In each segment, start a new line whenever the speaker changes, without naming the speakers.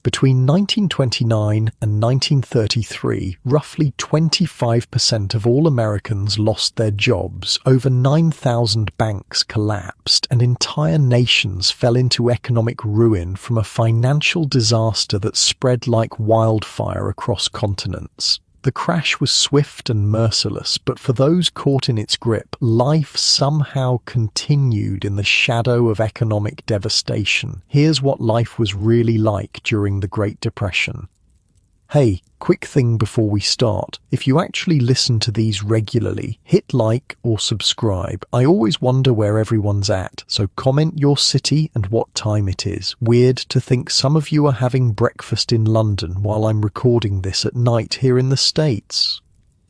Between 1929 and 1933, roughly 25% of all Americans lost their jobs, over 9,000 banks collapsed, and entire nations fell into economic ruin from a financial disaster that spread like wildfire across continents. The crash was swift and merciless, but for those caught in its grip, life somehow continued in the shadow of economic devastation. Here's what life was really like during the Great Depression. Hey, quick thing before we start. If you actually listen to these regularly, hit like or subscribe. I always wonder where everyone's at, so comment your city and what time it is. Weird to think some of you are having breakfast in London while I'm recording this at night here in the States.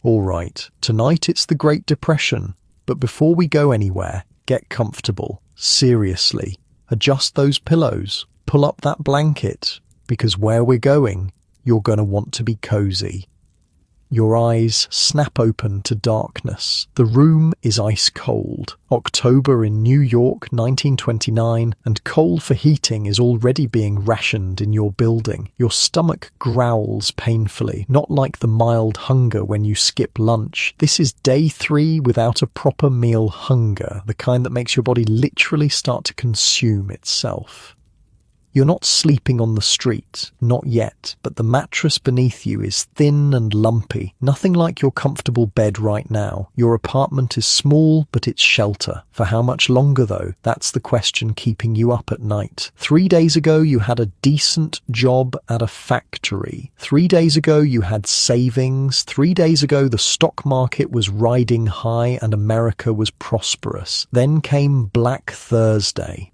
Alright, tonight it's the Great Depression, but before we go anywhere, get comfortable. Seriously, adjust those pillows, pull up that blanket, because where we're going, you're going to want to be cozy. Your eyes snap open to darkness. The room is ice cold. October in New York, 1929, and coal for heating is already being rationed in your building. Your stomach growls painfully, not like the mild hunger when you skip lunch. This is day 3 without a proper meal hunger, the kind that makes your body literally start to consume itself. You're not sleeping on the street, not yet, but the mattress beneath you is thin and lumpy, nothing like your comfortable bed right now. Your apartment is small, but it's shelter. For how much longer, though? That's the question keeping you up at night. 3 days ago, you had a decent job at a factory. 3 days ago, you had savings. 3 days ago, the stock market was riding high and America was prosperous. Then came Black Thursday.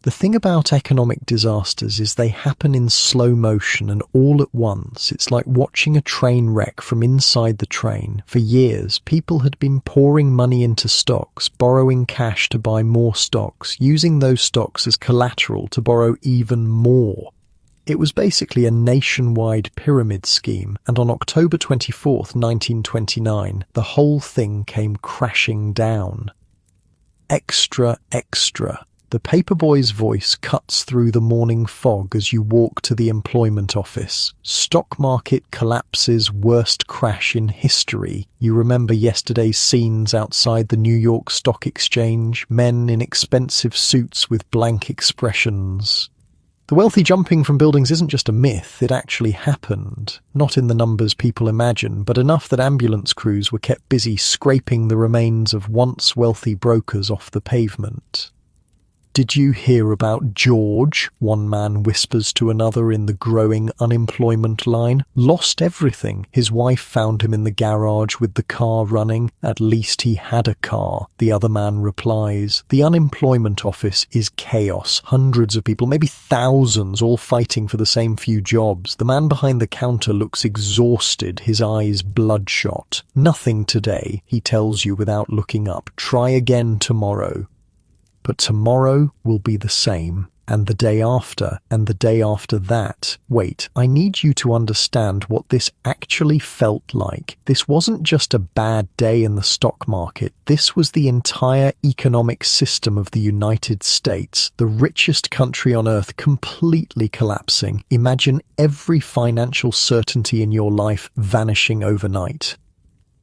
The thing about economic disasters is they happen in slow motion and all at once. It's like watching a train wreck from inside the train. For years, people had been pouring money into stocks, borrowing cash to buy more stocks, using those stocks as collateral to borrow even more. It was basically a nationwide pyramid scheme, and on October 24th, 1929, the whole thing came crashing down. Extra, extra. The paperboy's voice cuts through the morning fog as you walk to the employment office. Stock market collapses, worst crash in history. You remember yesterday's scenes outside the New York Stock Exchange, men in expensive suits with blank expressions. The wealthy jumping from buildings isn't just a myth, it actually happened. Not in the numbers people imagine, but enough that ambulance crews were kept busy scraping the remains of once wealthy brokers off the pavement. "Did you hear about George?" one man whispers to another in the growing unemployment line. "Lost everything. His wife found him in the garage with the car running. At least he had a car," the other man replies. The unemployment office is chaos. Hundreds of people, maybe thousands, all fighting for the same few jobs. The man behind the counter looks exhausted, his eyes bloodshot. "Nothing today," he tells you without looking up. "Try again tomorrow." But tomorrow will be the same, and the day after, and the day after that. Wait, I need you to understand what this actually felt like. This wasn't just a bad day in the stock market. This was the entire economic system of the United States, the richest country on earth, completely collapsing. Imagine every financial certainty in your life vanishing overnight.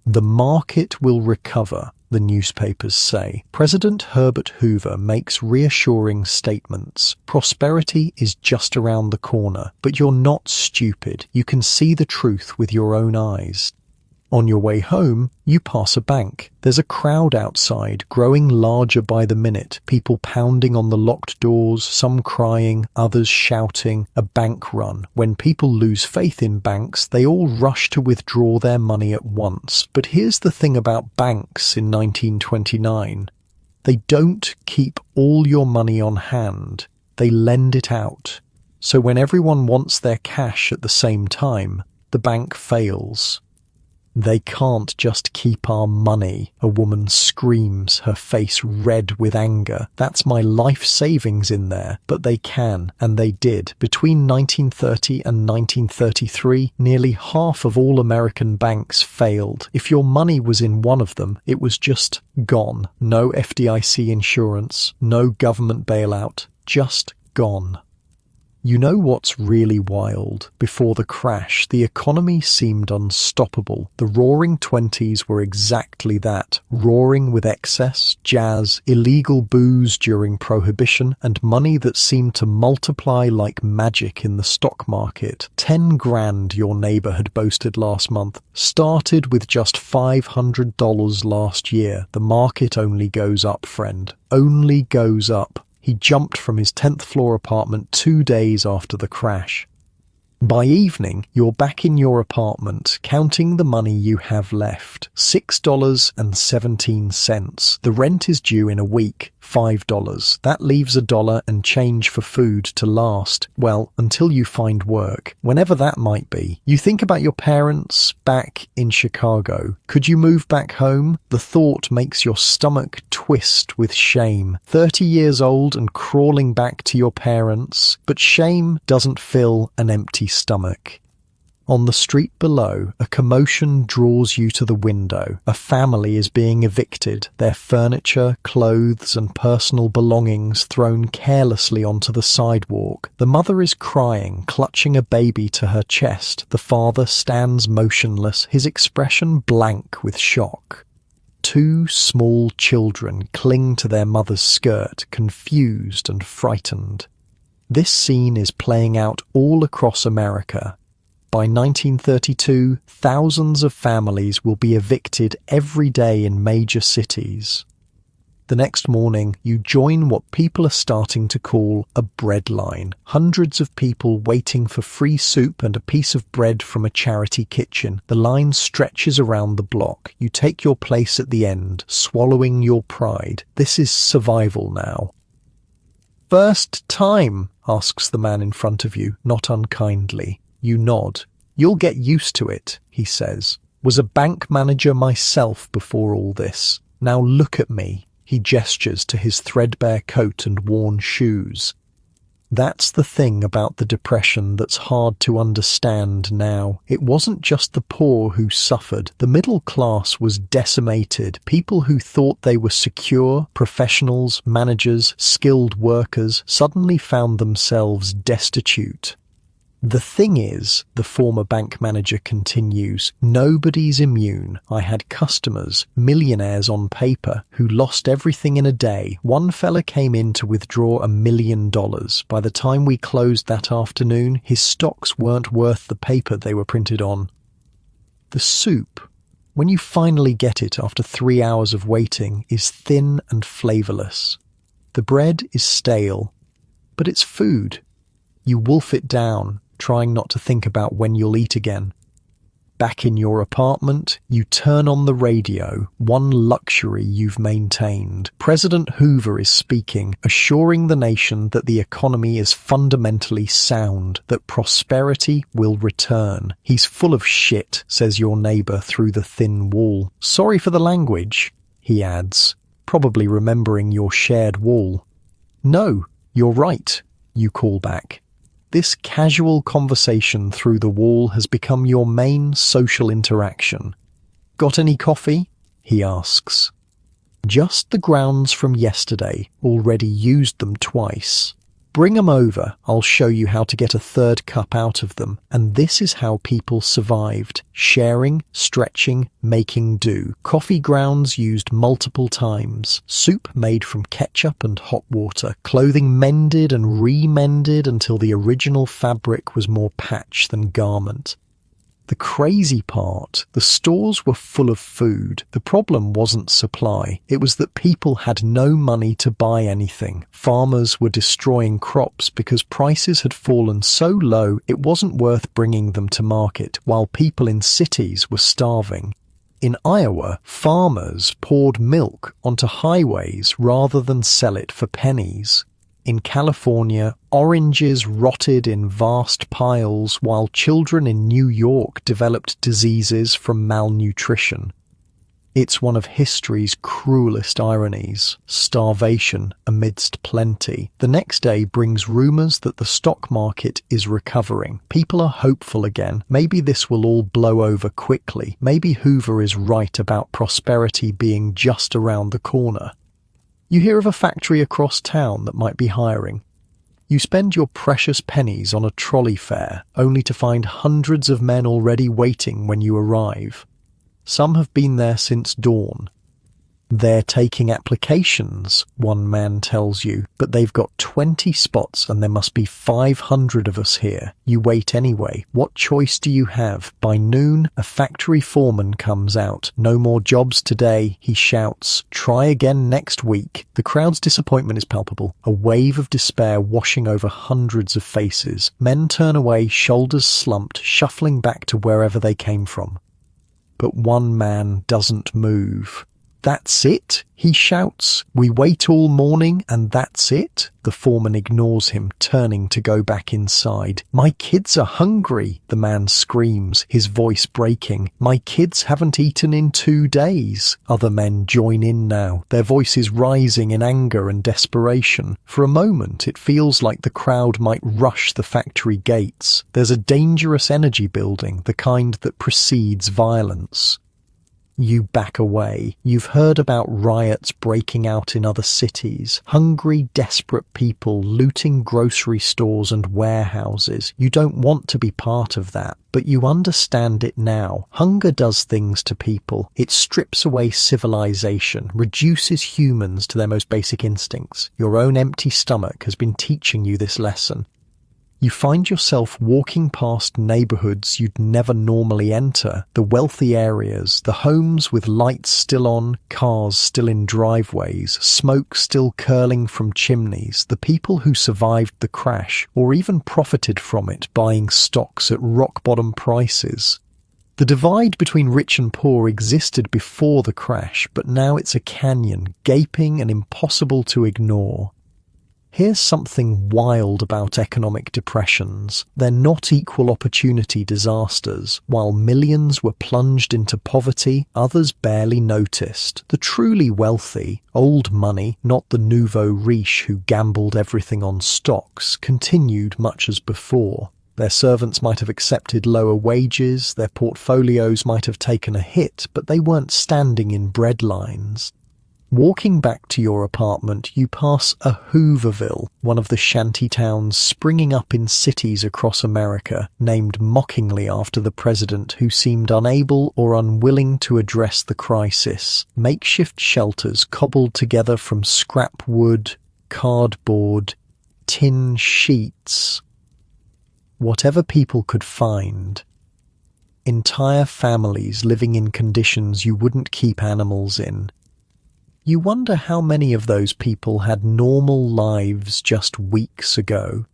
The market will recover, the newspapers say. President Herbert Hoover makes reassuring statements. Prosperity is just around the corner, but you're not stupid. You can see the truth with your own eyes. On your way home, you pass a bank. There's a crowd outside, growing larger by the minute, people pounding on the locked doors, some crying, others shouting, a bank run. When people lose faith in banks, they all rush to withdraw their money at once. But here's the thing about banks in 1929. They don't keep all your money on hand. They lend it out. So when everyone wants their cash at the same time, the bank fails. "They can't just keep our money," a woman screams, her face red with anger. "That's my life savings in there." But they can, and they did. Between 1930 and 1933, nearly half of all American banks failed. If your money was in one of them, it was just gone. No FDIC insurance, no government bailout, just gone. You know what's really wild? Before the crash, the economy seemed unstoppable. The roaring 20s were exactly that. Roaring with excess, jazz, illegal booze during Prohibition, and money that seemed to multiply like magic in the stock market. 10 grand your neighbor had boasted last month. Started with just $500 last year. The market only goes up, friend. Only goes up. He jumped from his 10th floor apartment 2 days after the crash. By evening, you're back in your apartment, counting the money you have left. $6.17. The rent is due in a week. $5. That leaves $1 and change for food to last, well, until you find work, whenever that might be. You think about your parents back in Chicago. Could you move back home? The thought makes your stomach twist with shame. 30 years old and crawling back to your parents, but shame doesn't fill an empty stomach. On the street below, a commotion draws you to the window. A family is being evicted, their furniture, clothes, and personal belongings thrown carelessly onto the sidewalk. The mother is crying, clutching a baby to her chest. The father stands motionless, his expression blank with shock. 2 small children cling to their mother's skirt, confused and frightened. This scene is playing out all across America. By 1932, thousands of families will be evicted every day in major cities. The next morning, you join what people are starting to call a bread line. Hundreds of people waiting for free soup and a piece of bread from a charity kitchen. The line stretches around the block. You take your place at the end, swallowing your pride. This is survival now. "First time?" asks the man in front of you, not unkindly. You nod. "You'll get used to it," he says. "Was a bank manager myself before all this. Now look at me." He gestures to his threadbare coat and worn shoes. That's the thing about the Depression that's hard to understand now. It wasn't just the poor who suffered. The middle class was decimated. People who thought they were secure, professionals, managers, skilled workers, suddenly found themselves destitute. "The thing is," the former bank manager continues, "nobody's immune. I had customers, millionaires on paper, who lost everything in a day. One fella came in to withdraw $1 million. By the time we closed that afternoon, his stocks weren't worth the paper they were printed on." The soup, when you finally get it after 3 hours of waiting, is thin and flavorless. The bread is stale, but it's food. You wolf it down, trying not to think about when you'll eat again. Back in your apartment, you turn on the radio, one luxury you've maintained. President Hoover is speaking, assuring the nation that the economy is fundamentally sound, that prosperity will return. "He's full of shit," says your neighbor through the thin wall. "Sorry for the language," he adds, probably remembering your shared wall. "No, you're right," you call back. This casual conversation through the wall has become your main social interaction. "Got any coffee?" he asks. "Just the grounds from yesterday, already used them twice." "Bring 'em over, I'll show you how to get a third cup out of them." And this is how people survived. Sharing, stretching, making do. Coffee grounds used multiple times. Soup made from ketchup and hot water. Clothing mended and remended until the original fabric was more patch than garment. The crazy part, the stores were full of food. The problem wasn't supply. It was that people had no money to buy anything. Farmers were destroying crops because prices had fallen so low it wasn't worth bringing them to market, while people in cities were starving. In Iowa, farmers poured milk onto highways rather than sell it for pennies. In California, oranges rotted in vast piles while children in New York developed diseases from malnutrition. It's one of history's cruelest ironies. Starvation amidst plenty. The next day brings rumors that the stock market is recovering. People are hopeful again. Maybe this will all blow over quickly. Maybe Hoover is right about prosperity being just around the corner. You hear of a factory across town that might be hiring. You spend your precious pennies on a trolley fare, only to find hundreds of men already waiting when you arrive. Some have been there since dawn. They're taking applications, one man tells you, but they've got 20 spots and there must be 500 of us here. You wait anyway. What choice do you have? By noon, a factory foreman comes out. No more jobs today, he shouts. Try again next week. The crowd's disappointment is palpable, a wave of despair washing over hundreds of faces. Men turn away, shoulders slumped, shuffling back to wherever they came from. But one man doesn't move. That's it, he shouts. We wait all morning and that's it? The foreman ignores him, turning to go back inside. My kids are hungry, the man screams, his voice breaking. My kids haven't eaten in 2 days. Other men join in now, their voices rising in anger and desperation. For a moment, it feels like the crowd might rush the factory gates. There's a dangerous energy building, the kind that precedes violence. You back away. You've heard about riots breaking out in other cities, hungry, desperate people looting grocery stores and warehouses. You don't want to be part of that, but you understand it now. Hunger does things to people. It strips away civilization, reduces humans to their most basic instincts. Your own empty stomach has been teaching you this lesson. You find yourself walking past neighborhoods you'd never normally enter, the wealthy areas, the homes with lights still on, cars still in driveways, smoke still curling from chimneys, the people who survived the crash or even profited from it, buying stocks at rock-bottom prices. The divide between rich and poor existed before the crash, but now it's a canyon, gaping and impossible to ignore. Here's something wild about economic depressions. They're not equal opportunity disasters. While millions were plunged into poverty, others barely noticed. The truly wealthy, old money, not the nouveau riche who gambled everything on stocks, continued much as before. Their servants might have accepted lower wages, their portfolios might have taken a hit, but they weren't standing in bread lines. Walking back to your apartment, you pass a Hooverville, one of the shanty towns springing up in cities across America, named mockingly after the president who seemed unable or unwilling to address the crisis. Makeshift shelters cobbled together from scrap wood, cardboard, tin sheets. Whatever people could find. Entire families living in conditions you wouldn't keep animals in. You wonder how many of those people had normal lives just weeks ago.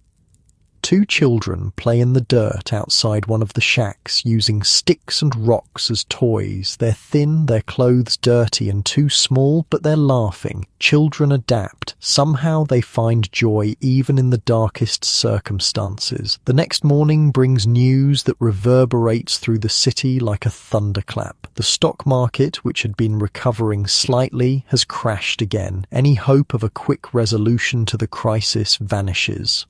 2 children play in the dirt outside one of the shacks using sticks and rocks as toys. They're thin, their clothes dirty and too small, but they're laughing. Children adapt. Somehow they find joy even in the darkest circumstances. The next morning brings news that reverberates through the city like a thunderclap. The stock market, which had been recovering slightly, has crashed again. Any hope of a quick resolution to the crisis vanishes.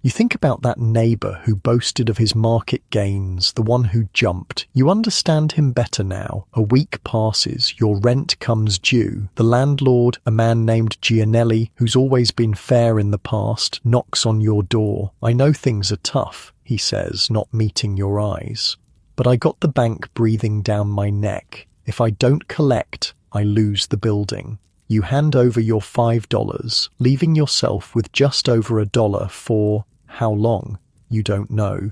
You think about that neighbour who boasted of his market gains, the one who jumped. You understand him better now. A week passes, your rent comes due. The landlord, a man named Gianelli, who's always been fair in the past, knocks on your door. I know things are tough, he says, not meeting your eyes. But I got the bank breathing down my neck. If I don't collect, I lose the building. You hand over your $5, leaving yourself with just over $1 for how long? You don't know.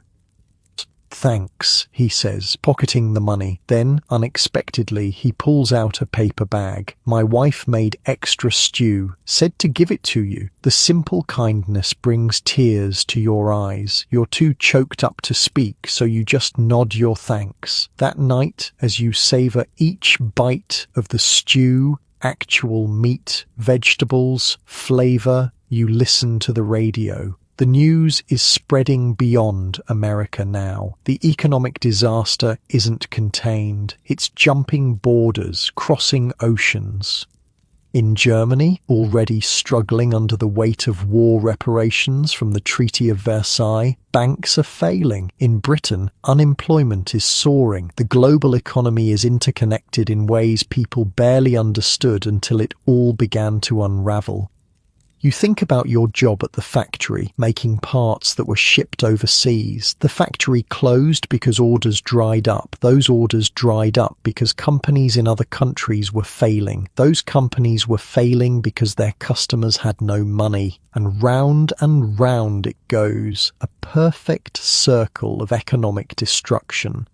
Thanks, he says, pocketing the money. Then, unexpectedly, he pulls out a paper bag. My wife made extra stew, said to give it to you. The simple kindness brings tears to your eyes. You're too choked up to speak, so you just nod your thanks. That night, as you savor each bite of the stew, actual meat, vegetables, flavor, you listen to the radio. The news is spreading beyond America now. The economic disaster isn't contained. It's jumping borders, crossing oceans. In Germany, already struggling under the weight of war reparations from the Treaty of Versailles, banks are failing. In Britain, unemployment is soaring. The global economy is interconnected in ways people barely understood until it all began to unravel. You think about your job at the factory, making parts that were shipped overseas. The factory closed because orders dried up. Those orders dried up because companies in other countries were failing. Those companies were failing because their customers had no money. And round it goes, a perfect circle of economic destruction.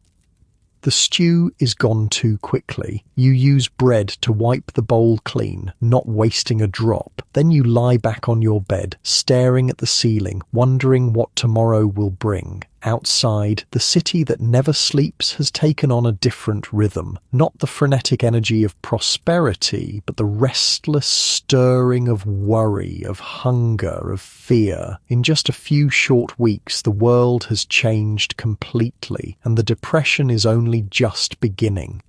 The stew is gone too quickly. You use bread to wipe the bowl clean, not wasting a drop. Then you lie back on your bed, staring at the ceiling, wondering what tomorrow will bring. Outside, the city that never sleeps has taken on a different rhythm. Not the frenetic energy of prosperity, but the restless stirring of worry, of hunger, of fear. In just a few short weeks, the world has changed completely, and the depression is only just beginning.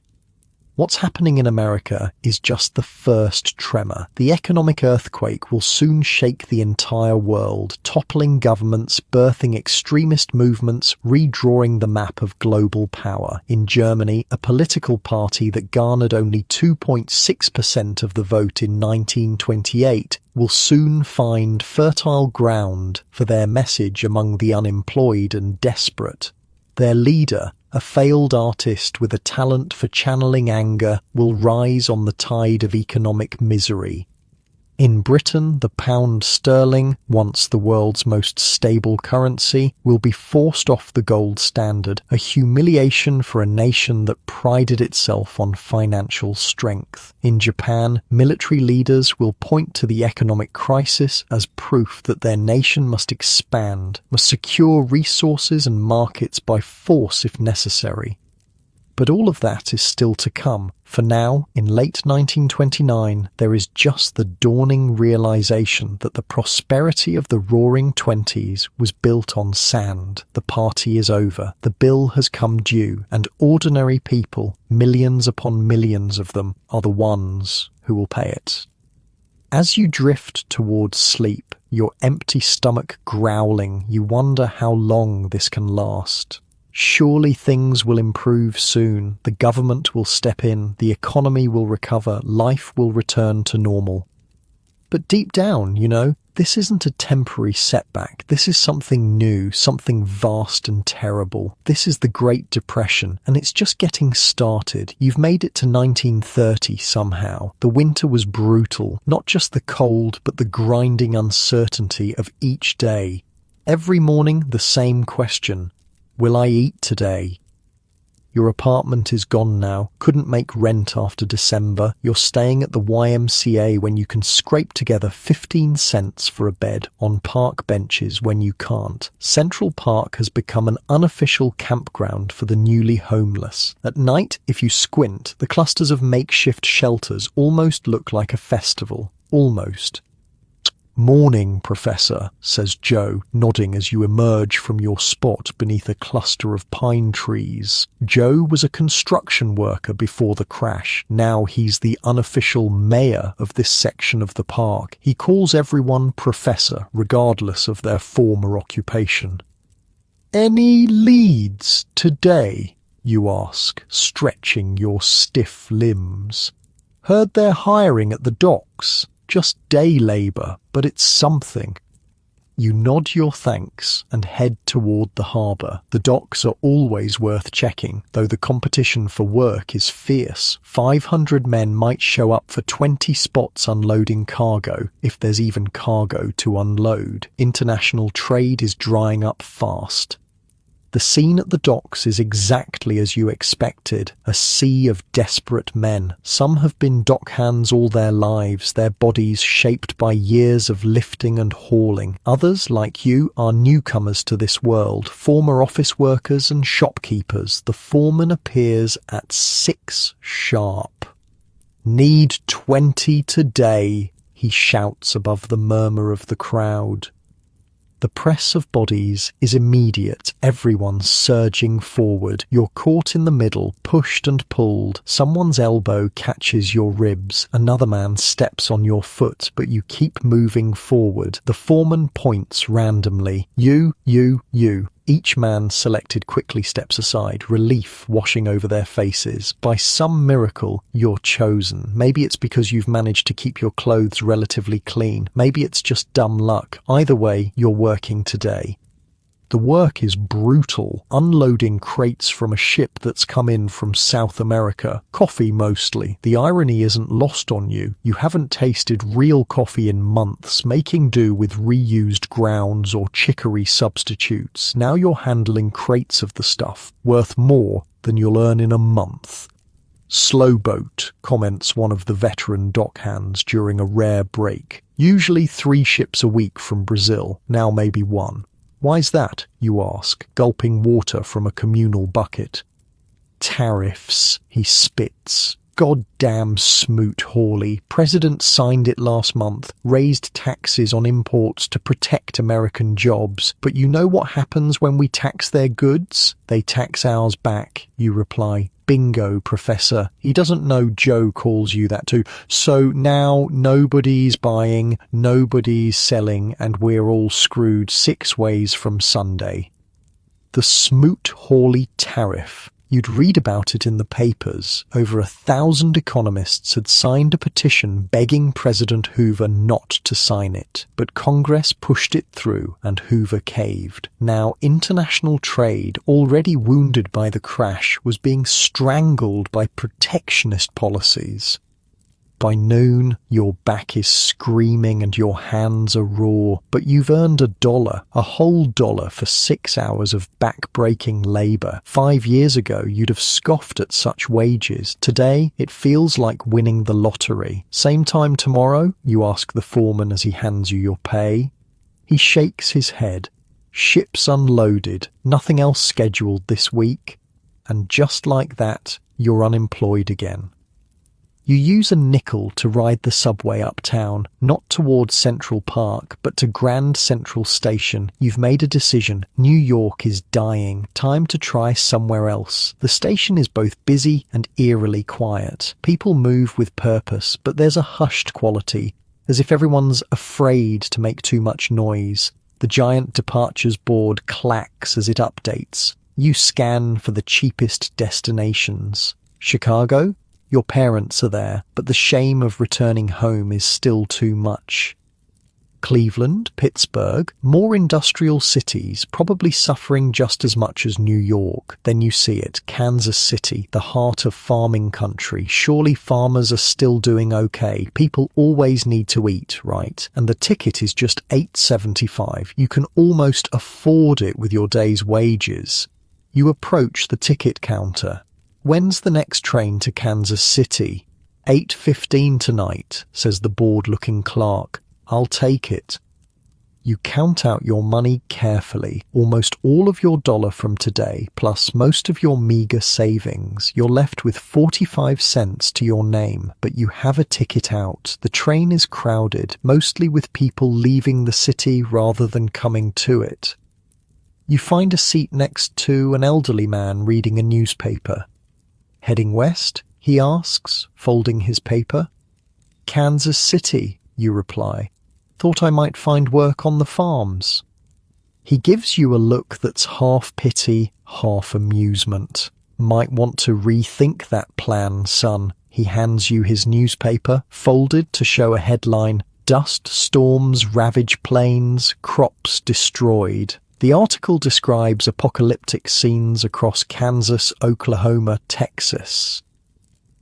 What's happening in America is just the first tremor. The economic earthquake will soon shake the entire world, toppling governments, birthing extremist movements, redrawing the map of global power. In Germany, a political party that garnered only 2.6% of the vote in 1928 will soon find fertile ground for their message among the unemployed and desperate. Their leader, a failed artist with a talent for channeling anger, will rise on the tide of economic misery. In Britain, the pound sterling, once the world's most stable currency, will be forced off the gold standard, a humiliation for a nation that prided itself on financial strength. In Japan, military leaders will point to the economic crisis as proof that their nation must expand, must secure resources and markets by force if necessary. But all of that is still to come. For now, in late 1929, there is just the dawning realization that the prosperity of the Roaring Twenties was built on sand. The party is over, the bill has come due, and ordinary people, millions upon millions of them, are the ones who will pay it. As you drift towards sleep, your empty stomach growling, you wonder how long this can last. Surely things will improve soon, the government will step in, the economy will recover, life will return to normal. But deep down, this isn't a temporary setback. This is something new, something vast and terrible. This is the Great Depression, and it's just getting started. You've made it to 1930 somehow. The winter was brutal, not just the cold, but the grinding uncertainty of each day. Every morning, the same question. Will I eat today? Your apartment is gone now, couldn't make rent after December. You're staying at the YMCA when you can scrape together 15 cents for a bed on park benches when you can't. Central Park has become an unofficial campground for the newly homeless. At night, if you squint, the clusters of makeshift shelters almost look like a festival. Almost. "Morning, Professor," says Joe, nodding as you emerge from your spot beneath a cluster of pine trees. Joe was a construction worker before the crash. Now he's the unofficial mayor of this section of the park. He calls everyone Professor, regardless of their former occupation. "Any leads today?" you ask, stretching your stiff limbs. "Heard they're hiring at the docks. Just day labour, but it's something." You nod your thanks and head toward the harbour. The docks are always worth checking, though the competition for work is fierce. 500 men might show up for 20 spots unloading cargo, if there's even cargo to unload. International trade is drying up fast. The scene at the docks is exactly as you expected, a sea of desperate men. Some have been dockhands all their lives, their bodies shaped by years of lifting and hauling. Others, like you, are newcomers to this world, former office workers and shopkeepers. The foreman appears at 6 sharp. "Need 20 today," he shouts above the murmur of the crowd. The press of bodies is immediate, everyone surging forward. You're caught in the middle, pushed and pulled. Someone's elbow catches your ribs. Another man steps on your foot, but you keep moving forward. The foreman points randomly. You. Each man selected quickly steps aside, relief washing over their faces. By some miracle, you're chosen. Maybe it's because you've managed to keep your clothes relatively clean. Maybe it's just dumb luck. Either way, you're working today. The work is brutal, unloading crates from a ship that's come in from South America. Coffee mostly. The irony isn't lost on you. You haven't tasted real coffee in months, making do with reused grounds or chicory substitutes. Now you're handling crates of the stuff, worth more than you'll earn in a month. Slow boat, comments one of the veteran dockhands during a rare break. Usually 3 ships a week from Brazil, now maybe 1. Why's that, you ask, gulping water from a communal bucket. Tariffs, he spits. Goddamn smoot Hawley. President signed it last month, raised taxes on imports to protect American jobs. But you know what happens when we tax their goods? They tax ours back, you reply. Bingo, Professor. He doesn't know Joe calls you that too. So now nobody's buying, nobody's selling, and we're all screwed 6 ways from Sunday. The Smoot-Hawley tariff. You'd read about it in the papers. Over 1,000 economists had signed a petition begging President Hoover not to sign it. But Congress pushed it through and Hoover caved. Now international trade, already wounded by the crash, was being strangled by protectionist policies. By noon, your back is screaming and your hands are raw, but you've earned $1, a whole dollar for 6 hours of back-breaking labour. 5 years ago, you'd have scoffed at such wages. Today, it feels like winning the lottery. Same time tomorrow? You ask the foreman as he hands you your pay. He shakes his head. Ships unloaded, nothing else scheduled this week. And just like that, you're unemployed again. You use a nickel to ride the subway uptown, not towards Central Park, but to Grand Central Station. You've made a decision. New York is dying. Time to try somewhere else. The station is both busy and eerily quiet. People move with purpose, but there's a hushed quality, as if everyone's afraid to make too much noise. The giant departures board clacks as it updates. You scan for the cheapest destinations. Chicago? Your parents are there, but the shame of returning home is still too much. Cleveland, Pittsburgh, more industrial cities, probably suffering just as much as New York. Then you see it, Kansas City, the heart of farming country. Surely farmers are still doing okay. People always need to eat, right? And the ticket is just $8.75. You can almost afford it with your day's wages. You approach the ticket counter. When's the next train to Kansas City? 8:15 tonight, says the bored-looking clerk. I'll take it. You count out your money carefully, almost all of your dollar from today, plus most of your meager savings. You're left with 45 cents to your name, but you have a ticket out. The train is crowded, mostly with people leaving the city rather than coming to it. You find a seat next to an elderly man reading a newspaper. Heading west? He asks, folding his paper. Kansas City, you reply. Thought I might find work on the farms. He gives you a look that's half pity, half amusement. Might want to rethink that plan, son. He hands you his newspaper, folded to show a headline, Dust storms ravage plains, crops destroyed. The article describes apocalyptic scenes across Kansas, Oklahoma, Texas.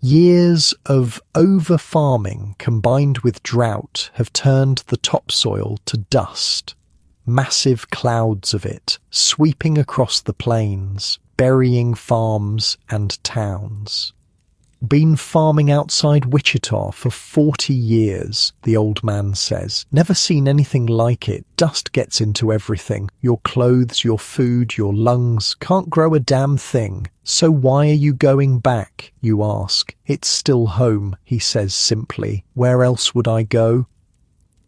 Years of over-farming combined with drought have turned the topsoil to dust. Massive clouds of it sweeping across the plains, burying farms and towns. Been farming outside Wichita for 40 years, the old man says. Never seen anything like it. Dust gets into everything. Your clothes, your food, your lungs. Can't grow a damn thing. So why are you going back, you ask. It's still home, he says simply. Where else would I go?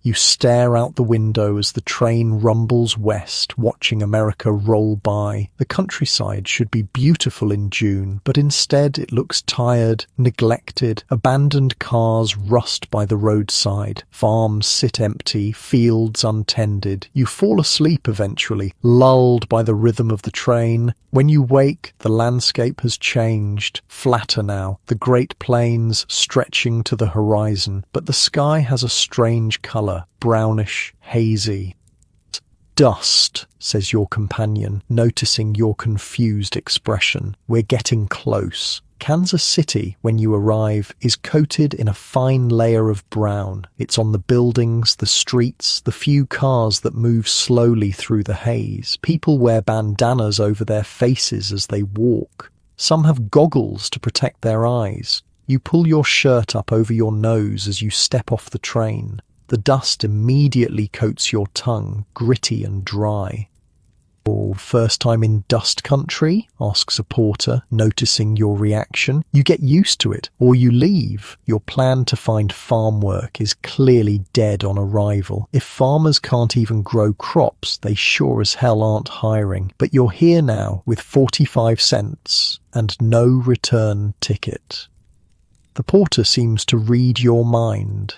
You stare out the window as the train rumbles west, watching America roll by. The countryside should be beautiful in June, but instead it looks tired, neglected. Abandoned cars rust by the roadside. Farms sit empty, fields untended. You fall asleep eventually, lulled by the rhythm of the train. When you wake, the landscape has changed, flatter now, the Great Plains stretching to the horizon, but the sky has a strange colour, brownish, hazy. Dust, says your companion, noticing your confused expression. We're getting close. Kansas City, when you arrive, is coated in a fine layer of brown. It's on the buildings, the streets, the few cars that move slowly through the haze. People wear bandanas over their faces as they walk. Some have goggles to protect their eyes. You pull your shirt up over your nose as you step off the train. The dust immediately coats your tongue, gritty and dry. "Oh, first time in dust country?" asks a porter, noticing your reaction. You get used to it, or you leave. Your plan to find farm work is clearly dead on arrival. If farmers can't even grow crops, they sure as hell aren't hiring. But you're here now with 45 cents and no return ticket. The porter seems to read your mind.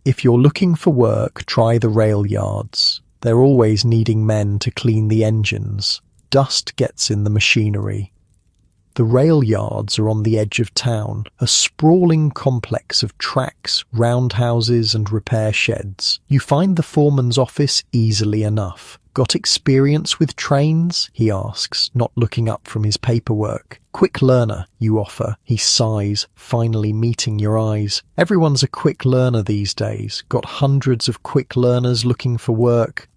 If you're looking for work, try the rail yards. They're always needing men to clean the engines. Dust gets in the machinery. The rail yards are on the edge of town, a sprawling complex of tracks, roundhouses and repair sheds. You find the foreman's office easily enough. "Got experience with trains?" he asks, not looking up from his paperwork. "Quick learner," you offer. He sighs, finally meeting your eyes. Everyone's a quick learner these days. Got hundreds of quick learners looking for work.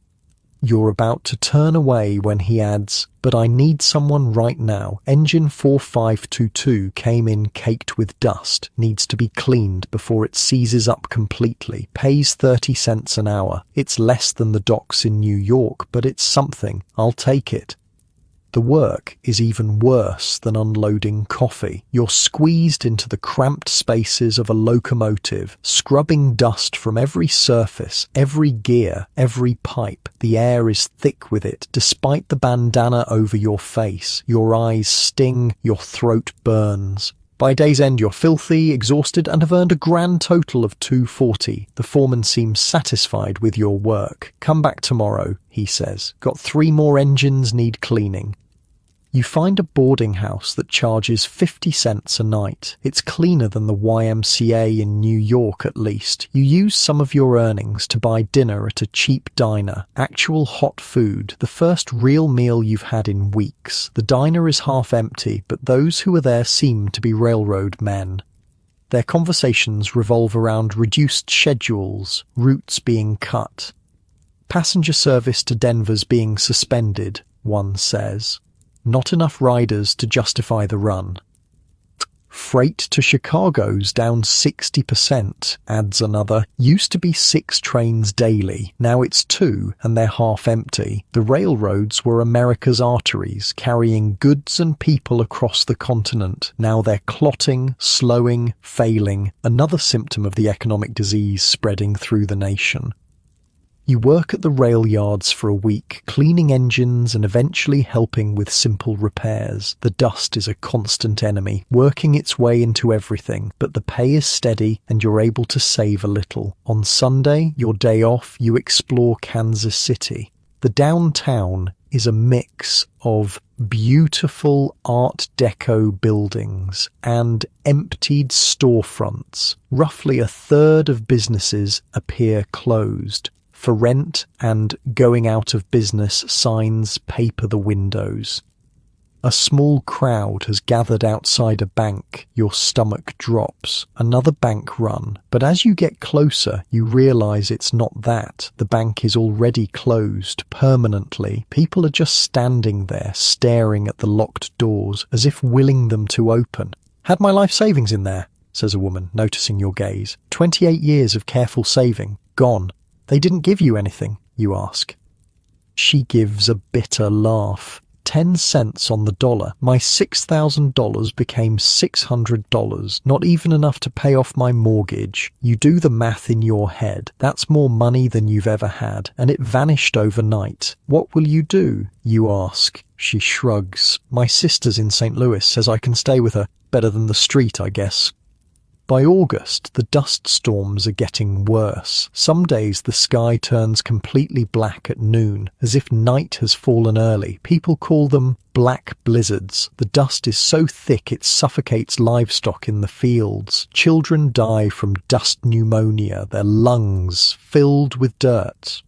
You're about to turn away when he adds, "But I need someone right now. Engine 4522 came in caked with dust, needs to be cleaned before it seizes up completely, pays 30 cents an hour. It's less than the docks in New York, but it's something. I'll take it." The work is even worse than unloading coffee. You're squeezed into the cramped spaces of a locomotive, scrubbing dust from every surface, every gear, every pipe. The air is thick with it, despite the bandana over your face. Your eyes sting, your throat burns. By day's end, you're filthy, exhausted, and have earned a grand total of $2.40. The foreman seems satisfied with your work. "Come back tomorrow," he says. "Got 3 more engines need cleaning." You find a boarding house that charges 50 cents a night. It's cleaner than the YMCA in New York at least. You use some of your earnings to buy dinner at a cheap diner. Actual hot food, the first real meal you've had in weeks. The diner is half empty, but those who are there seem to be railroad men. Their conversations revolve around reduced schedules, routes being cut. "Passenger service to Denver's being suspended," one says. "Not enough riders to justify the run." "Freight to Chicago's down 60%, adds another. "Used to be 6 trains daily. Now it's 2, and they're half empty. The railroads were America's arteries, carrying goods and people across the continent. Now they're clotting, slowing, failing. Another symptom of the economic disease spreading through the nation." You work at the rail yards for a week, cleaning engines and eventually helping with simple repairs. The dust is a constant enemy, working its way into everything, but the pay is steady and you're able to save a little. On Sunday, your day off, you explore Kansas City. The downtown is a mix of beautiful Art Deco buildings and emptied storefronts. Roughly a third of businesses appear closed. For rent and going out of business signs paper the windows. A small crowd has gathered outside a bank. Your stomach drops. Another bank run. But as you get closer, you realize it's not that. The bank is already closed permanently. People are just standing there, staring at the locked doors, as if willing them to open. "Had my life savings in there," says a woman, noticing your gaze. 28 years of careful saving. Gone. "They didn't give you anything?" you ask. She gives a bitter laugh. 10 cents on the dollar. My $6,000 became $600, not even enough to pay off my mortgage. You do the math in your head. That's more money than you've ever had, and it vanished overnight. What will you do? You ask. She shrugs. My sister's in St. Louis, says I can stay with her. Better than the street, I guess. By August, the dust storms are getting worse. Some days the sky turns completely black at noon, as if night has fallen early. People call them black blizzards. The dust is so thick it suffocates livestock in the fields. Children die from dust pneumonia, their lungs filled with dirt.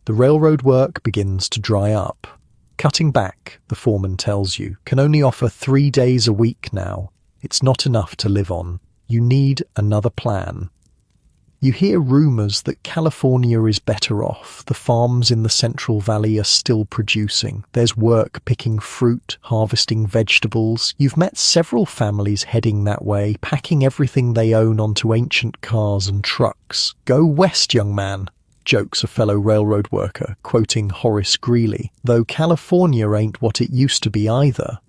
The railroad work begins to dry up. Cutting back, the foreman tells you, can only offer 3 days a week now. It's not enough to live on. You need another plan. You hear rumours that California is better off. The farms in the Central Valley are still producing. There's work picking fruit, harvesting vegetables. You've met several families heading that way, packing everything they own onto ancient cars and trucks. Go west, young man, jokes a fellow railroad worker, quoting Horace Greeley, though California ain't what it used to be either.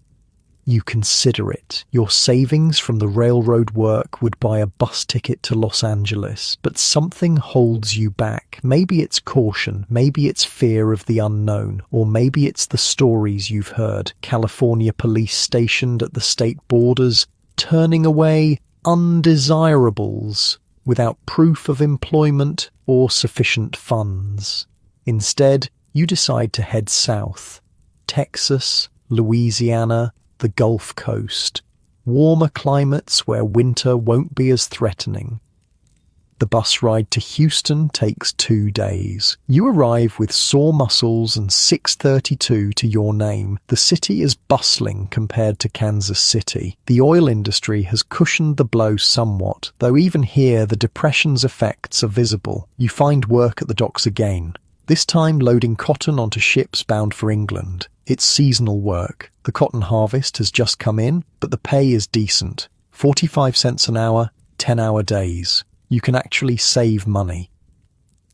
You consider it. Your savings from the railroad work would buy a bus ticket to Los Angeles, but something holds you back. Maybe it's caution, maybe it's fear of the unknown, or maybe it's the stories you've heard. California police stationed at the state borders, turning away undesirables without proof of employment or sufficient funds. Instead, you decide to head south. Texas, Louisiana, the Gulf Coast, warmer climates where winter won't be as threatening. The bus ride to Houston takes 2 days. You arrive with sore muscles and 632 to your name. The city is bustling compared to Kansas City. The oil industry has cushioned the blow somewhat, though even here the depression's effects are visible. You find work at the docks again, this time loading cotton onto ships bound for England. It's seasonal work. The cotton harvest has just come in, but the pay is decent. 45 cents an hour, 10-hour days. You can actually save money.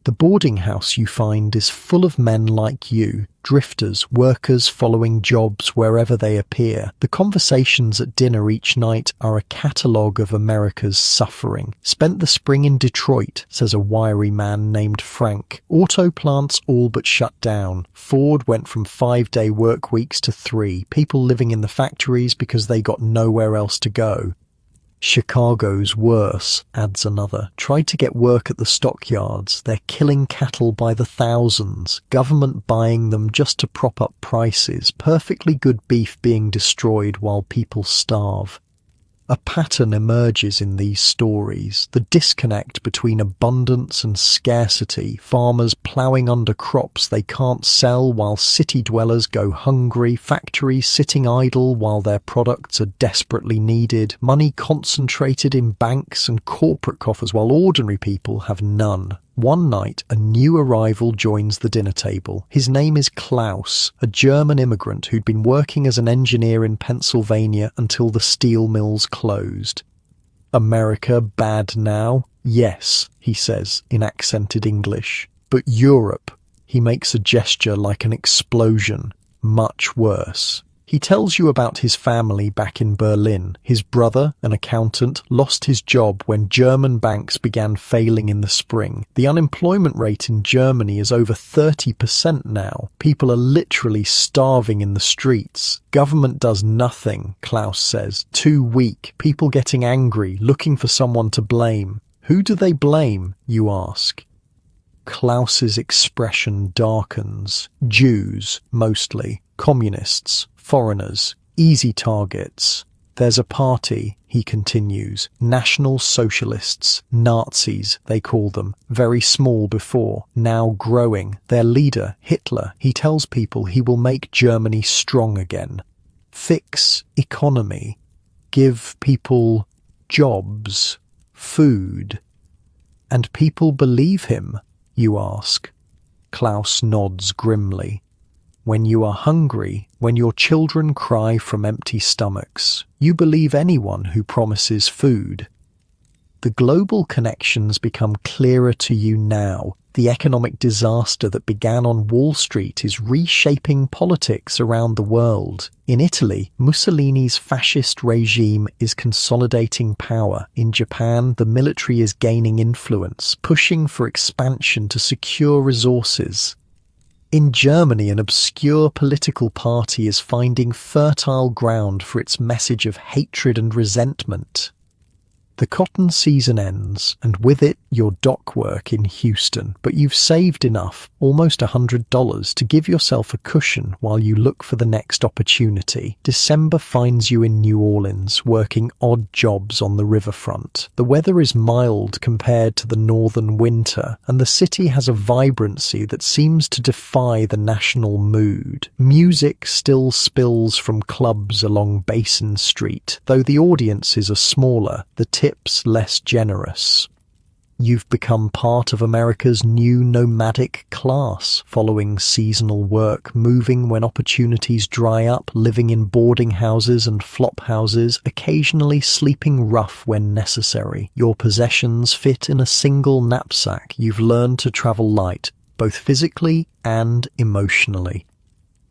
The boarding house you find is full of men like you, drifters, workers following jobs wherever they appear. The conversations at dinner each night are a catalogue of America's suffering. Spent the spring in Detroit, says a wiry man named Frank. Auto plants all but shut down. Ford went from 5-day work weeks to 3. People living in the factories because they got nowhere else to go. Chicago's worse, adds another. Tried to get work at the stockyards. They're killing cattle by the thousands. Government buying them just to prop up prices. Perfectly good beef being destroyed while people starve. A pattern emerges in these stories, the disconnect between abundance and scarcity, farmers ploughing under crops they can't sell while city dwellers go hungry, factories sitting idle while their products are desperately needed, money concentrated in banks and corporate coffers while ordinary people have none. One night, a new arrival joins the dinner table. His name is Klaus, a German immigrant who'd been working as an engineer in Pennsylvania until the steel mills closed. America bad now? Yes, he says in accented English. But Europe, he makes a gesture like an explosion, much worse. He tells you about his family back in Berlin. His brother, an accountant, lost his job when German banks began failing in the spring. The unemployment rate in Germany is over 30% now. People are literally starving in the streets. Government does nothing, Klaus says. Too weak. People getting angry, looking for someone to blame. Who do they blame, you ask? Klaus's expression darkens. Jews, mostly. Communists. Foreigners, easy targets. There's a party, he continues, National Socialists, Nazis, they call them, very small before, now growing. Their leader, Hitler, he tells people he will make Germany strong again. Fix economy. Give people jobs, food. And people believe him, you ask. Klaus nods grimly. When you are hungry, when your children cry from empty stomachs, you believe anyone who promises food. The global connections become clearer to you now. The economic disaster that began on Wall Street is reshaping politics around the world. In Italy, Mussolini's fascist regime is consolidating power. In Japan, the military is gaining influence, pushing for expansion to secure resources. In Germany, an obscure political party is finding fertile ground for its message of hatred and resentment. The cotton season ends, and with it your dock work in Houston, but you've saved enough, almost $100, to give yourself a cushion while you look for the next opportunity. December finds you in New Orleans, working odd jobs on the riverfront. The weather is mild compared to the northern winter, and the city has a vibrancy that seems to defy the national mood. Music still spills from clubs along Basin Street, though the audiences are smaller, the tips less generous. You've become part of America's new nomadic class, following seasonal work, moving when opportunities dry up, living in boarding houses and flop houses, occasionally sleeping rough when necessary. Your possessions fit in a single knapsack. You've learned to travel light, both physically and emotionally.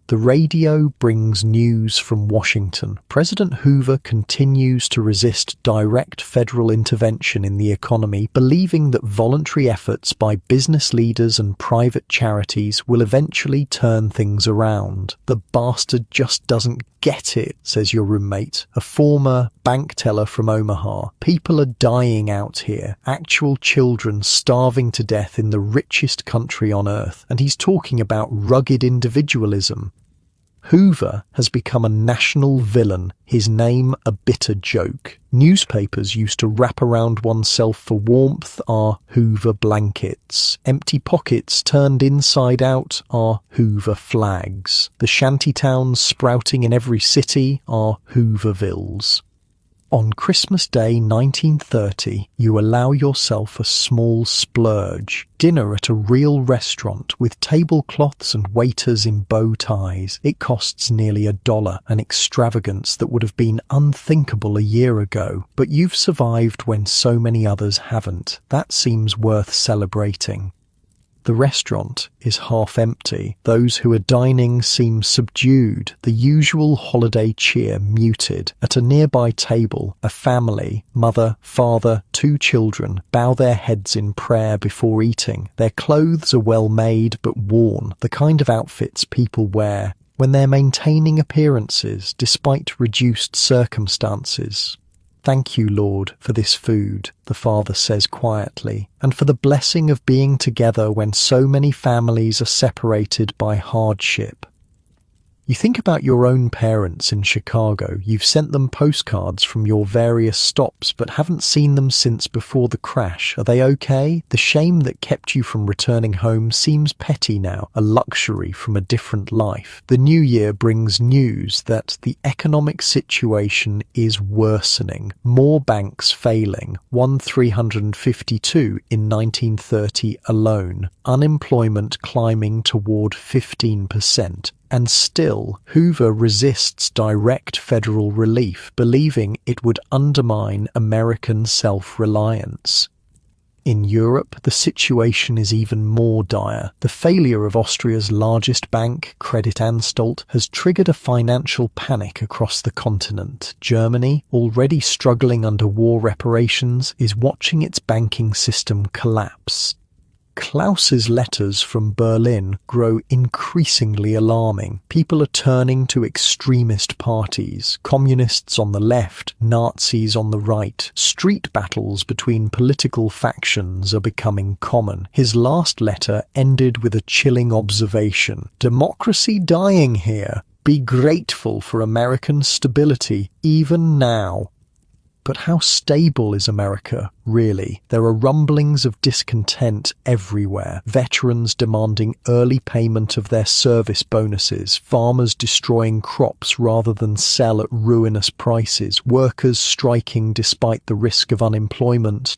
The radio brings news from Washington. President Hoover continues to resist direct federal intervention in the economy, believing that voluntary efforts by business leaders and private charities will eventually turn things around. The bastard just doesn't get it, says your roommate, a former bank teller from Omaha. People are dying out here, actual children starving to death in the richest country on earth, and he's talking about rugged individualism. Hoover has become a national villain, his name a bitter joke. Newspapers used to wrap around oneself for warmth are Hoover blankets. Empty pockets turned inside out are Hoover flags. The shantytowns sprouting in every city are Hoovervilles. On Christmas Day 1930, you allow yourself a small splurge. Dinner at a real restaurant with tablecloths and waiters in bow ties. It costs nearly $1, an extravagance that would have been unthinkable a year ago. But you've survived when so many others haven't. That seems worth celebrating. The restaurant is half empty. Those who are dining seem subdued, the usual holiday cheer muted. At a nearby table, a family, mother, father, 2 children, bow their heads in prayer before eating. Their clothes are well made but worn, the kind of outfits people wear when they're maintaining appearances despite reduced circumstances. Thank you, Lord, for this food, the father says quietly, and for the blessing of being together when so many families are separated by hardship. You think about your own parents in Chicago. You've sent them postcards from your various stops but haven't seen them since before the crash. Are they okay? The shame that kept you from returning home seems petty now, a luxury from a different life. The new year brings news that the economic situation is worsening. More banks failing, 352 in 1930 alone. Unemployment climbing toward 15%. And still, Hoover resists direct federal relief, believing it would undermine American self-reliance. In Europe, the situation is even more dire. The failure of Austria's largest bank, Credit Anstalt, has triggered a financial panic across the continent. Germany, already struggling under war reparations, is watching its banking system collapse. Klaus's letters from Berlin grow increasingly alarming. People are turning to extremist parties, communists on the left, Nazis on the right. Street battles between political factions are becoming common. His last letter ended with a chilling observation. Democracy dying here. Be grateful for American stability, even now. But how stable is America, really? There are rumblings of discontent everywhere. Veterans demanding early payment of their service bonuses, farmers destroying crops rather than sell at ruinous prices, workers striking despite the risk of unemployment.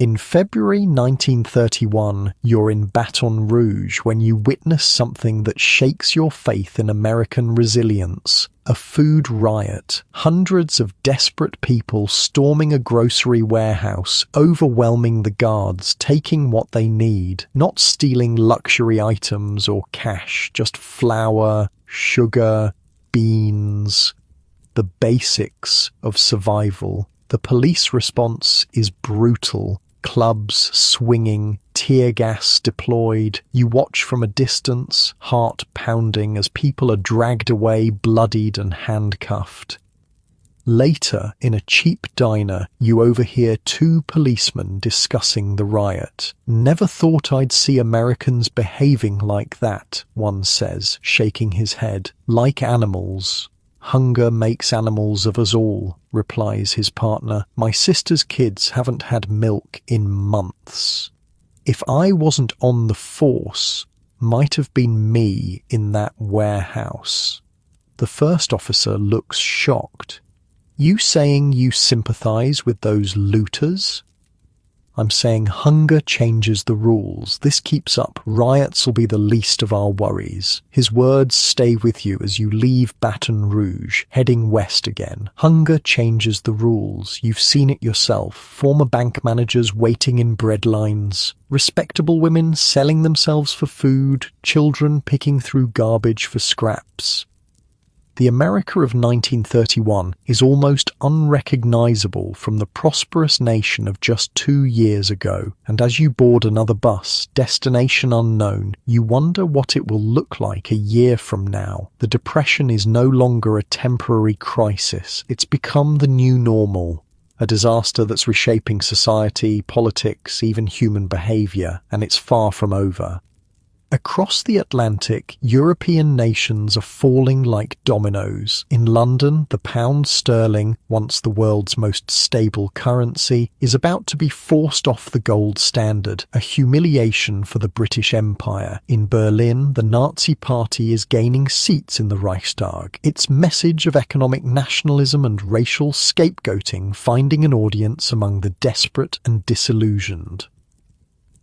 In February 1931, you're in Baton Rouge when you witness something that shakes your faith in American resilience. A food riot. Hundreds of desperate people storming a grocery warehouse, overwhelming the guards, taking what they need, not stealing luxury items or cash, just flour, sugar, beans, the basics of survival. The police response is brutal. Clubs swinging, tear gas deployed. You watch from a distance, heart pounding, as people are dragged away, bloodied and handcuffed. Later, in a cheap diner, you overhear two policemen discussing the riot. "Never thought I'd see Americans behaving like that," one says, shaking his head. "Like animals." "Hunger makes animals of us all," replies his partner. "My sister's kids haven't had milk in months. If I wasn't on the force, might have been me in that warehouse." The first officer looks shocked. "You saying you sympathize with those looters?" "I'm saying hunger changes the rules. This keeps up, riots will be the least of our worries." His words stay with you as you leave Baton Rouge, heading west again. Hunger changes the rules. You've seen it yourself. Former bank managers waiting in bread lines. Respectable women selling themselves for food. Children picking through garbage for scraps. The America of 1931 is almost unrecognizable from the prosperous nation of just 2 years ago, and as you board another bus, destination unknown, you wonder what it will look like a year from now. The Depression is no longer a temporary crisis. It's become the new normal. A disaster that's reshaping society, politics, even human behavior, and it's far from over. Across the Atlantic, European nations are falling like dominoes. In London, the pound sterling, once the world's most stable currency, is about to be forced off the gold standard, a humiliation for the British Empire. In Berlin, the Nazi Party is gaining seats in the Reichstag, its message of economic nationalism and racial scapegoating finding an audience among the desperate and disillusioned.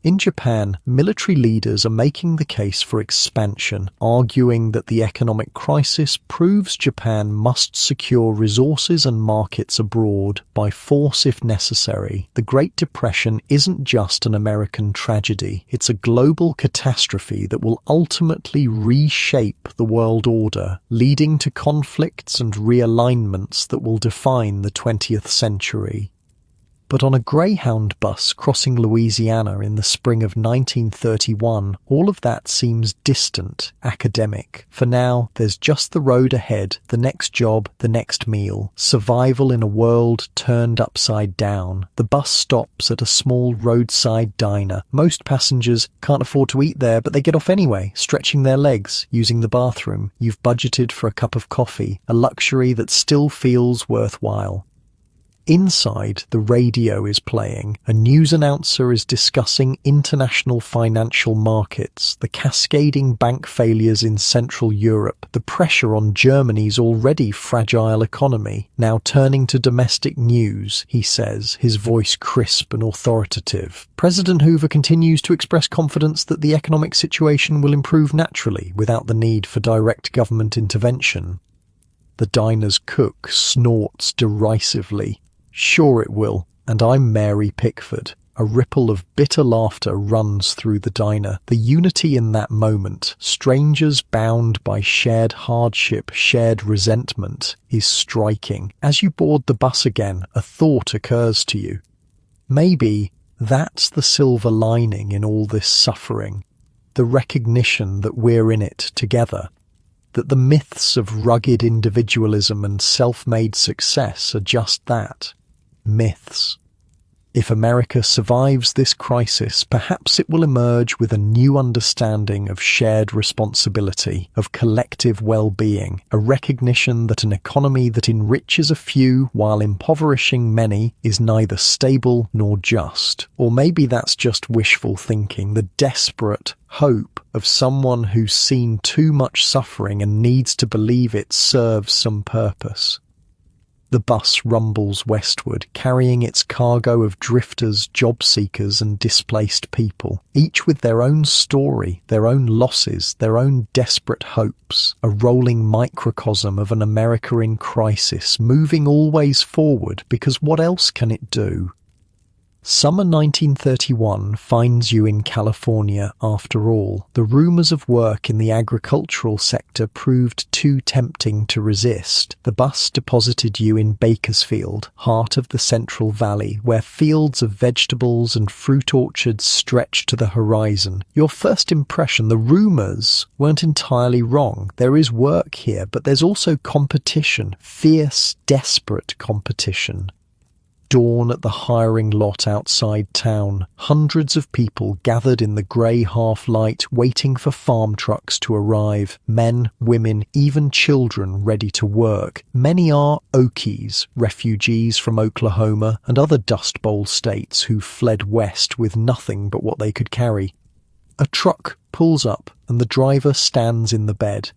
In Japan, military leaders are making the case for expansion, arguing that the economic crisis proves Japan must secure resources and markets abroad, by force if necessary. The Great Depression isn't just an American tragedy, it's a global catastrophe that will ultimately reshape the world order, leading to conflicts and realignments that will define the 20th century. But on a Greyhound bus crossing Louisiana in the spring of 1931, all of that seems distant, academic. For now, there's just the road ahead, the next job, the next meal, survival in a world turned upside down. The bus stops at a small roadside diner. Most passengers can't afford to eat there, but they get off anyway, stretching their legs, using the bathroom. You've budgeted for a cup of coffee, a luxury that still feels worthwhile. Inside, the radio is playing. A news announcer is discussing international financial markets, the cascading bank failures in Central Europe, the pressure on Germany's already fragile economy. Now turning to domestic news, he says, his voice crisp and authoritative. President Hoover continues to express confidence that the economic situation will improve naturally without the need for direct government intervention. The diner's cook snorts derisively. Sure it will, and I'm Mary Pickford. A ripple of bitter laughter runs through the diner. The unity in that moment, strangers bound by shared hardship, shared resentment, is striking. As you board the bus again, a thought occurs to you. Maybe that's the silver lining in all this suffering, the recognition that we're in it together. That the myths of rugged individualism and self-made success are just that. Myths. If America survives this crisis, perhaps it will emerge with a new understanding of shared responsibility, of collective well-being, a recognition that an economy that enriches a few while impoverishing many is neither stable nor just. Or maybe that's just wishful thinking, the desperate hope of someone who's seen too much suffering and needs to believe it serves some purpose. The bus rumbles westward, carrying its cargo of drifters, job seekers, and displaced people, each with their own story, their own losses, their own desperate hopes, a rolling microcosm of an America in crisis, moving always forward, because what else can it do? Summer 1931 finds you in California after all. The rumours of work in the agricultural sector proved too tempting to resist. The bus deposited you in Bakersfield, heart of the Central Valley, where fields of vegetables and fruit orchards stretch to the horizon. Your first impression, the rumours, weren't entirely wrong. There is work here, but there's also competition, fierce, desperate competition. Dawn at the hiring lot outside town. Hundreds of people gathered in the grey half-light, waiting for farm trucks to arrive. Men, women, even children ready to work. Many are Okies, refugees from Oklahoma and other Dust Bowl states who fled west with nothing but what they could carry. A truck pulls up and the driver stands in the bed.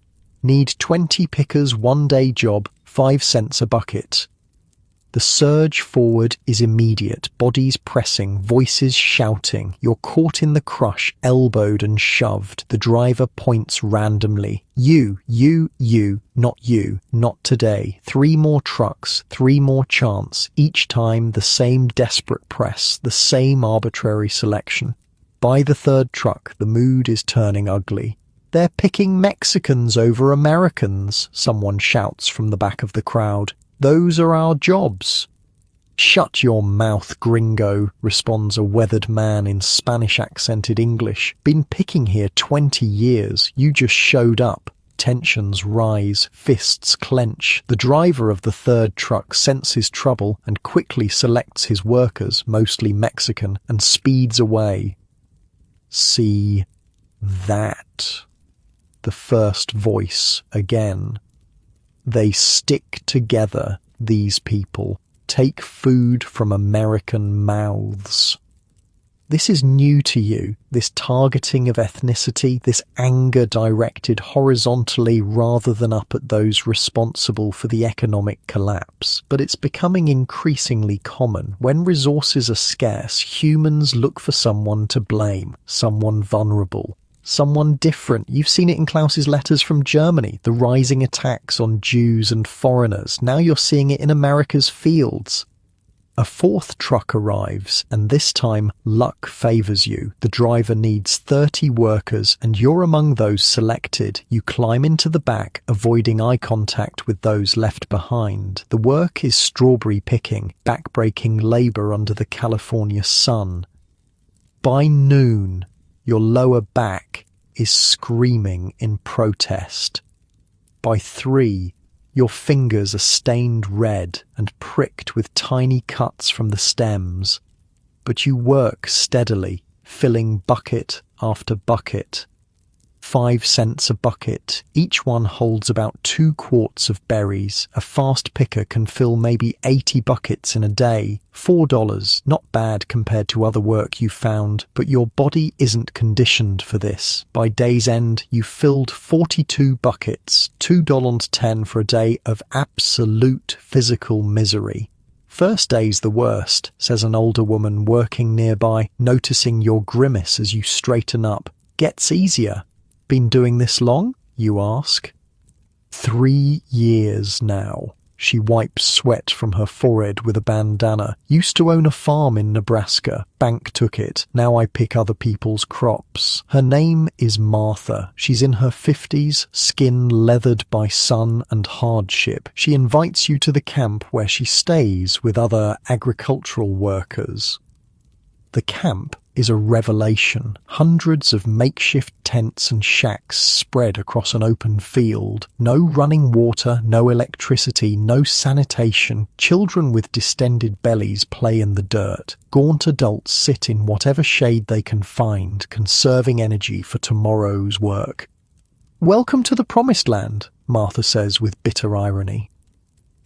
Need 20 pickers, 1-day job, 5 cents a bucket. The surge forward is immediate, bodies pressing, voices shouting. You're caught in the crush, elbowed and shoved. The driver points randomly. You, not you, not today. 3 more trucks, 3 more chance. Each time the same desperate press, the same arbitrary selection. By the 3rd truck, the mood is turning ugly. They're picking Mexicans over Americans, someone shouts from the back of the crowd. Those are our jobs. Shut your mouth, gringo, responds a weathered man in Spanish-accented English. Been picking here 20 years. You just showed up. Tensions rise, fists clench. The driver of the 3rd truck senses trouble and quickly selects his workers, mostly Mexican, and speeds away. See that. The first voice again. They stick together, these people, take food from American mouths. This is new to you, this targeting of ethnicity, this anger directed horizontally rather than up at those responsible for the economic collapse. But it's becoming increasingly common. When resources are scarce, humans look for someone to blame, someone vulnerable. Someone different. You've seen it in Klaus's letters from Germany, the rising attacks on Jews and foreigners. Now you're seeing it in America's fields. A 4th truck arrives, and this time luck favours you. The driver needs 30 workers, and you're among those selected. You climb into the back, avoiding eye contact with those left behind. The work is strawberry picking, backbreaking labour under the California sun. By noon, your lower back is screaming in protest. By 3, your fingers are stained red and pricked with tiny cuts from the stems. But you work steadily, filling bucket after bucket. 5 cents a bucket. Each one holds about 2 quarts of berries. A fast picker can fill maybe 80 buckets in a day. $4, not bad compared to other work you found, but your body isn't conditioned for this. By day's end, you filled 42 buckets, $2.10 for a day of absolute physical misery. First day's the worst, says an older woman working nearby, noticing your grimace as you straighten up. Gets easier. Been doing this long? You ask. 3 years now. She wipes sweat from her forehead with a bandana. Used to own a farm in Nebraska. Bank took it. Now I pick other people's crops. Her name is Martha. She's in her 50s, skin leathered by sun and hardship. She invites you to the camp where she stays with other agricultural workers. The camp is a revelation. Hundreds of makeshift tents and shacks spread across an open field. No running water, no electricity, no sanitation. Children with distended bellies play in the dirt. Gaunt adults sit in whatever shade they can find, conserving energy for tomorrow's work. "Welcome to the promised land," Martha says with bitter irony.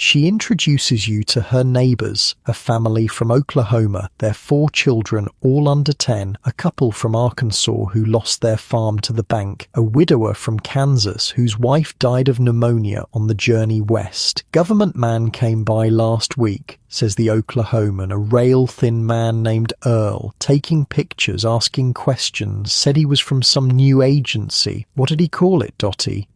She introduces you to her neighbors, a family from Oklahoma, their 4 children, all under 10, a couple from Arkansas who lost their farm to the bank, a widower from Kansas whose wife died of pneumonia on the journey west. Government man came by last week, says the Oklahoman, a rail-thin man named Earl, taking pictures, asking questions, said he was from some new agency. What did he call it, Dottie?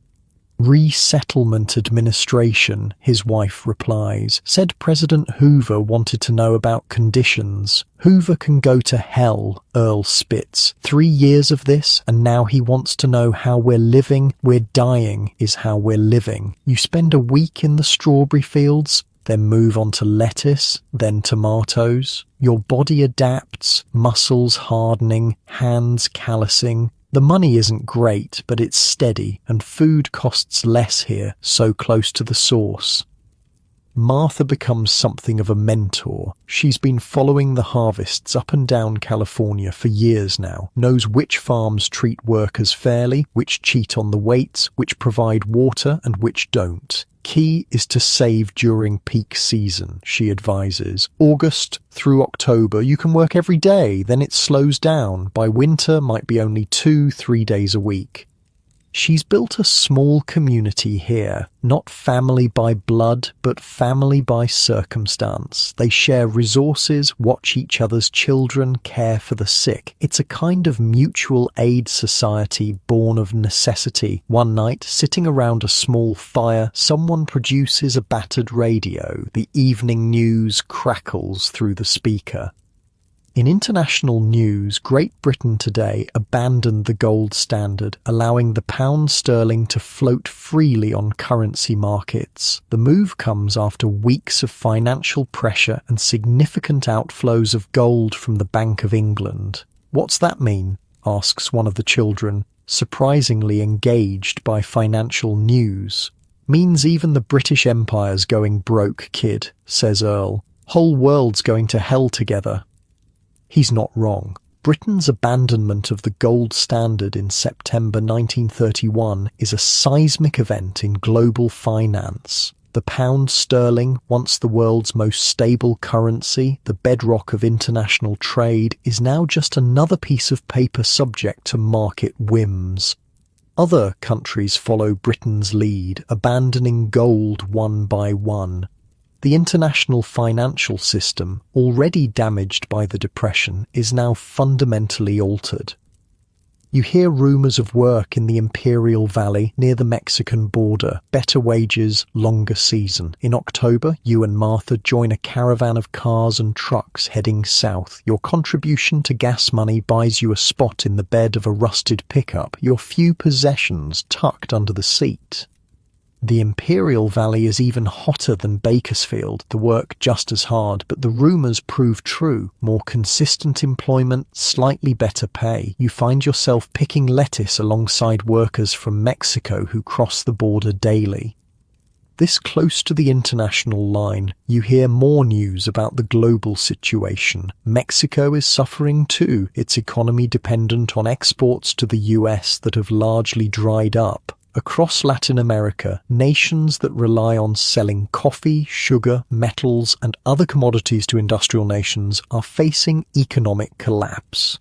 Resettlement Administration, his wife replies. Said President Hoover wanted to know about conditions. Hoover can go to hell, Earl spits. 3 years of this, and now he wants to know how we're living. We're dying is how we're living. You spend a week in the strawberry fields, then move on to lettuce, then tomatoes. Your body adapts, muscles hardening, hands callousing. The money isn't great, but it's steady, and food costs less here, so close to the source. Martha becomes something of a mentor. She's been following the harvests up and down California for years now, knows which farms treat workers fairly, which cheat on the weights, which provide water and which don't. Key is to save during peak season, she advises. August through October, you can work every day, then it slows down. By winter, might be only 2-3 days a week. She's built a small community here, not family by blood, but family by circumstance. They share resources, watch each other's children, care for the sick. It's a kind of mutual aid society born of necessity. One night, sitting around a small fire, someone produces a battered radio. The evening news crackles through the speaker. In international news, Great Britain today abandoned the gold standard, allowing the pound sterling to float freely on currency markets. The move comes after weeks of financial pressure and significant outflows of gold from the Bank of England. "What's that mean?" asks one of the children, surprisingly engaged by financial news. "Means even the British Empire's going broke, kid," says Earl. "Whole world's going to hell together." He's not wrong. Britain's abandonment of the gold standard in September 1931 is a seismic event in global finance. The pound sterling, once the world's most stable currency, the bedrock of international trade, is now just another piece of paper subject to market whims. Other countries follow Britain's lead, abandoning gold one by one. The international financial system, already damaged by the Depression, is now fundamentally altered. You hear rumours of work in the Imperial Valley near the Mexican border, better wages, longer season. In October, you and Martha join a caravan of cars and trucks heading south. Your contribution to gas money buys you a spot in the bed of a rusted pickup, your few possessions tucked under the seat. The Imperial Valley is even hotter than Bakersfield, the work just as hard, but the rumours prove true. More consistent employment, slightly better pay. You find yourself picking lettuce alongside workers from Mexico who cross the border daily. This close to the international line, you hear more news about the global situation. Mexico is suffering too, its economy dependent on exports to the US that have largely dried up. Across Latin America, nations that rely on selling coffee, sugar, metals, and other commodities to industrial nations are facing economic collapse.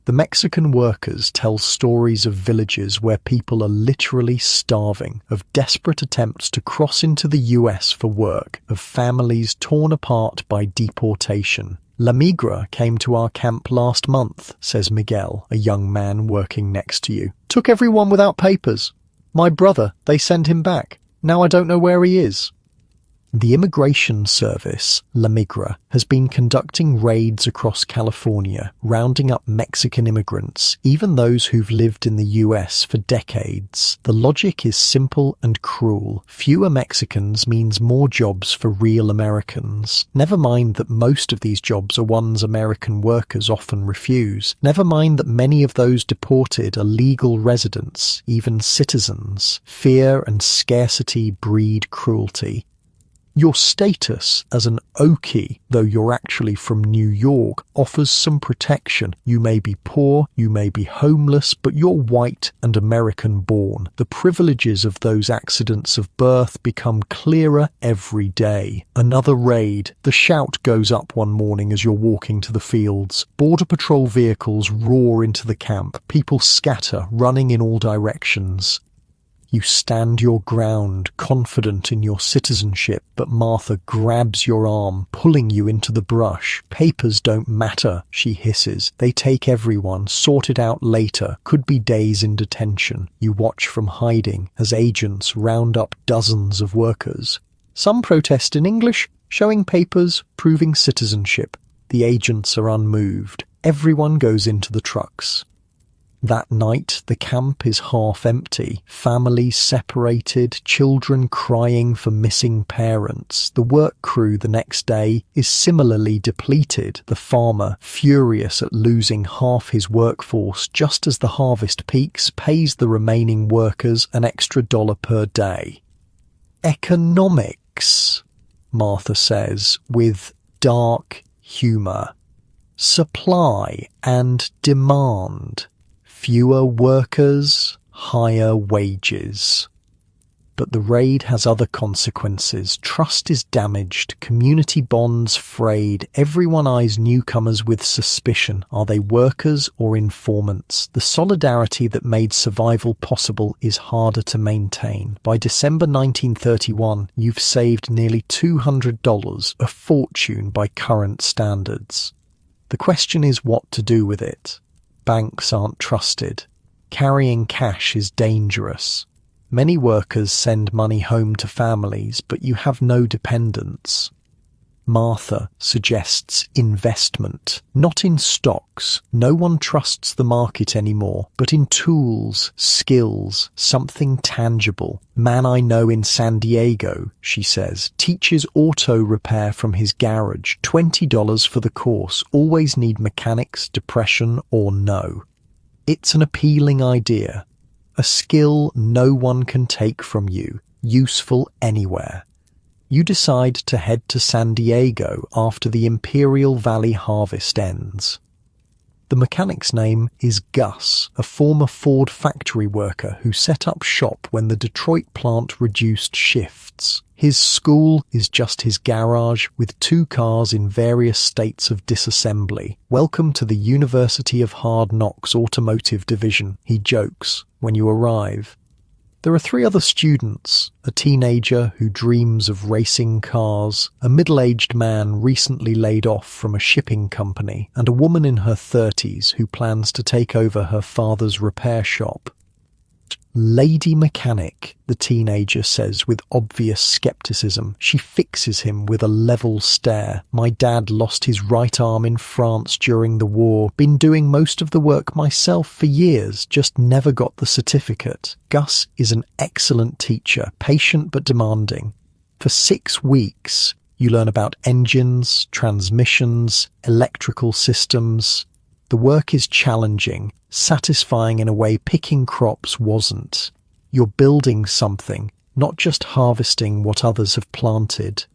The Mexican workers tell stories of villages where people are literally starving, of desperate attempts to cross into the US for work, of families torn apart by deportation. La Migra came to our camp last month, says Miguel, a young man working next to you. Took everyone without papers. My brother, they sent him back. Now I don't know where he is. The Immigration Service, La Migra, has been conducting raids across California, rounding up Mexican immigrants, even those who've lived in the US for decades. The logic is simple and cruel. Fewer Mexicans means more jobs for real Americans. Never mind that most of these jobs are ones American workers often refuse. Never mind that many of those deported are legal residents, even citizens. Fear and scarcity breed cruelty. Your status as an Okie, though you're actually from New York, offers some protection. You may be poor, you may be homeless, but you're white and American-born. The privileges of those accidents of birth become clearer every day. Another raid. The shout goes up one morning as you're walking to the fields. Border Patrol vehicles roar into the camp. People scatter, running in all directions. You stand your ground, confident in your citizenship, but Martha grabs your arm, pulling you into the brush. Papers don't matter, she hisses. They take everyone, sort it out later, could be days in detention. You watch from hiding as agents round up dozens of workers. Some protest in English, showing papers, proving citizenship. The agents are unmoved. Everyone goes into the trucks. That night, the camp is half empty, families separated, children crying for missing parents. The work crew the next day is similarly depleted, the farmer, furious at losing half his workforce just as the harvest peaks, pays the remaining workers an extra $1 per day. Economics, Martha says, with dark humour. Supply and demand. Fewer workers, higher wages. But the raid has other consequences. Trust is damaged, community bonds frayed, everyone eyes newcomers with suspicion. Are they workers or informants? The solidarity that made survival possible is harder to maintain. By December 1931, you've saved nearly $200, a fortune by current standards. The question is what to do with it. Banks aren't trusted. Carrying cash is dangerous. Many workers send money home to families, but you have no dependents. Martha suggests investment, not in stocks. No one trusts the market anymore, but in tools, skills, something tangible. Man I know in San Diego, she says, teaches auto repair from his garage, $20 for the course, always need mechanics, depression or no. It's an appealing idea, a skill no one can take from you, useful anywhere. You decide to head to San Diego after the Imperial Valley harvest ends. The mechanic's name is Gus, a former Ford factory worker who set up shop when the Detroit plant reduced shifts. His school is just his garage with 2 cars in various states of disassembly. Welcome to the University of Hard Knocks Automotive Division, he jokes when you arrive. There are 3 other students, a teenager who dreams of racing cars, a middle-aged man recently laid off from a shipping company, and a woman in her 30s who plans to take over her father's repair shop. Lady Mechanic, the teenager says with obvious skepticism. She fixes him with a level stare. My dad lost his right arm in France during the war. Been doing most of the work myself for years, just never got the certificate. Gus is an excellent teacher, patient but demanding. For 6 weeks, you learn about engines, transmissions, electrical systems. The work is challenging, satisfying in a way picking crops wasn't. You're building something, not just harvesting what others have planted.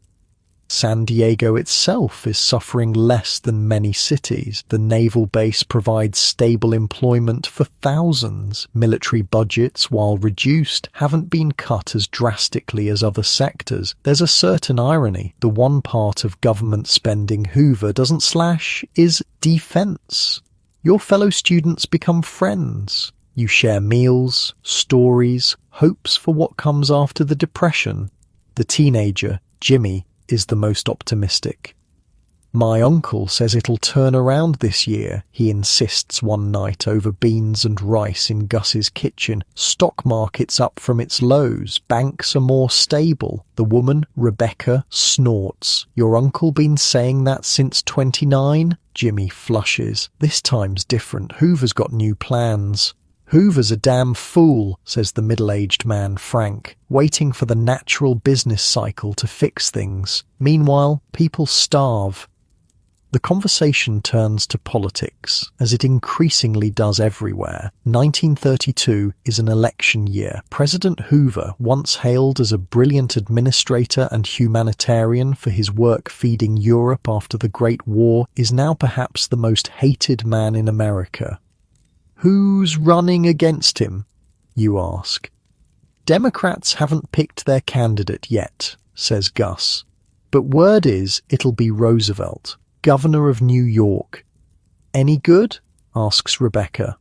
San Diego itself is suffering less than many cities. The naval base provides stable employment for thousands. Military budgets, while reduced, haven't been cut as drastically as other sectors. There's a certain irony. The one part of government spending Hoover doesn't slash is defense. Your fellow students become friends. You share meals, stories, hopes for what comes after the Depression. The teenager, Jimmy, is the most optimistic. My uncle says it'll turn around this year, he insists one night over beans and rice in Gus's kitchen. Stock market's up from its lows. Banks are more stable. The woman, Rebecca, snorts. Your uncle been saying that since 29? Jimmy flushes. This time's different. Hoover's got new plans. Hoover's a damn fool, says the middle-aged man, Frank, waiting for the natural business cycle to fix things. Meanwhile, people starve. The conversation turns to politics, as it increasingly does everywhere. 1932 is an election year. President Hoover, once hailed as a brilliant administrator and humanitarian for his work feeding Europe after the Great War, is now perhaps the most hated man in America. Who's running against him, you ask? Democrats haven't picked their candidate yet, says Gus. But word is it'll be Roosevelt, governor of New York. Any good? Asks Rebecca.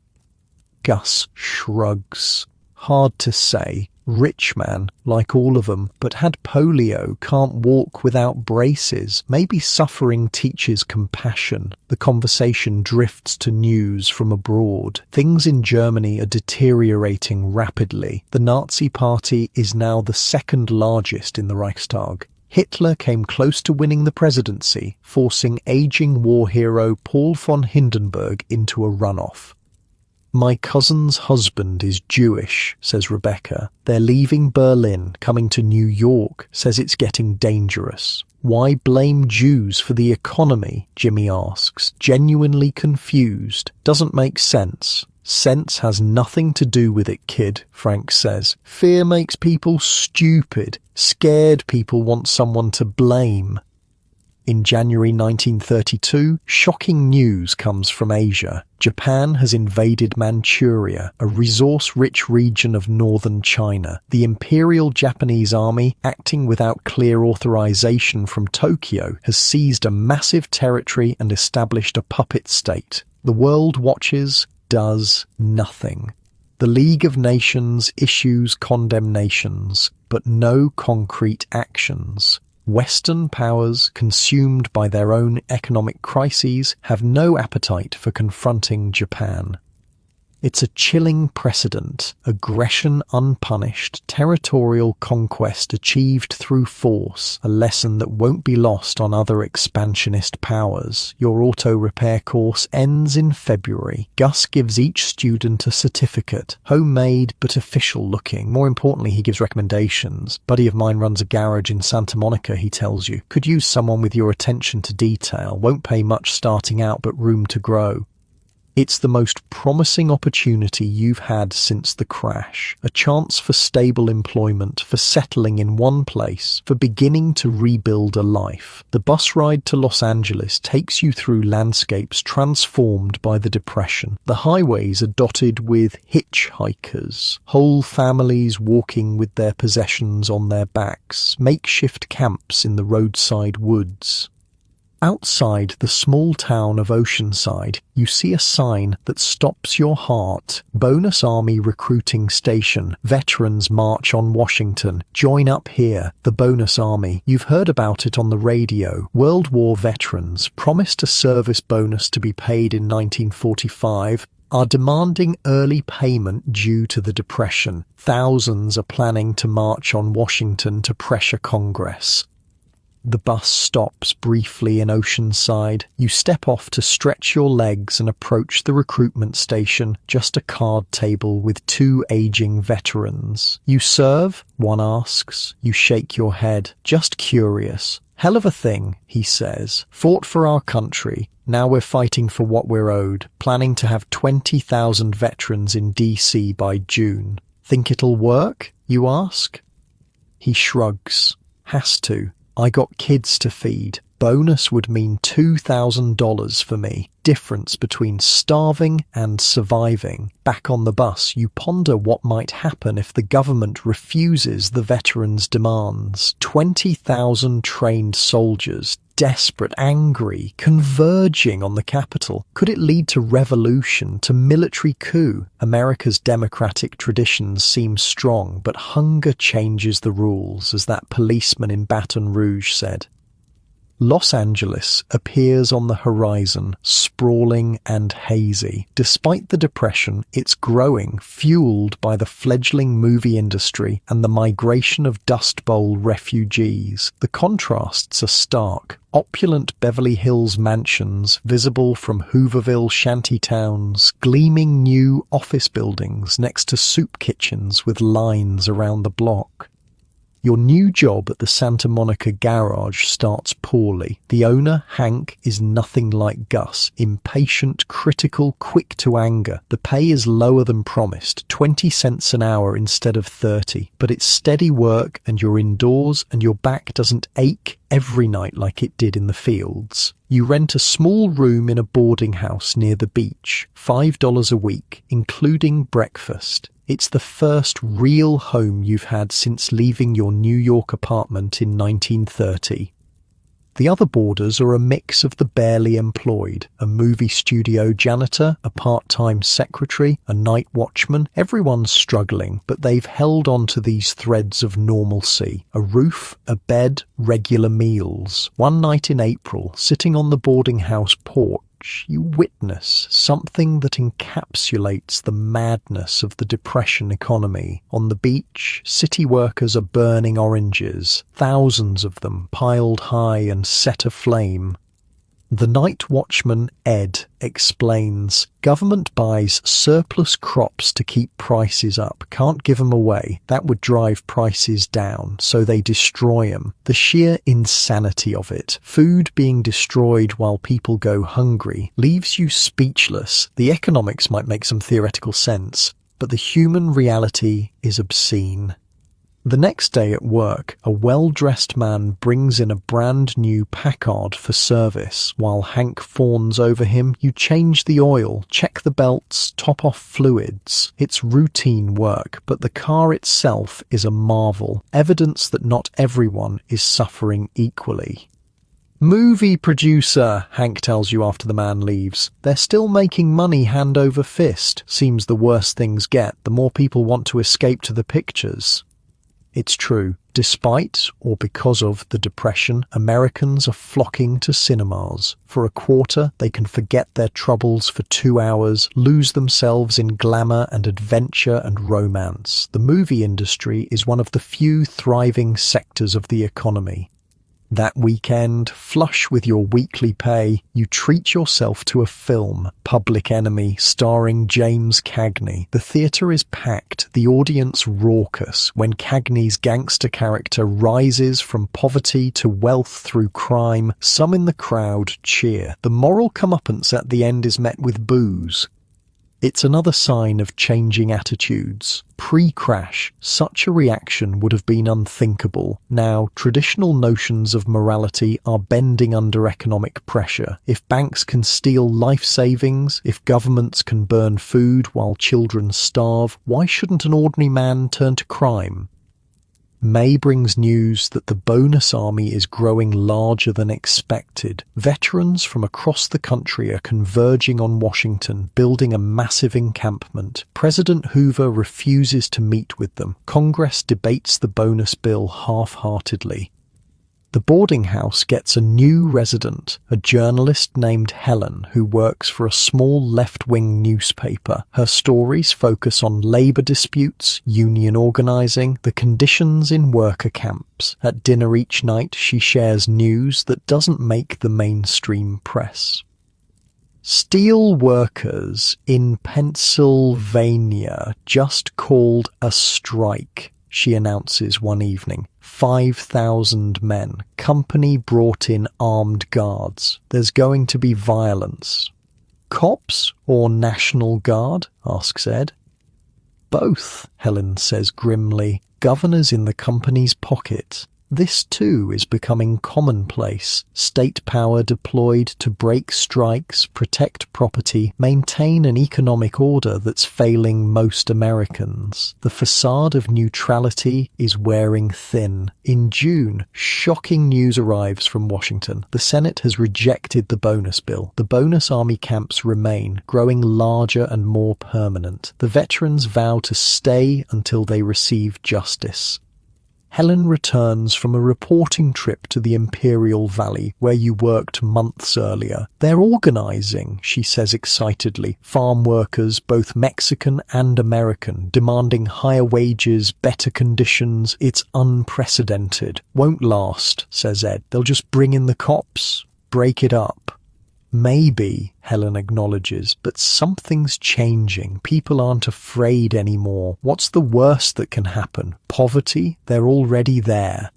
Gus shrugs. Hard to say. Rich man, like all of them, but had polio, can't walk without braces. Maybe suffering teaches compassion. The conversation drifts to news from abroad. Things in Germany are deteriorating rapidly. The Nazi Party is now the second largest in the Reichstag. Hitler came close to winning the presidency, forcing aging war hero Paul von Hindenburg into a runoff. My cousin's husband is Jewish, says Rebecca. They're leaving Berlin, coming to New York, says it's getting dangerous. Why blame Jews for the economy? Jimmy asks, genuinely confused. Doesn't make sense. Sense has nothing to do with it, kid, Frank says. Fear makes people stupid. Scared people want someone to blame. In January 1932, shocking news comes from Asia. Japan has invaded Manchuria, a resource-rich region of northern China. The Imperial Japanese Army, acting without clear authorization from Tokyo, has seized a massive territory and established a puppet state. The world watches, does nothing. The League of Nations issues condemnations, but no concrete actions. Western powers, consumed by their own economic crises, have no appetite for confronting Japan. It's a chilling precedent, aggression unpunished, territorial conquest achieved through force, a lesson that won't be lost on other expansionist powers. Your auto repair course ends in February. Gus gives each student a certificate, homemade but official looking. More importantly, he gives recommendations. Buddy of mine runs a garage in Santa Monica, he tells you. Could use someone with your attention to detail, won't pay much starting out but room to grow. It's the most promising opportunity you've had since the crash. A chance for stable employment, for settling in one place, for beginning to rebuild a life. The bus ride to Los Angeles takes you through landscapes transformed by the Depression. The highways are dotted with hitchhikers, whole families walking with their possessions on their backs, makeshift camps in the roadside woods. Outside the small town of Oceanside, you see a sign that stops your heart. Bonus Army Recruiting Station. Veterans March on Washington. Join up here. The Bonus Army. You've heard about it on the radio. World War veterans, promised a service bonus to be paid in 1945, are demanding early payment due to the Depression. Thousands are planning to march on Washington to pressure Congress. The bus stops briefly in Oceanside. You step off to stretch your legs and approach the recruitment station, just a card table with two aging veterans. You serve? One asks. You shake your head. Just curious. Hell of a thing, he says. Fought for our country. Now we're fighting for what we're owed. Planning to have 20,000 veterans in DC by June. Think it'll work? You ask. He shrugs. Has to. I got kids to feed. Bonus would mean $2,000 for me. Difference between starving and surviving. Back on the bus, you ponder what might happen if the government refuses the veterans' demands. 20,000 trained soldiers, desperate, angry, converging on the capital. Could it lead to revolution, to military coup? America's democratic traditions seem strong, but hunger changes the rules, as that policeman in Baton Rouge said. Los Angeles appears on the horizon, sprawling and hazy. Despite the Depression, it's growing, fueled by the fledgling movie industry and the migration of Dust Bowl refugees. The contrasts are stark. Opulent Beverly Hills mansions visible from Hooverville shantytowns, gleaming new office buildings next to soup kitchens with lines around the block. Your new job at the Santa Monica garage starts poorly. The owner, Hank, is nothing like Gus. Impatient, critical, quick to anger. The pay is lower than promised, 20 cents an hour instead of 30. But it's steady work and you're indoors and your back doesn't ache every night like it did in the fields. You rent a small room in a boarding house near the beach, $5 a week, including breakfast. It's the first real home you've had since leaving your New York apartment in 1930. The other boarders are a mix of the barely employed, a movie studio janitor, a part-time secretary, a night watchman. Everyone's struggling, but they've held on to these threads of normalcy. A roof, a bed, regular meals. One night in April, sitting on the boarding house porch, you witness something that encapsulates the madness of the Depression economy. On the beach, city workers are burning oranges, thousands of them piled high and set aflame. The night watchman, Ed, explains, government buys surplus crops to keep prices up, can't give them away, that would drive prices down, so they destroy them. The sheer insanity of it, food being destroyed while people go hungry, leaves you speechless. The economics might make some theoretical sense, but the human reality is obscene. The next day at work, a well-dressed man brings in a brand new Packard for service. While Hank fawns over him, you change the oil, check the belts, top off fluids. It's routine work, but the car itself is a marvel, evidence that not everyone is suffering equally. Movie producer, Hank tells you after the man leaves. They're still making money hand over fist. Seems the worse things get, the more people want to escape to the pictures. It's true. Despite or because of the Depression, Americans are flocking to cinemas. For a quarter, they can forget their troubles for 2 hours, lose themselves in glamour and adventure and romance. The movie industry is one of the few thriving sectors of the economy. That weekend, flush with your weekly pay, you treat yourself to a film, Public Enemy, starring James Cagney. The theatre is packed, the audience raucous, when Cagney's gangster character rises from poverty to wealth through crime. Some in the crowd cheer. The moral comeuppance at the end is met with boos. It's another sign of changing attitudes. Pre-crash, such a reaction would have been unthinkable. Now, traditional notions of morality are bending under economic pressure. If banks can steal life savings, if governments can burn food while children starve, why shouldn't an ordinary man turn to crime? May brings news that the bonus army is growing larger than expected. Veterans from across the country are converging on Washington, building a massive encampment. President Hoover refuses to meet with them. Congress debates the bonus bill half-heartedly. The boarding house gets a new resident, a journalist named Helen, who works for a small left-wing newspaper. Her stories focus on labor disputes, union organizing, the conditions in worker camps. At dinner each night, she shares news that doesn't make the mainstream press. Steel workers in Pennsylvania just called a strike, she announces one evening. 5,000 men. Company brought in armed guards. There's going to be violence. Cops or National Guard? Asks Ed. Both, Helen says grimly. Governors in the company's pocket. This too is becoming commonplace. State power deployed to break strikes, protect property, maintain an economic order that's failing most Americans. The facade of neutrality is wearing thin. In June, shocking news arrives from Washington. The Senate has rejected the bonus bill. The bonus army camps remain, growing larger and more permanent. The veterans vow to stay until they receive justice. Helen returns from a reporting trip to the Imperial Valley, where you worked months earlier. They're organizing, she says excitedly. Farm workers, both Mexican and American, demanding higher wages, better conditions. It's unprecedented. Won't last, says Ed. They'll just bring in the cops, break it up. Maybe, Helen acknowledges, but something's changing. People aren't afraid anymore. What's the worst that can happen? Poverty? They're already there.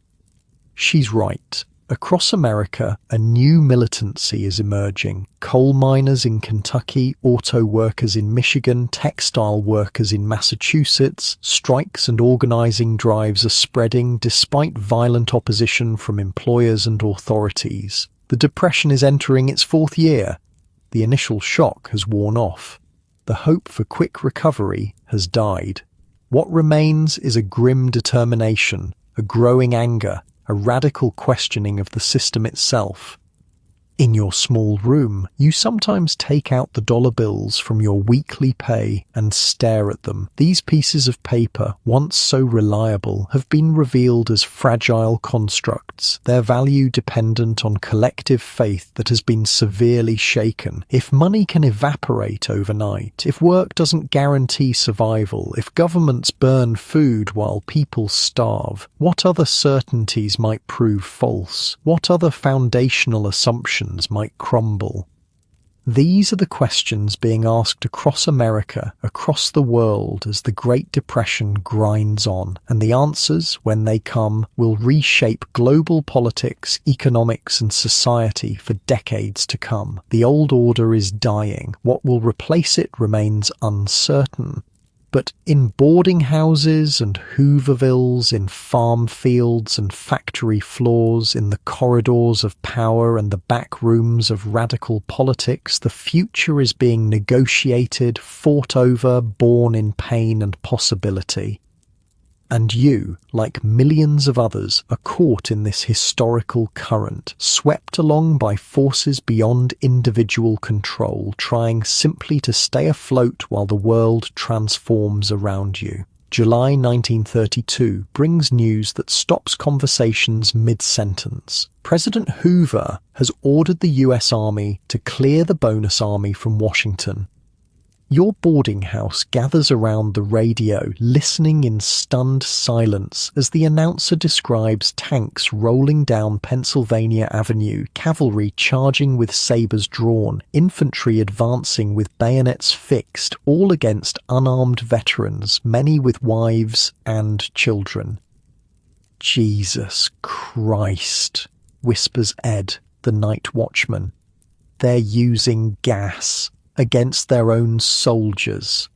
She's right. Across America, a new militancy is emerging. Coal miners in Kentucky, auto workers in Michigan, textile workers in Massachusetts. Strikes and organizing drives are spreading despite violent opposition from employers and authorities. The Depression is entering its fourth year. The initial shock has worn off. The hope for quick recovery has died. What remains is a grim determination, a growing anger, a radical questioning of the system itself. In your small room, you sometimes take out the dollar bills from your weekly pay and stare at them. These pieces of paper, once so reliable, have been revealed as fragile constructs, their value dependent on collective faith that has been severely shaken. If money can evaporate overnight, if work doesn't guarantee survival, if governments burn food while people starve, what other certainties might prove false? What other foundational assumptions might crumble? These are the questions being asked across America, across the world, as the Great Depression grinds on, and the answers, when they come, will reshape global politics, economics, and society for decades to come. The old order is dying. What will replace it remains uncertain. But in boarding houses and Hoovervilles, in farm fields and factory floors, in the corridors of power and the back rooms of radical politics, the future is being negotiated, fought over, born in pain and possibility. And you, like millions of others, are caught in this historical current, swept along by forces beyond individual control, trying simply to stay afloat while the world transforms around you. July 1932 brings news that stops conversations mid-sentence. President Hoover has ordered the US Army to clear the bonus army from Washington. Your boarding house gathers around the radio, listening in stunned silence as the announcer describes tanks rolling down Pennsylvania Avenue, cavalry charging with sabers drawn, infantry advancing with bayonets fixed, all against unarmed veterans, many with wives and children. Jesus Christ, whispers Ed, the night watchman. They're using gas against their own soldiers.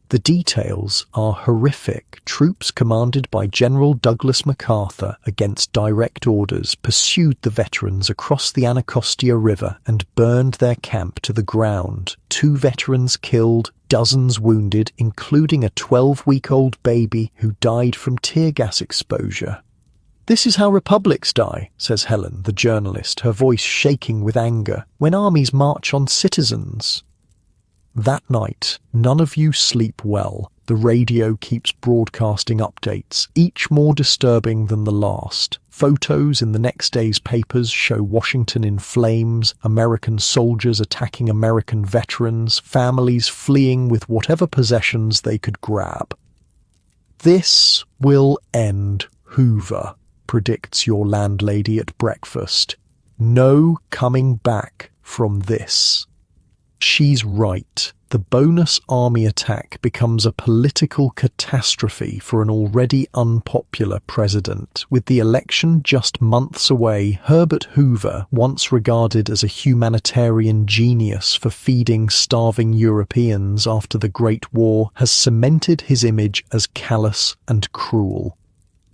The details are horrific. Troops commanded by General Douglas MacArthur, against direct orders, pursued the veterans across the Anacostia River and burned their camp to the ground. 2 veterans killed, dozens wounded, including a 12-week-old baby who died from tear gas exposure. "This is how republics die," says Helen, the journalist, her voice shaking with anger, "when armies march on citizens." That night, none of you sleep well. The radio keeps broadcasting updates, each more disturbing than the last. Photos in the next day's papers show Washington in flames, American soldiers attacking American veterans, families fleeing with whatever possessions they could grab. "This will end Hoover," predicts your landlady at breakfast. "No coming back from this." She's right. The bonus army attack becomes a political catastrophe for an already unpopular president. With the election just months away, Herbert Hoover, once regarded as a humanitarian genius for feeding starving Europeans after the Great War, has cemented his image as callous and cruel.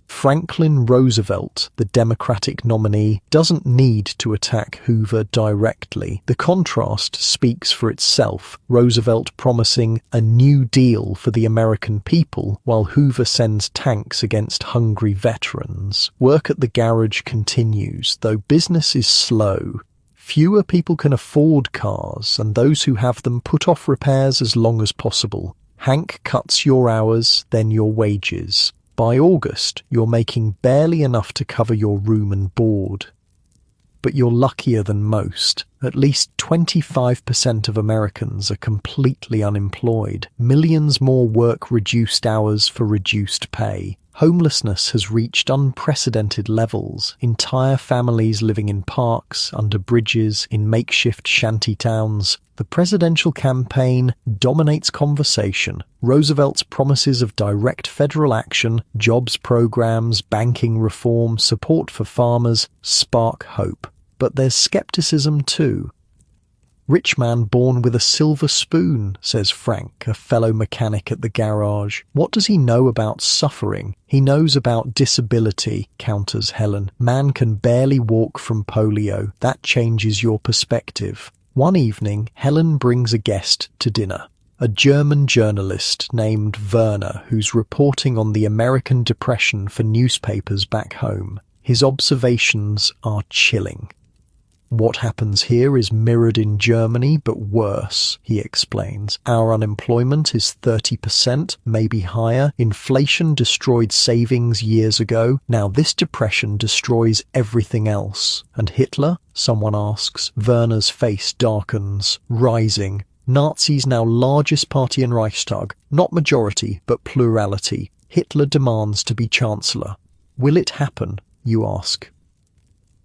Franklin Roosevelt, the Democratic nominee, doesn't need to attack Hoover directly. The contrast speaks for itself, Roosevelt promising a New Deal for the American people, while Hoover sends tanks against hungry veterans. Work at the garage continues, though business is slow. Fewer people can afford cars, and those who have them put off repairs as long as possible. Hank cuts your hours, then your wages. By August, you're making barely enough to cover your room and board. But you're luckier than most. At least 25% of Americans are completely unemployed. Millions more work reduced hours for reduced pay. Homelessness has reached unprecedented levels. Entire families living in parks, under bridges, in makeshift shanty towns. The presidential campaign dominates conversation. Roosevelt's promises of direct federal action, jobs programs, banking reform, support for farmers spark hope. But there's skepticism too. "Rich man born with a silver spoon," says Frank, a fellow mechanic at the garage. "What does he know about suffering?" "He knows about disability," counters Helen. "Man can barely walk from polio. That changes your perspective." One evening, Helen brings a guest to dinner. A German journalist named Werner, who's reporting on the American Depression for newspapers back home. His observations are chilling. "What happens here is mirrored in Germany, but worse," he explains. "Our unemployment is 30%, maybe higher. Inflation destroyed savings years ago. Now this depression destroys everything else." "And Hitler?" someone asks. Werner's face darkens. "Rising. Nazis now largest party in Reichstag. Not majority, but plurality. Hitler demands to be chancellor." "Will it happen?" you ask.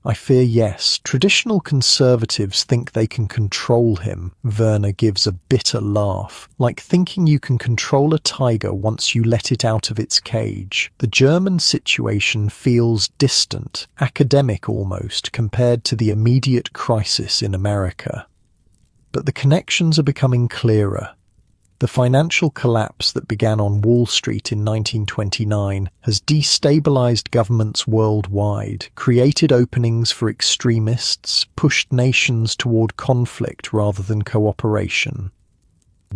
"I fear yes. Traditional conservatives think they can control him." Werner gives a bitter laugh, like thinking you can control a tiger once you let it out of its cage. The German situation feels distant, academic almost, compared to the immediate crisis in America. But the connections are becoming clearer. The financial collapse that began on Wall Street in 1929 has destabilized governments worldwide, created openings for extremists, pushed nations toward conflict rather than cooperation.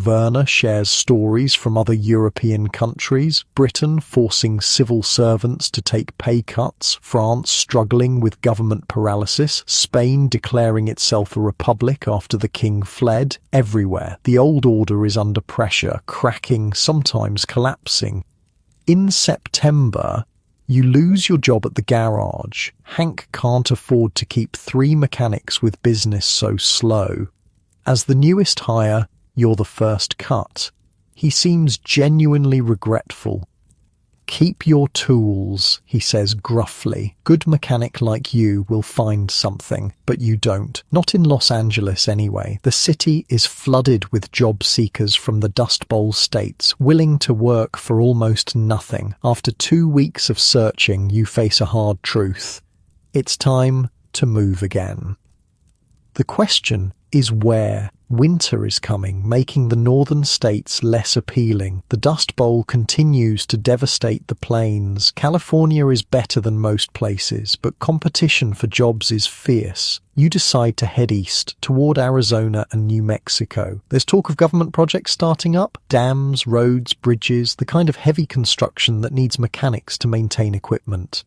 Werner shares stories from other European countries, Britain forcing civil servants to take pay cuts, France struggling with government paralysis, Spain declaring itself a republic after the king fled. Everywhere, the old order is under pressure, cracking, sometimes collapsing. In September, you lose your job at the garage. Hank can't afford to keep 3 mechanics with business so slow. As the newest hire, you're the first cut. He seems genuinely regretful. "Keep your tools," he says gruffly. "Good mechanic like you will find something, but you don't. Not in Los Angeles anyway. The city is flooded with job seekers from the Dust Bowl states, willing to work for almost nothing. After 2 weeks of searching, you face a hard truth. It's time to move again." The question is where. Winter is coming, making the northern states less appealing. The Dust Bowl continues to devastate the plains. California is better than most places, but competition for jobs is fierce. You decide to head east, toward Arizona and New Mexico. There's talk of government projects starting up. Dams, roads, bridges, the kind of heavy construction that needs mechanics to maintain equipment.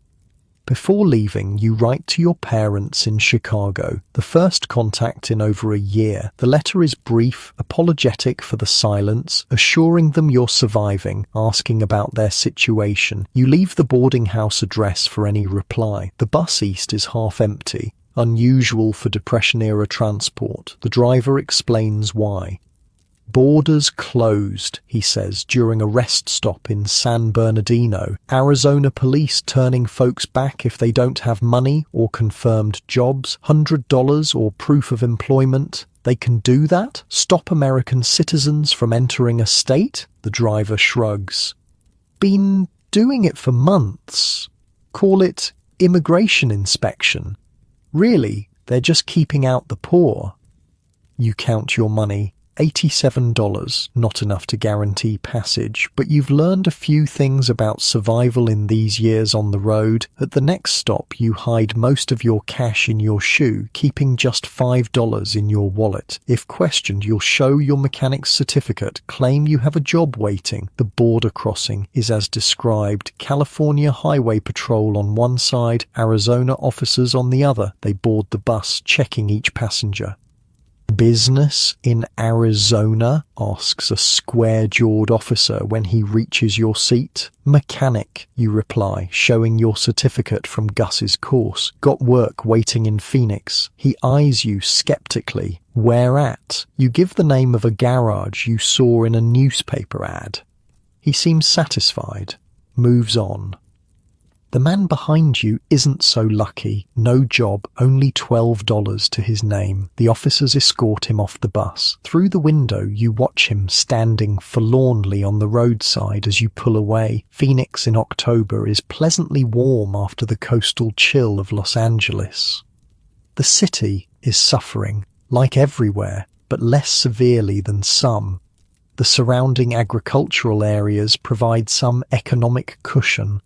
Before leaving, you write to your parents in Chicago, the first contact in over a year. The letter is brief, apologetic for the silence, assuring them you're surviving, asking about their situation. You leave the boarding house address for any reply. The bus east is half empty, unusual for Depression-era transport. The driver explains why. "Borders closed," he says, during a rest stop in San Bernardino. "Arizona police turning folks back if they don't have money or confirmed jobs, $100 or proof of employment. They can do that? Stop American citizens from entering a state?" The driver shrugs. "Been doing it for months. Call it immigration inspection. Really, they're just keeping out the poor." You count your money. $87, not enough to guarantee passage, but you've learned a few things about survival in these years on the road. At the next stop, you hide most of your cash in your shoe, keeping just $5 in your wallet. If questioned, you'll show your mechanic's certificate, claim you have a job waiting. The border crossing is as described. California Highway Patrol on one side, Arizona officers on the other. They board the bus, checking each passenger. "Business in Arizona?" asks a square-jawed officer when he reaches your seat. "Mechanic," you reply, showing your certificate from Gus's course. "Got work waiting in Phoenix." He eyes you skeptically. "Where at?" You give the name of a garage you saw in a newspaper ad. He seems satisfied, moves on. The man behind you isn't so lucky. No job, only $12 to his name. The officers escort him off the bus. Through the window, you watch him standing forlornly on the roadside as you pull away. Phoenix in October is pleasantly warm after the coastal chill of Los Angeles. The city is suffering, like everywhere, but less severely than some. The surrounding agricultural areas provide some economic cushion.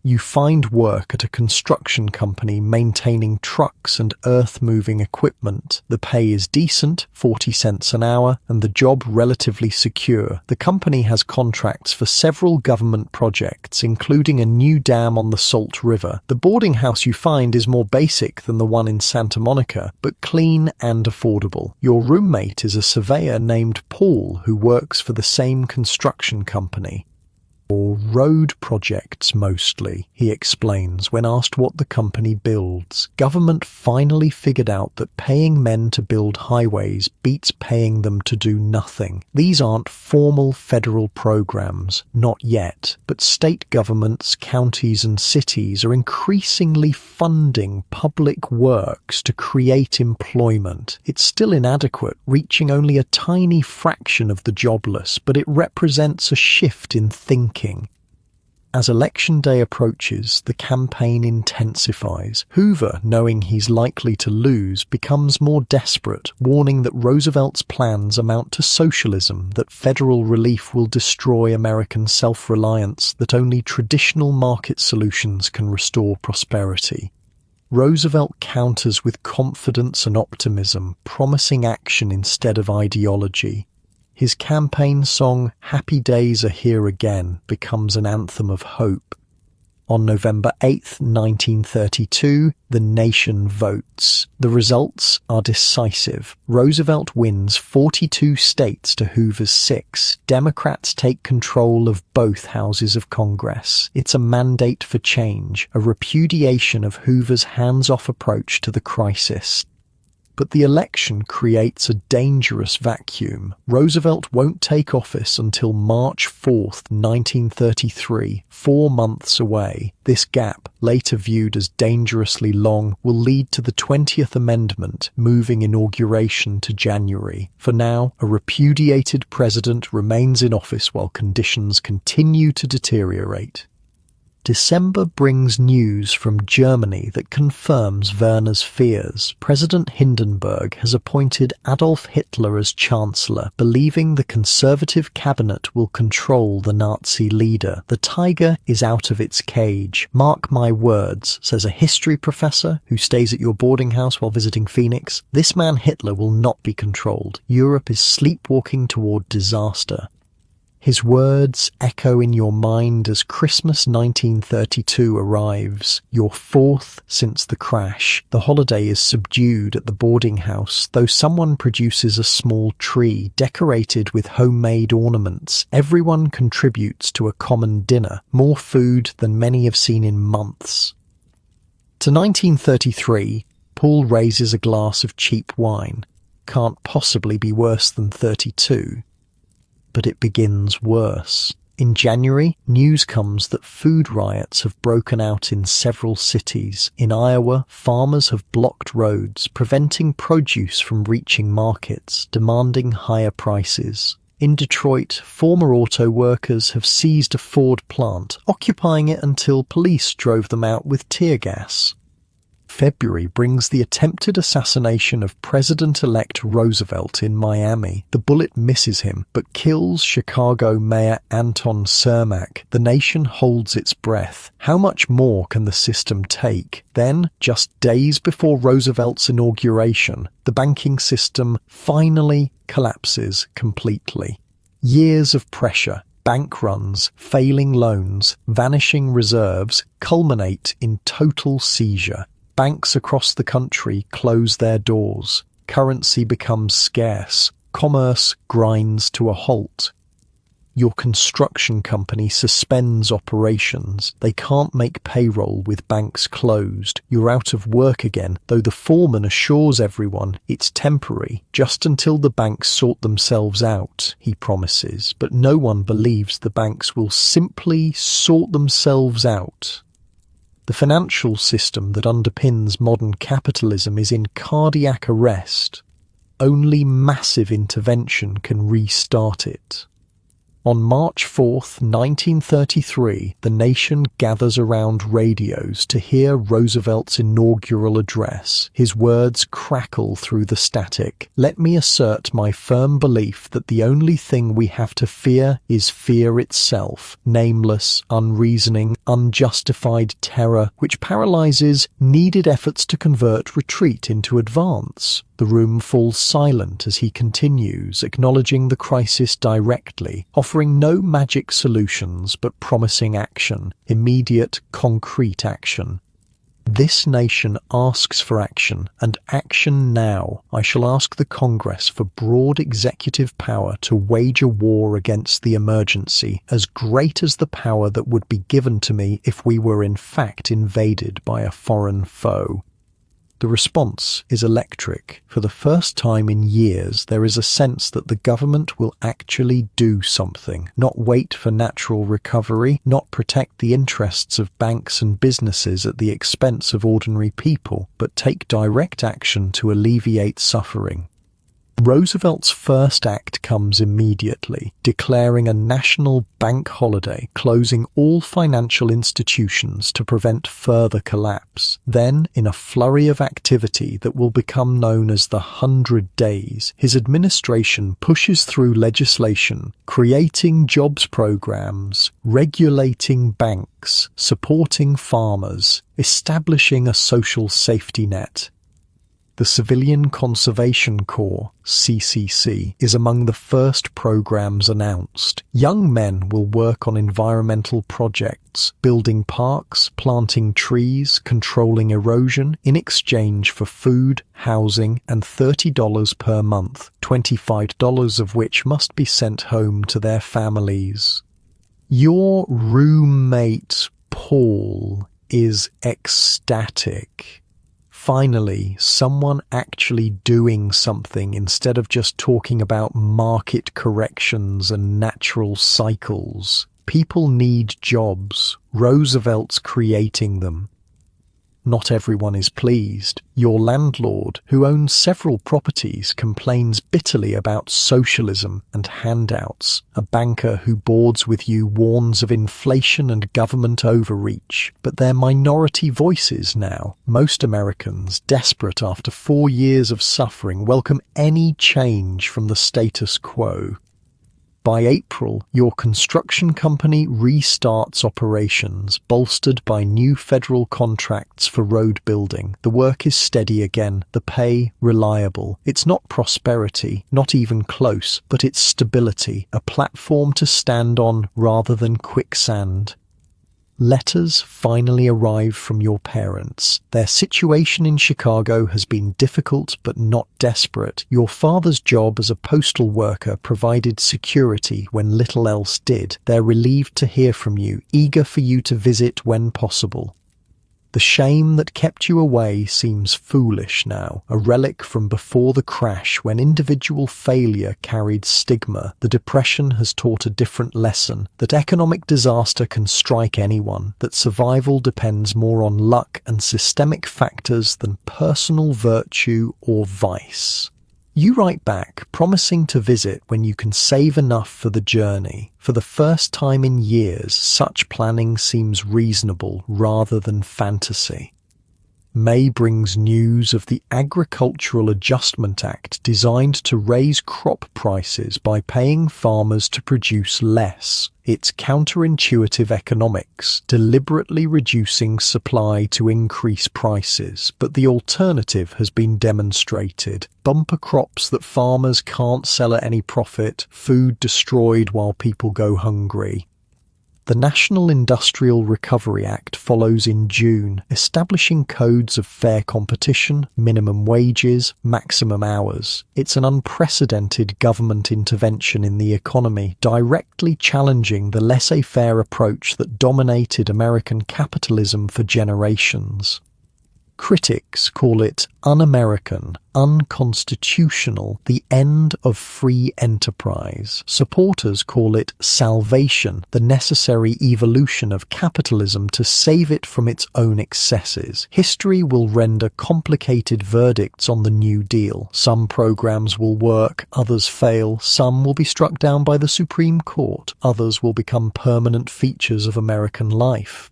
You find work at a construction company maintaining trucks and earth-moving equipment. The pay is decent, 40 cents an hour, and the job relatively secure. The company has contracts for several government projects, including a new dam on the Salt River. The boarding house you find is more basic than the one in Santa Monica, but clean and affordable. Your roommate is a surveyor named Paul who works for the same construction company. Or road projects mostly, he explains when asked what the company builds. Government finally figured out that paying men to build highways beats paying them to do nothing. These aren't formal federal programs, not yet, but state governments, counties and cities are increasingly funding public works to create employment. It's still inadequate, reaching only a tiny fraction of the jobless, but it represents a shift in thinking. As Election Day approaches, the campaign intensifies. Hoover, knowing he's likely to lose, becomes more desperate, warning that Roosevelt's plans amount to socialism, that federal relief will destroy American self-reliance, that only traditional market solutions can restore prosperity. Roosevelt counters with confidence and optimism, promising action instead of ideology. His campaign song, "Happy Days Are Here Again," becomes an anthem of hope. On November 8, 1932, the nation votes. The results are decisive. Roosevelt wins 42 states to Hoover's 6. Democrats take control of both houses of Congress. It's a mandate for change, a repudiation of Hoover's hands-off approach to the crisis. But the election creates a dangerous vacuum. Roosevelt won't take office until March 4, 1933, 4 months away. This gap, later viewed as dangerously long, will lead to the 20th Amendment, moving inauguration to January. For now, a repudiated president remains in office while conditions continue to deteriorate. December brings news from Germany that confirms Werner's fears. President Hindenburg has appointed Adolf Hitler as Chancellor, believing the conservative cabinet will control the Nazi leader. The tiger is out of its cage. Mark my words, says a history professor who stays at your boarding house while visiting Phoenix. This man Hitler will not be controlled. Europe is sleepwalking toward disaster. His words echo in your mind as Christmas 1932 arrives, your 4th since the crash. The holiday is subdued at the boarding house, though someone produces a small tree decorated with homemade ornaments. Everyone contributes to a common dinner, more food than many have seen in months. To 1933, Paul raises a glass of cheap wine. Can't possibly be worse than 32. But it begins worse. In January, news comes that food riots have broken out in several cities. In Iowa, farmers have blocked roads, preventing produce from reaching markets, demanding higher prices. In Detroit, former auto workers have seized a Ford plant, occupying it until police drove them out with tear gas. February brings the attempted assassination of President-elect Roosevelt in Miami. The bullet misses him, but kills Chicago Mayor Anton Cermak. The nation holds its breath. How much more can the system take? Then, just days before Roosevelt's inauguration, the banking system finally collapses completely. Years of pressure, bank runs, failing loans, vanishing reserves culminate in total seizure. Banks across the country close their doors. Currency becomes scarce. Commerce grinds to a halt. Your construction company suspends operations. They can't make payroll with banks closed. You're out of work again, though the foreman assures everyone it's temporary, just until the banks sort themselves out, he promises. But no one believes the banks will simply sort themselves out. The financial system that underpins modern capitalism is in cardiac arrest. Only massive intervention can restart it. On March 4th, 1933, the nation gathers around radios to hear Roosevelt's inaugural address. His words crackle through the static. "Let me assert my firm belief that the only thing we have to fear is fear itself, nameless, unreasoning, unjustified terror, which paralyzes needed efforts to convert retreat into advance." The room falls silent as he continues, acknowledging the crisis directly, offering no magic solutions but promising action, immediate, concrete action. This nation asks for action, and action now. I shall ask the Congress for broad executive power to wage a war against the emergency, as great as the power that would be given to me if we were in fact invaded by a foreign foe. The response is electric. For the first time in years, there is a sense that the government will actually do something, not wait for natural recovery, not protect the interests of banks and businesses at the expense of ordinary people, but take direct action to alleviate suffering. Roosevelt's first act comes immediately, declaring a national bank holiday, closing all financial institutions to prevent further collapse. Then, in a flurry of activity that will become known as the 100 Days, his administration pushes through legislation, creating jobs programs, regulating banks, supporting farmers, establishing a social safety net. The Civilian Conservation Corps, CCC, is among the first programs announced. Young men will work on environmental projects, building parks, planting trees, controlling erosion, in exchange for food, housing, and $30 per month, $25 of which must be sent home to their families. Your roommate, Paul, is ecstatic. Finally, someone actually doing something instead of just talking about market corrections and natural cycles. People need jobs. Roosevelt's creating them. Not everyone is pleased. Your landlord, who owns several properties, complains bitterly about socialism and handouts. A banker who boards with you warns of inflation and government overreach. But they're minority voices now. Most Americans, desperate after 4 years of suffering, welcome any change from the status quo. By April, your construction company restarts operations, bolstered by new federal contracts for road building. The work is steady again, the pay reliable. It's not prosperity, not even close, but it's stability, a platform to stand on rather than quicksand. Letters finally arrive from your parents. Their situation in Chicago has been difficult but not desperate. Your father's job as a postal worker provided security when little else did. They're relieved to hear from you, eager for you to visit when possible. The shame that kept you away seems foolish now, a relic from before the crash when individual failure carried stigma. The Depression has taught a different lesson, that economic disaster can strike anyone, that survival depends more on luck and systemic factors than personal virtue or vice. You write back, promising to visit when you can save enough for the journey. For the first time in years, such planning seems reasonable rather than fantasy. May brings news of the Agricultural Adjustment Act designed to raise crop prices by paying farmers to produce less. It's counterintuitive economics, deliberately reducing supply to increase prices, but the alternative has been demonstrated. Bumper crops that farmers can't sell at any profit, food destroyed while people go hungry. The National Industrial Recovery Act follows in June, establishing codes of fair competition, minimum wages, maximum hours. It's an unprecedented government intervention in the economy, directly challenging the laissez-faire approach that dominated American capitalism for generations. Critics call it un-American, unconstitutional, the end of free enterprise. Supporters call it salvation, the necessary evolution of capitalism to save it from its own excesses. History will render complicated verdicts on the New Deal. Some programs will work, others fail, some will be struck down by the Supreme Court, others will become permanent features of American life.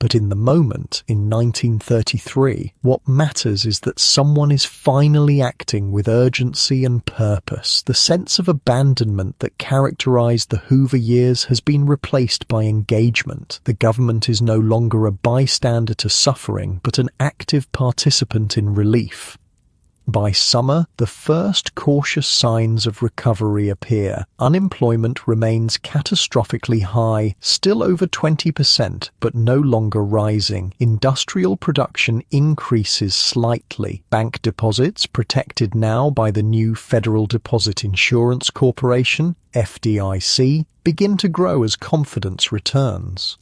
But in the moment, in 1933, what matters is that someone is finally acting with urgency and purpose. The sense of abandonment that characterized the Hoover years has been replaced by engagement. The government is no longer a bystander to suffering, but an active participant in relief. By summer, the first cautious signs of recovery appear. Unemployment remains catastrophically high, still over 20%, but no longer rising. Industrial production increases slightly. Bank deposits, protected now by the new Federal Deposit Insurance Corporation, FDIC, begin to grow as confidence returns.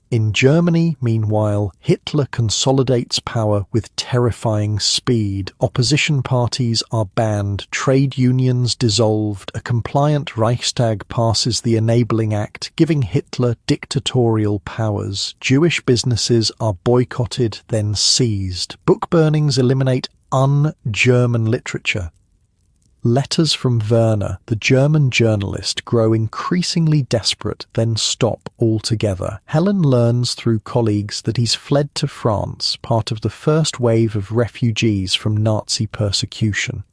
In Germany, meanwhile, Hitler consolidates power with terrifying speed. Opposition parties are banned, trade unions dissolved, a compliant Reichstag passes the Enabling Act, giving Hitler dictatorial powers. Jewish businesses are boycotted, then seized. Book burnings eliminate un-German literature. Letters from Werner, the German journalist, grow increasingly desperate, then stop altogether. Helen learns through colleagues that he's fled to France, part of the first wave of refugees from Nazi persecution.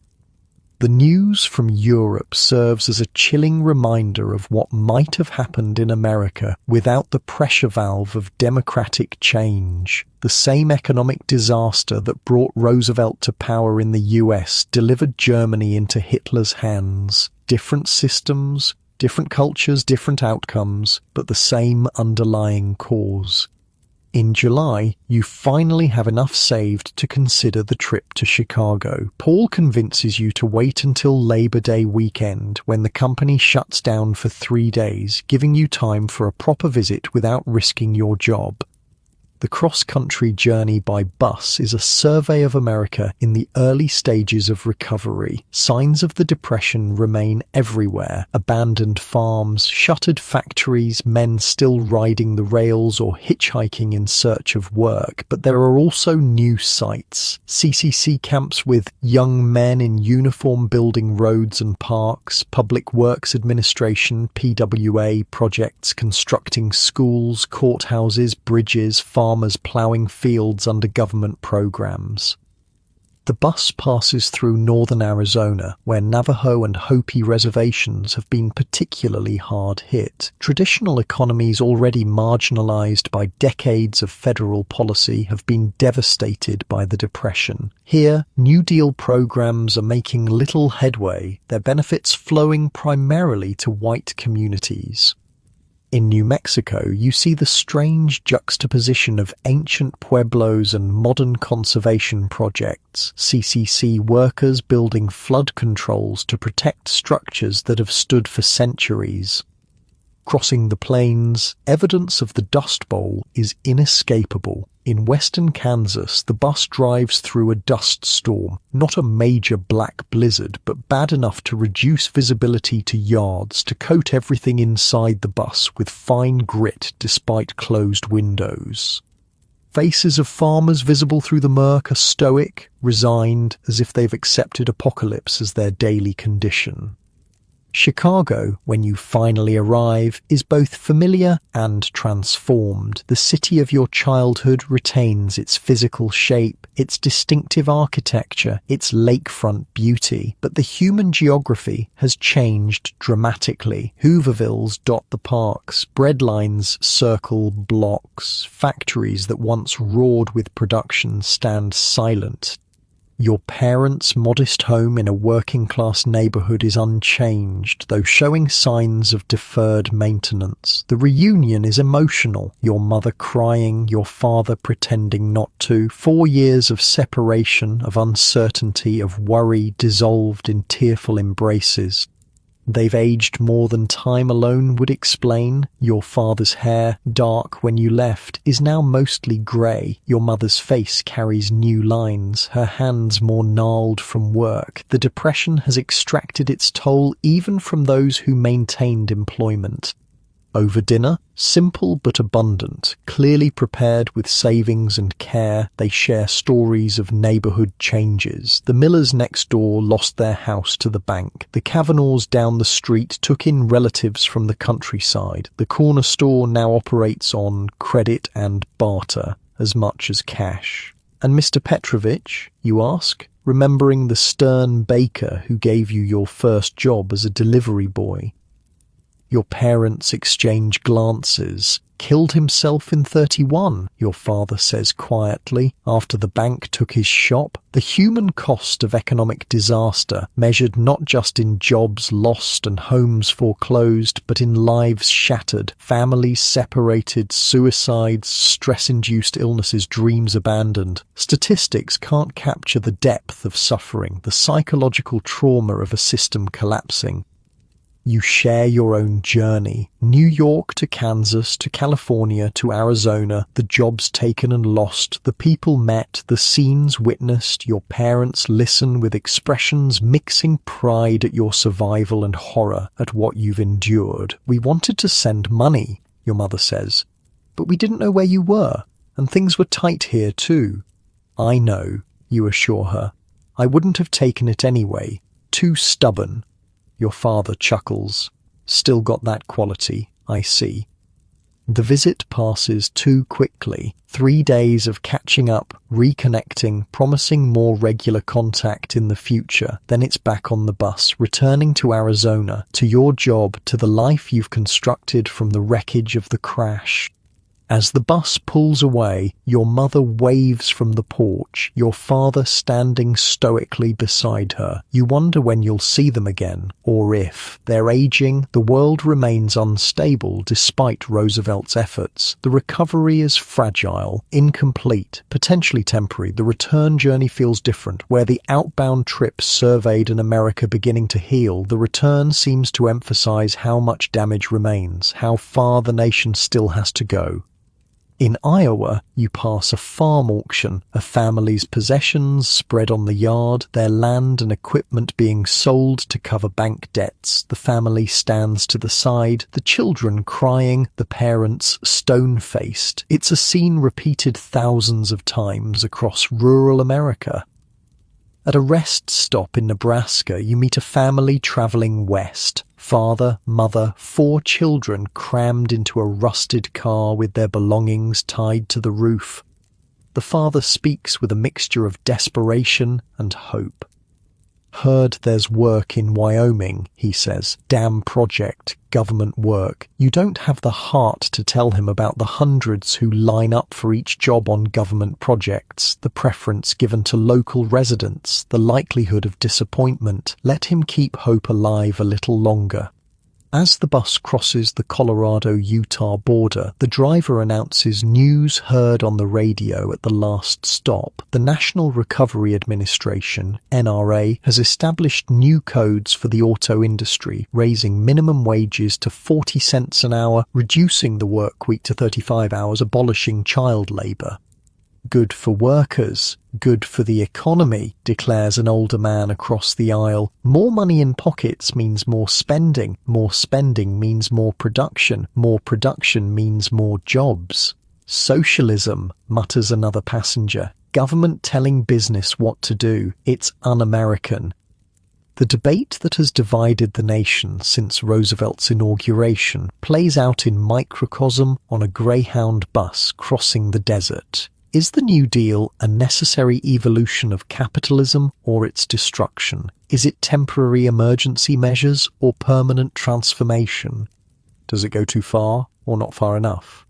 The news from Europe serves as a chilling reminder of what might have happened in America without the pressure valve of democratic change. The same economic disaster that brought Roosevelt to power in the US delivered Germany into Hitler's hands. Different systems, different cultures, different outcomes, but the same underlying cause. In July, you finally have enough saved to consider the trip to Chicago. Paul convinces you to wait until Labor Day weekend, when the company shuts down for 3 days, giving you time for a proper visit without risking your job. The cross-country journey by bus is a survey of America in the early stages of recovery. Signs of the Depression remain everywhere. Abandoned farms, shuttered factories, men still riding the rails or hitchhiking in search of work. But there are also new sights. CCC camps with young men in uniform building roads and parks, Public Works Administration, PWA projects constructing schools, courthouses, bridges, farmers ploughing fields under government programs. The bus passes through northern Arizona, where Navajo and Hopi reservations have been particularly hard hit. Traditional economies already marginalized by decades of federal policy have been devastated by the Depression. Here, New Deal programs are making little headway, their benefits flowing primarily to white communities. In New Mexico, you see the strange juxtaposition of ancient pueblos and modern conservation projects, CCC workers building flood controls to protect structures that have stood for centuries. Crossing the plains, evidence of the Dust Bowl is inescapable. In western Kansas, the bus drives through a dust storm, not a major black blizzard, but bad enough to reduce visibility to yards, to coat everything inside the bus with fine grit despite closed windows. Faces of farmers visible through the murk are stoic, resigned, as if they've accepted apocalypse as their daily condition. Chicago, when you finally arrive, is both familiar and transformed. The city of your childhood retains its physical shape, its distinctive architecture, its lakefront beauty, but the human geography has changed dramatically. Hoovervilles dot the parks, breadlines circle blocks, factories that once roared with production stand silent. Your parents' modest home in a working-class neighborhood is unchanged, though showing signs of deferred maintenance. The reunion is emotional, your mother crying, your father pretending not to. 4 years of separation, of uncertainty, of worry dissolved in tearful embraces. They've aged more than time alone would explain. Your father's hair, dark when you left, is now mostly grey. Your mother's face carries new lines, her hands more gnarled from work. The depression has extracted its toll even from those who maintained employment. Over dinner, simple but abundant, clearly prepared with savings and care, they share stories of neighbourhood changes. The Millers next door lost their house to the bank. The Kavanaghs down the street took in relatives from the countryside. The corner store now operates on credit and barter, as much as cash. And Mr. Petrovich, you ask, remembering the stern baker who gave you your first job as a delivery boy. Your parents exchange glances. Killed himself in 31, your father says quietly, after the bank took his shop. The human cost of economic disaster, measured not just in jobs lost and homes foreclosed, but in lives shattered, families separated, suicides, stress-induced illnesses, dreams abandoned. Statistics can't capture the depth of suffering, the psychological trauma of a system collapsing. You share your own journey, New York to Kansas to California to Arizona, the jobs taken and lost, the people met, the scenes witnessed. Your parents listen with expressions mixing pride at your survival and horror at what you've endured. We wanted to send money, your mother says, but we didn't know where you were, and things were tight here too. I know, you assure her. I wouldn't have taken it anyway. Too stubborn. Your father chuckles. Still got that quality, I see. The visit passes too quickly. 3 days of catching up, reconnecting, promising more regular contact in the future. Then it's back on the bus, returning to Arizona, to your job, to the life you've constructed from the wreckage of the crash. As the bus pulls away, your mother waves from the porch, your father standing stoically beside her. You wonder when you'll see them again, or if. They're aging, the world remains unstable despite Roosevelt's efforts. The recovery is fragile, incomplete, potentially temporary. The return journey feels different. Where the outbound trip surveyed an America beginning to heal, the return seems to emphasize how much damage remains, how far the nation still has to go. In Iowa, you pass a farm auction, a family's possessions spread on the yard, their land and equipment being sold to cover bank debts. The family stands to the side, the children crying, the parents stone-faced. It's a scene repeated thousands of times across rural America. At a rest stop in Nebraska, you meet a family traveling west. Father, mother, 4 children crammed into a rusted car with their belongings tied to the roof. The father speaks with a mixture of desperation and hope. Heard there's work in Wyoming, he says. Dam project, government work. You don't have the heart to tell him about the hundreds who line up for each job on government projects, the preference given to local residents, the likelihood of disappointment. Let him keep hope alive a little longer. As the bus crosses the Colorado-Utah border, the driver announces news heard on the radio at the last stop. The National Recovery Administration, NRA, has established new codes for the auto industry, raising minimum wages to 40 cents an hour, reducing the work week to 35 hours, abolishing child labour. Good for workers, good for the economy, declares an older man across the aisle. More money in pockets means more spending means more production means more jobs. Socialism, mutters another passenger. Government telling business what to do. It's un-American. The debate that has divided the nation since Roosevelt's inauguration plays out in microcosm on a Greyhound bus crossing the desert. Is the New Deal a necessary evolution of capitalism or its destruction? Is it temporary emergency measures or permanent transformation? Does it go too far or not far enough?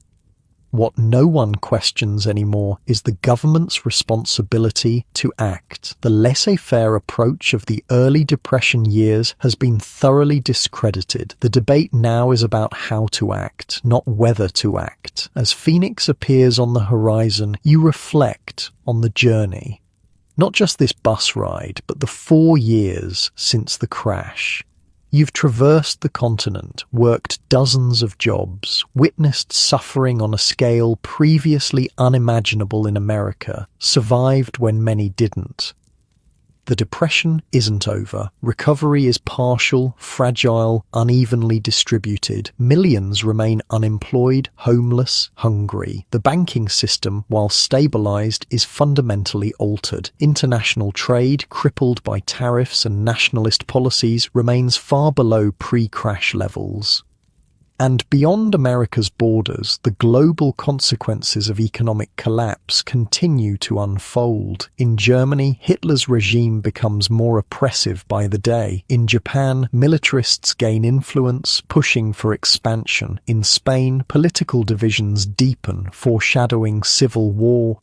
What no one questions anymore is the government's responsibility to act. The laissez-faire approach of the early Depression years has been thoroughly discredited. The debate now is about how to act, not whether to act. As Phoenix appears on the horizon, you reflect on the journey. Not just this bus ride, but the 4 years since the crash. You've traversed the continent, worked dozens of jobs, witnessed suffering on a scale previously unimaginable in America, survived when many didn't. The depression isn't over. Recovery is partial, fragile, unevenly distributed. Millions remain unemployed, homeless, hungry. The banking system, while stabilized, is fundamentally altered. International trade, crippled by tariffs and nationalist policies, remains far below pre-crash levels. And beyond America's borders, the global consequences of economic collapse continue to unfold. In Germany, Hitler's regime becomes more oppressive by the day. In Japan, militarists gain influence, pushing for expansion. In Spain, political divisions deepen, foreshadowing civil war.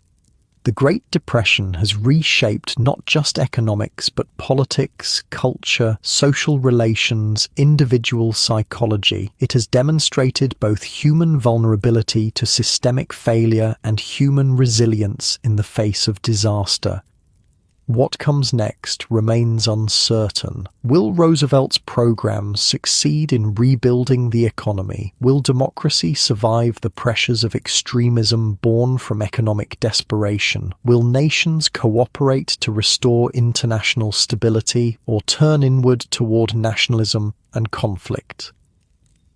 The Great Depression has reshaped not just economics, but politics, culture, social relations, individual psychology. It has demonstrated both human vulnerability to systemic failure and human resilience in the face of disaster. What comes next remains uncertain. Will Roosevelt's programs succeed in rebuilding the economy? Will democracy survive the pressures of extremism born from economic desperation? Will nations cooperate to restore international stability or turn inward toward nationalism and conflict?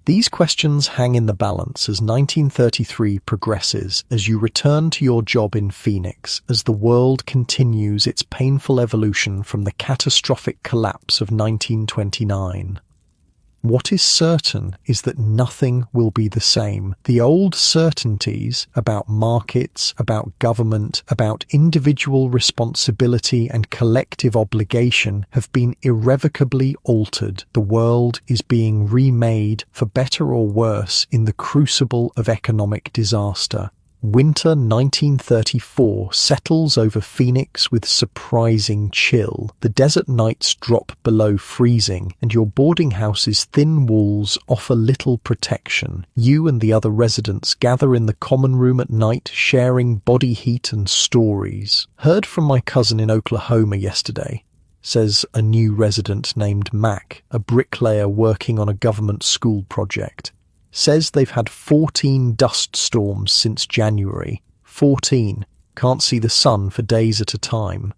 These questions hang in the balance as 1933 progresses, as you return to your job in Phoenix, as the world continues its painful evolution from the catastrophic collapse of 1929. What is certain is that nothing will be the same. The old certainties about markets, about government, about individual responsibility and collective obligation have been irrevocably altered. The world is being remade, for better or worse, in the crucible of economic disaster. Winter 1934 settles over Phoenix with surprising chill. The desert nights drop below freezing, and your boarding house's thin walls offer little protection. You and the other residents gather in the common room at night, sharing body heat and stories. Heard from my cousin in Oklahoma yesterday, says a new resident named Mac, a bricklayer working on a government school project. Says they've had 14 dust storms since January. 14. Can't see the sun for days at a time.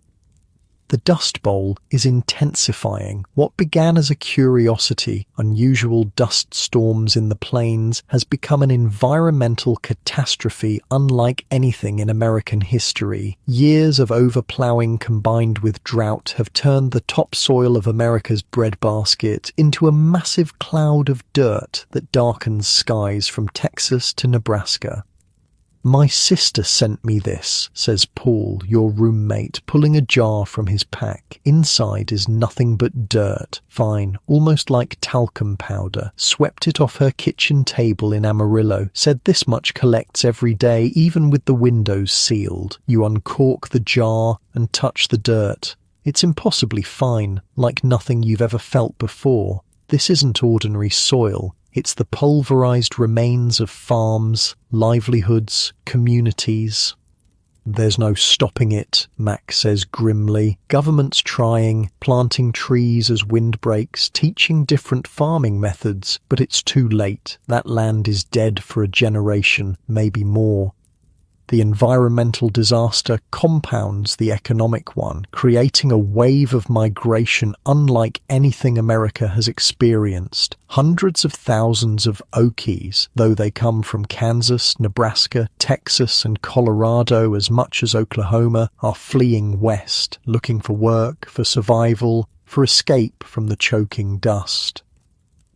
The Dust Bowl is intensifying. What began as a curiosity, unusual dust storms in the plains, has become an environmental catastrophe unlike anything in American history. Years of overplowing combined with drought have turned the topsoil of America's breadbasket into a massive cloud of dirt that darkens skies from Texas to Nebraska. "My sister sent me this," says Paul, your roommate, pulling a jar from his pack. Inside is nothing but dirt. Fine, almost like talcum powder. Swept it off her kitchen table in Amarillo. Said this much collects every day, even with the windows sealed. You uncork the jar and touch the dirt. It's impossibly fine, like nothing you've ever felt before. This isn't ordinary soil. It's the pulverized remains of farms, livelihoods, communities. "There's no stopping it," Mac says grimly. "Government's trying, planting trees as wind breaks, teaching different farming methods, but it's too late. That land is dead for a generation, maybe more." The environmental disaster compounds the economic one, creating a wave of migration unlike anything America has experienced. Hundreds of thousands of Okies, though they come from Kansas, Nebraska, Texas, and Colorado as much as Oklahoma, are fleeing west, looking for work, for survival, for escape from the choking dust.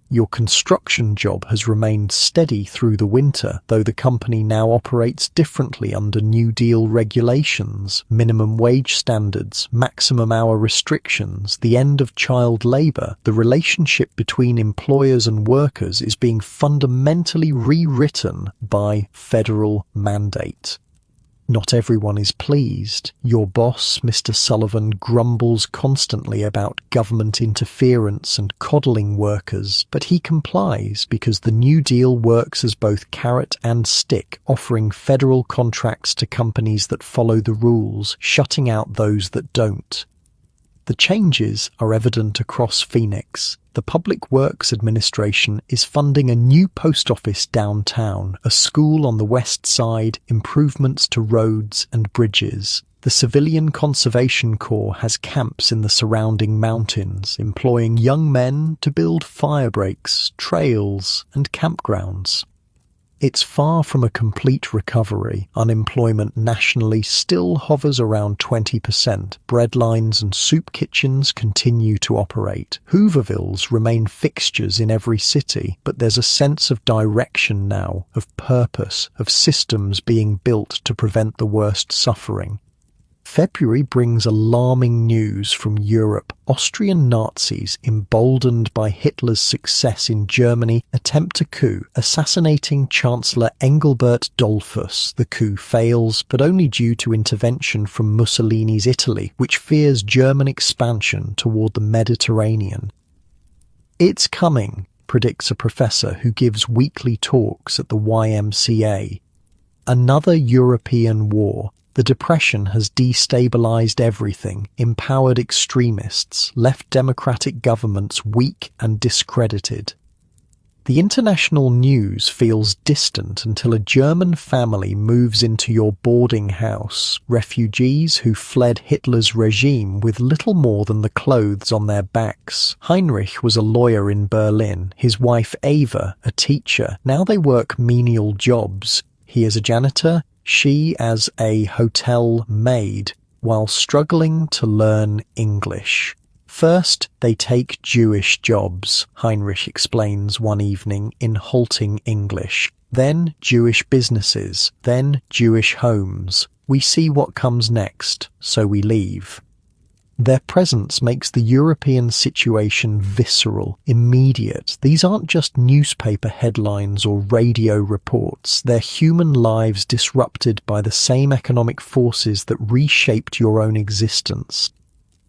Your construction job has remained steady through the winter, though the company now operates differently under New Deal regulations, minimum wage standards, maximum hour restrictions, the end of child labor. The relationship between employers and workers is being fundamentally rewritten by federal mandate. Not everyone is pleased. Your boss, Mr. Sullivan, grumbles constantly about government interference and coddling workers, but he complies because the New Deal works as both carrot and stick, offering federal contracts to companies that follow the rules, shutting out those that don't. The changes are evident across Phoenix. The Public Works Administration is funding a new post office downtown, a school on the west side, improvements to roads and bridges. The Civilian Conservation Corps has camps in the surrounding mountains, employing young men to build fire breaks, trails, and campgrounds. It's far from a complete recovery. Unemployment nationally still hovers around 20%. Breadlines and soup kitchens continue to operate. Hoovervilles remain fixtures in every city, but there's a sense of direction now, of purpose, of systems being built to prevent the worst suffering. February brings alarming news from Europe. Austrian Nazis, emboldened by Hitler's success in Germany, attempt a coup, assassinating Chancellor Engelbert Dollfuss. The coup fails, but only due to intervention from Mussolini's Italy, which fears German expansion toward the Mediterranean. It's coming, predicts a professor who gives weekly talks at the YMCA. Another European war. The Depression has destabilized everything, empowered extremists, left democratic governments weak and discredited. The international news feels distant until a German family moves into your boarding house, refugees who fled Hitler's regime with little more than the clothes on their backs. Heinrich was a lawyer in Berlin, his wife Ava a teacher. Now they work menial jobs. He is a janitor, she as a hotel maid, while struggling to learn English. First, they take Jewish jobs, Heinrich explains one evening in halting English. Then Jewish businesses, then Jewish homes. We see what comes next, so we leave. Their presence makes the European situation visceral, immediate. These aren't just newspaper headlines or radio reports. They're human lives disrupted by the same economic forces that reshaped your own existence.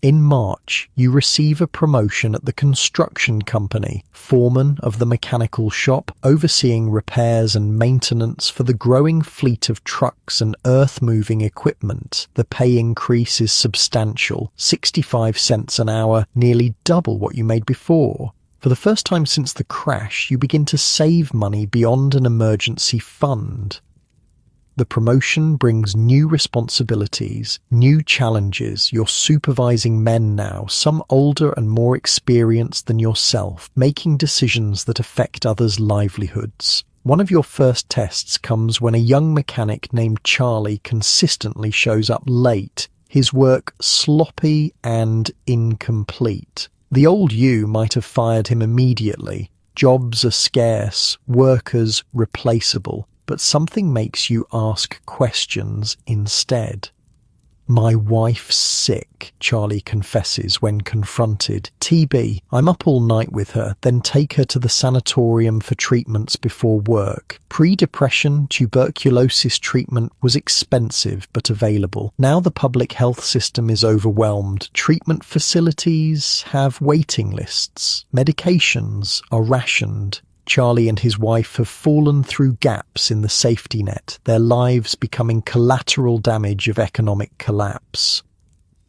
In March, you receive a promotion at the construction company, foreman of the mechanical shop, overseeing repairs and maintenance for the growing fleet of trucks and earth-moving equipment. The pay increase is substantial, 65 cents an hour, nearly double what you made before. For the first time since the crash, you begin to save money beyond an emergency fund. The promotion brings new responsibilities, new challenges. You're supervising men now, some older and more experienced than yourself, making decisions that affect others' livelihoods. One of your first tests comes when a young mechanic named Charlie consistently shows up late, his work sloppy and incomplete. The old you might have fired him immediately. Jobs are scarce, workers replaceable. But something makes you ask questions instead. My wife's sick, Charlie confesses when confronted. TB, I'm up all night with her, then take her to the sanatorium for treatments before work. Pre-depression tuberculosis treatment was expensive but available. Now the public health system is overwhelmed. Treatment facilities have waiting lists. Medications are rationed. Charlie and his wife have fallen through gaps in the safety net, their lives becoming collateral damage of economic collapse.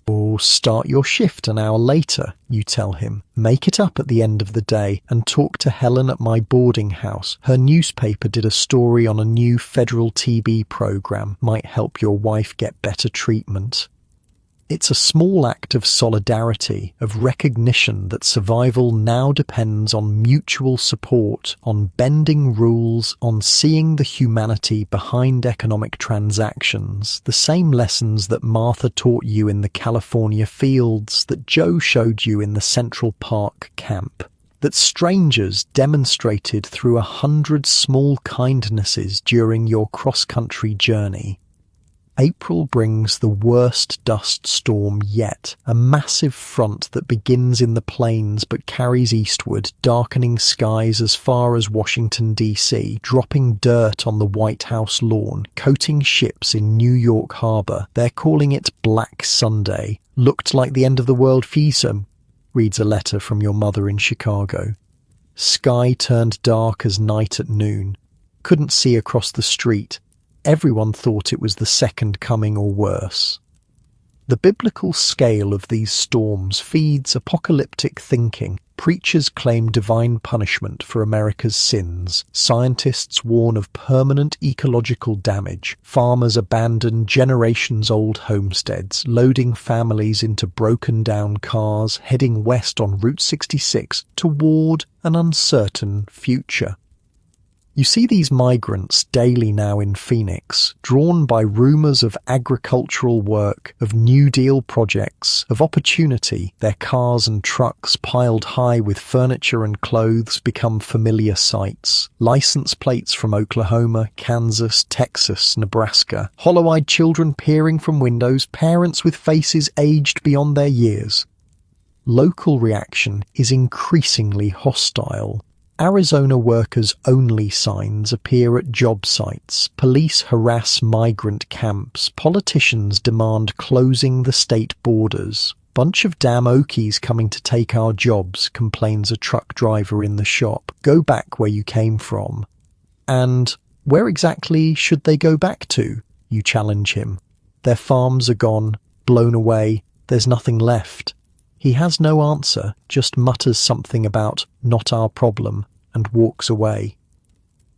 Or start your shift an hour later, you tell him. Make it up at the end of the day and talk to Helen at my boarding house. Her newspaper did a story on a new federal TB program. Might help your wife get better treatment. It's a small act of solidarity, of recognition that survival now depends on mutual support, on bending rules, on seeing the humanity behind economic transactions, the same lessons that Martha taught you in the California fields, that Joe showed you in the Central Park camp, that strangers demonstrated through 100 small kindnesses during your cross-country journey. April brings the worst dust storm yet, a massive front that begins in the plains but carries eastward, darkening skies as far as Washington, D.C., dropping dirt on the White House lawn, coating ships in New York Harbor. They're calling it Black Sunday. Looked like the end of the world feasum, reads a letter from your mother in Chicago. Sky turned dark as night at noon. Couldn't see across the street. Everyone thought it was the second coming or worse. The biblical scale of these storms feeds apocalyptic thinking. Preachers claim divine punishment for America's sins. Scientists warn of permanent ecological damage. Farmers abandon generations-old homesteads, loading families into broken-down cars, heading west on Route 66 toward an uncertain future. You see these migrants daily now in Phoenix, drawn by rumors of agricultural work, of New Deal projects, of opportunity. Their cars and trucks piled high with furniture and clothes become familiar sights. License plates from Oklahoma, Kansas, Texas, Nebraska. Hollow-eyed children peering from windows, parents with faces aged beyond their years. Local reaction is increasingly hostile. Arizona workers-only signs appear at job sites. Police harass migrant camps. Politicians demand closing the state borders. "Bunch of damn Okies coming to take our jobs," complains a truck driver in the shop. "Go back where you came from." And where exactly should they go back to? You challenge him. Their farms are gone, blown away. There's nothing left. He has no answer, just mutters something about "not our problem" and walks away.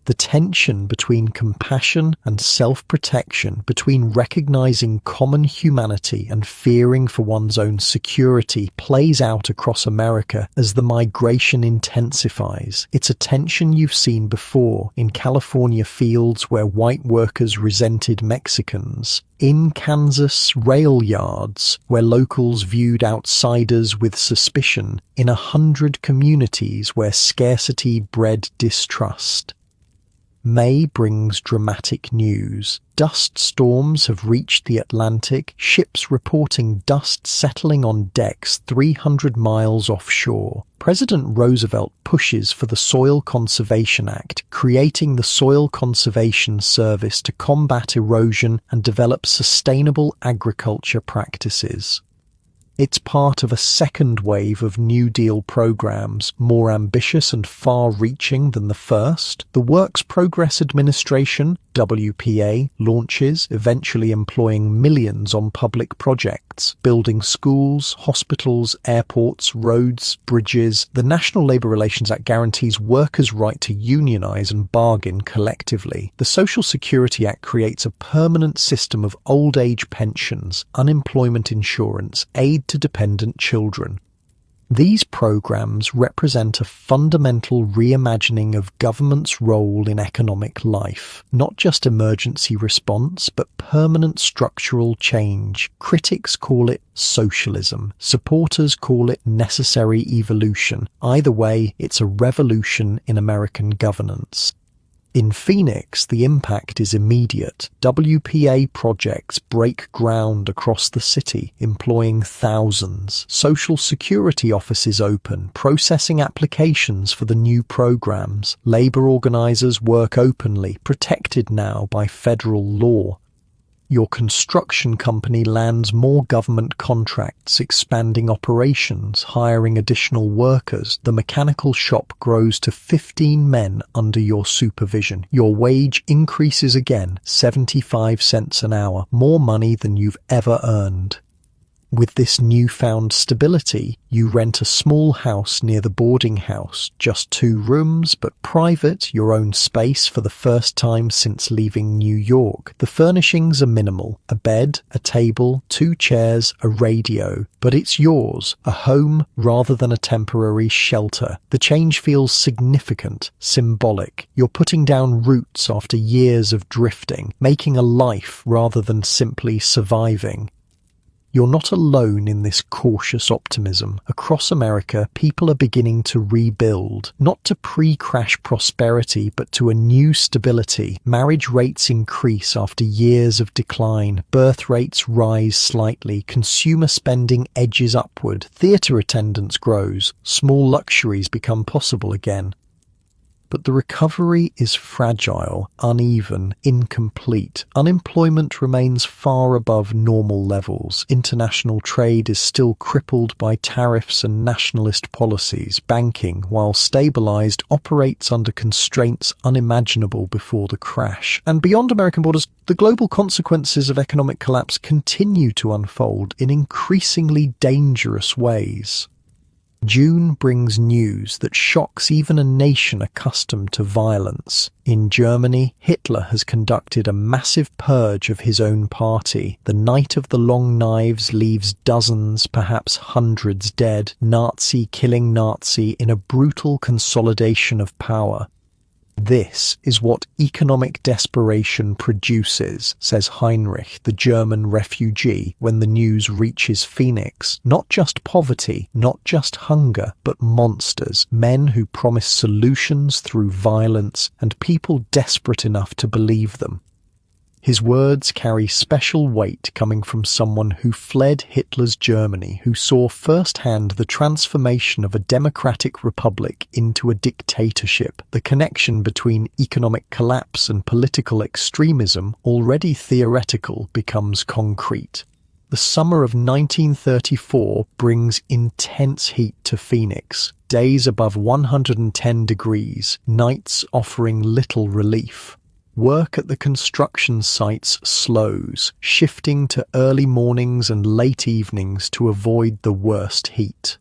The tension between compassion and self-protection, between recognizing common humanity and fearing for one's own security, plays out across America as the migration intensifies. It's a tension you've seen before in California fields where white workers resented Mexicans, in Kansas rail yards where locals viewed outsiders with suspicion, in 100 communities where scarcity bred distrust. May brings dramatic news. Dust storms have reached the Atlantic, ships reporting dust settling on decks 300 miles offshore. President Roosevelt pushes for the Soil Conservation Act, creating the Soil Conservation Service to combat erosion and develop sustainable agriculture practices. It's part of a second wave of New Deal programs, more ambitious and far-reaching than the first. The Works Progress Administration, WPA, launches, eventually employing millions on public projects, building schools, hospitals, airports, roads, bridges. The National Labor Relations Act guarantees workers' right to unionize and bargain collectively. The Social Security Act creates a permanent system of old age pensions, unemployment insurance, aid to dependent children. These programs represent a fundamental reimagining of government's role in economic life, not just emergency response, but permanent structural change. Critics call it socialism. Supporters call it necessary evolution. Either way, it's a revolution in American governance. In Phoenix, the impact is immediate. WPA projects break ground across the city, employing thousands. Social security offices open, processing applications for the new programs. Labor organizers work openly, protected now by federal law. Your construction company lands more government contracts, expanding operations, hiring additional workers. The mechanical shop grows to 15 men under your supervision. Your wage increases again, 75 cents an hour, more money than you've ever earned. With this newfound stability, you rent a small house near the boarding house, just 2 rooms, but private, your own space for the first time since leaving New York. The furnishings are minimal: a bed, a table, 2 chairs, a radio. But it's yours, a home rather than a temporary shelter. The change feels significant, symbolic. You're putting down roots after years of drifting, making a life rather than simply surviving. You're not alone in this cautious optimism. Across America, people are beginning to rebuild, not to pre-crash prosperity, but to a new stability. Marriage rates increase after years of decline. Birth rates rise slightly. Consumer spending edges upward. Theatre attendance grows. Small luxuries become possible again. But the recovery is fragile, uneven, incomplete. Unemployment remains far above normal levels. International trade is still crippled by tariffs and nationalist policies. Banking, while stabilized, operates under constraints unimaginable before the crash. And beyond American borders, the global consequences of economic collapse continue to unfold in increasingly dangerous ways. June brings news that shocks even a nation accustomed to violence. In Germany, Hitler has conducted a massive purge of his own party. The Night of the Long Knives leaves dozens, perhaps hundreds dead, Nazi killing Nazi in a brutal consolidation of power. This is what economic desperation produces, says Heinrich, the German refugee, when the news reaches Phoenix. Not just poverty, not just hunger, but monsters, men who promise solutions through violence, and people desperate enough to believe them. His words carry special weight coming from someone who fled Hitler's Germany, who saw firsthand the transformation of a democratic republic into a dictatorship. The connection between economic collapse and political extremism, already theoretical, becomes concrete. The summer of 1934 brings intense heat to Phoenix, days above 110 degrees, nights offering little relief. Work at the construction sites slows, shifting to early mornings and late evenings to avoid the worst heat.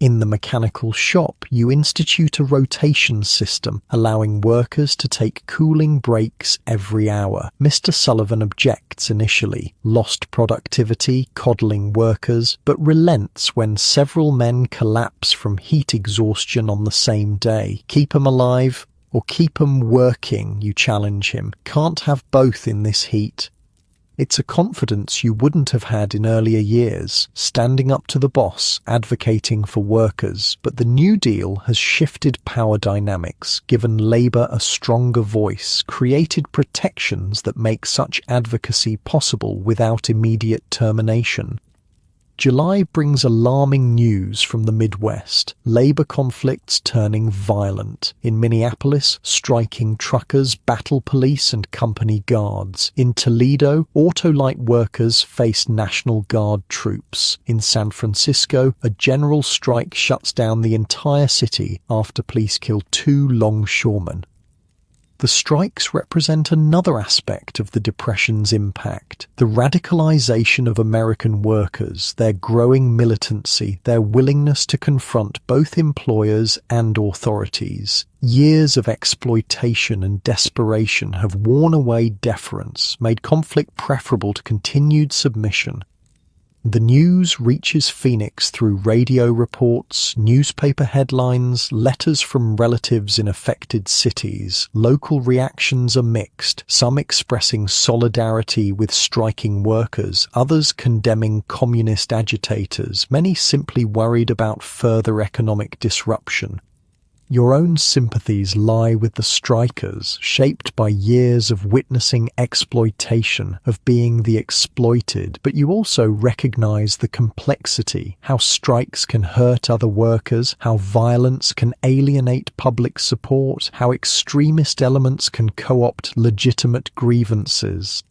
In the mechanical shop, you institute a rotation system, allowing workers to take cooling breaks every hour. Mr. Sullivan objects initially, lost productivity, coddling workers, but relents when several men collapse from heat exhaustion on the same day. Keep 'em alive, or keep 'em working, you challenge him. Can't have both in this heat. It's a confidence you wouldn't have had in earlier years, standing up to the boss, advocating for workers. But the New Deal has shifted power dynamics, given Labour a stronger voice, created protections that make such advocacy possible without immediate termination. July brings alarming news from the Midwest. Labor conflicts turning violent. In Minneapolis, striking truckers battle police and company guards. In Toledo, auto-light workers face National Guard troops. In San Francisco, a general strike shuts down the entire city after police kill 2 longshoremen. The strikes represent another aspect of the Depression's impact, the radicalization of American workers, their growing militancy, their willingness to confront both employers and authorities. Years of exploitation and desperation have worn away deference, made conflict preferable to continued submission. The news reaches Phoenix through radio reports, newspaper headlines, letters from relatives in affected cities. Local reactions are mixed, some expressing solidarity with striking workers, others condemning communist agitators, many simply worried about further economic disruption. Your own sympathies lie with the strikers, shaped by years of witnessing exploitation, of being the exploited, but you also recognize the complexity, how strikes can hurt other workers, how violence can alienate public support, how extremist elements can co-opt legitimate grievances.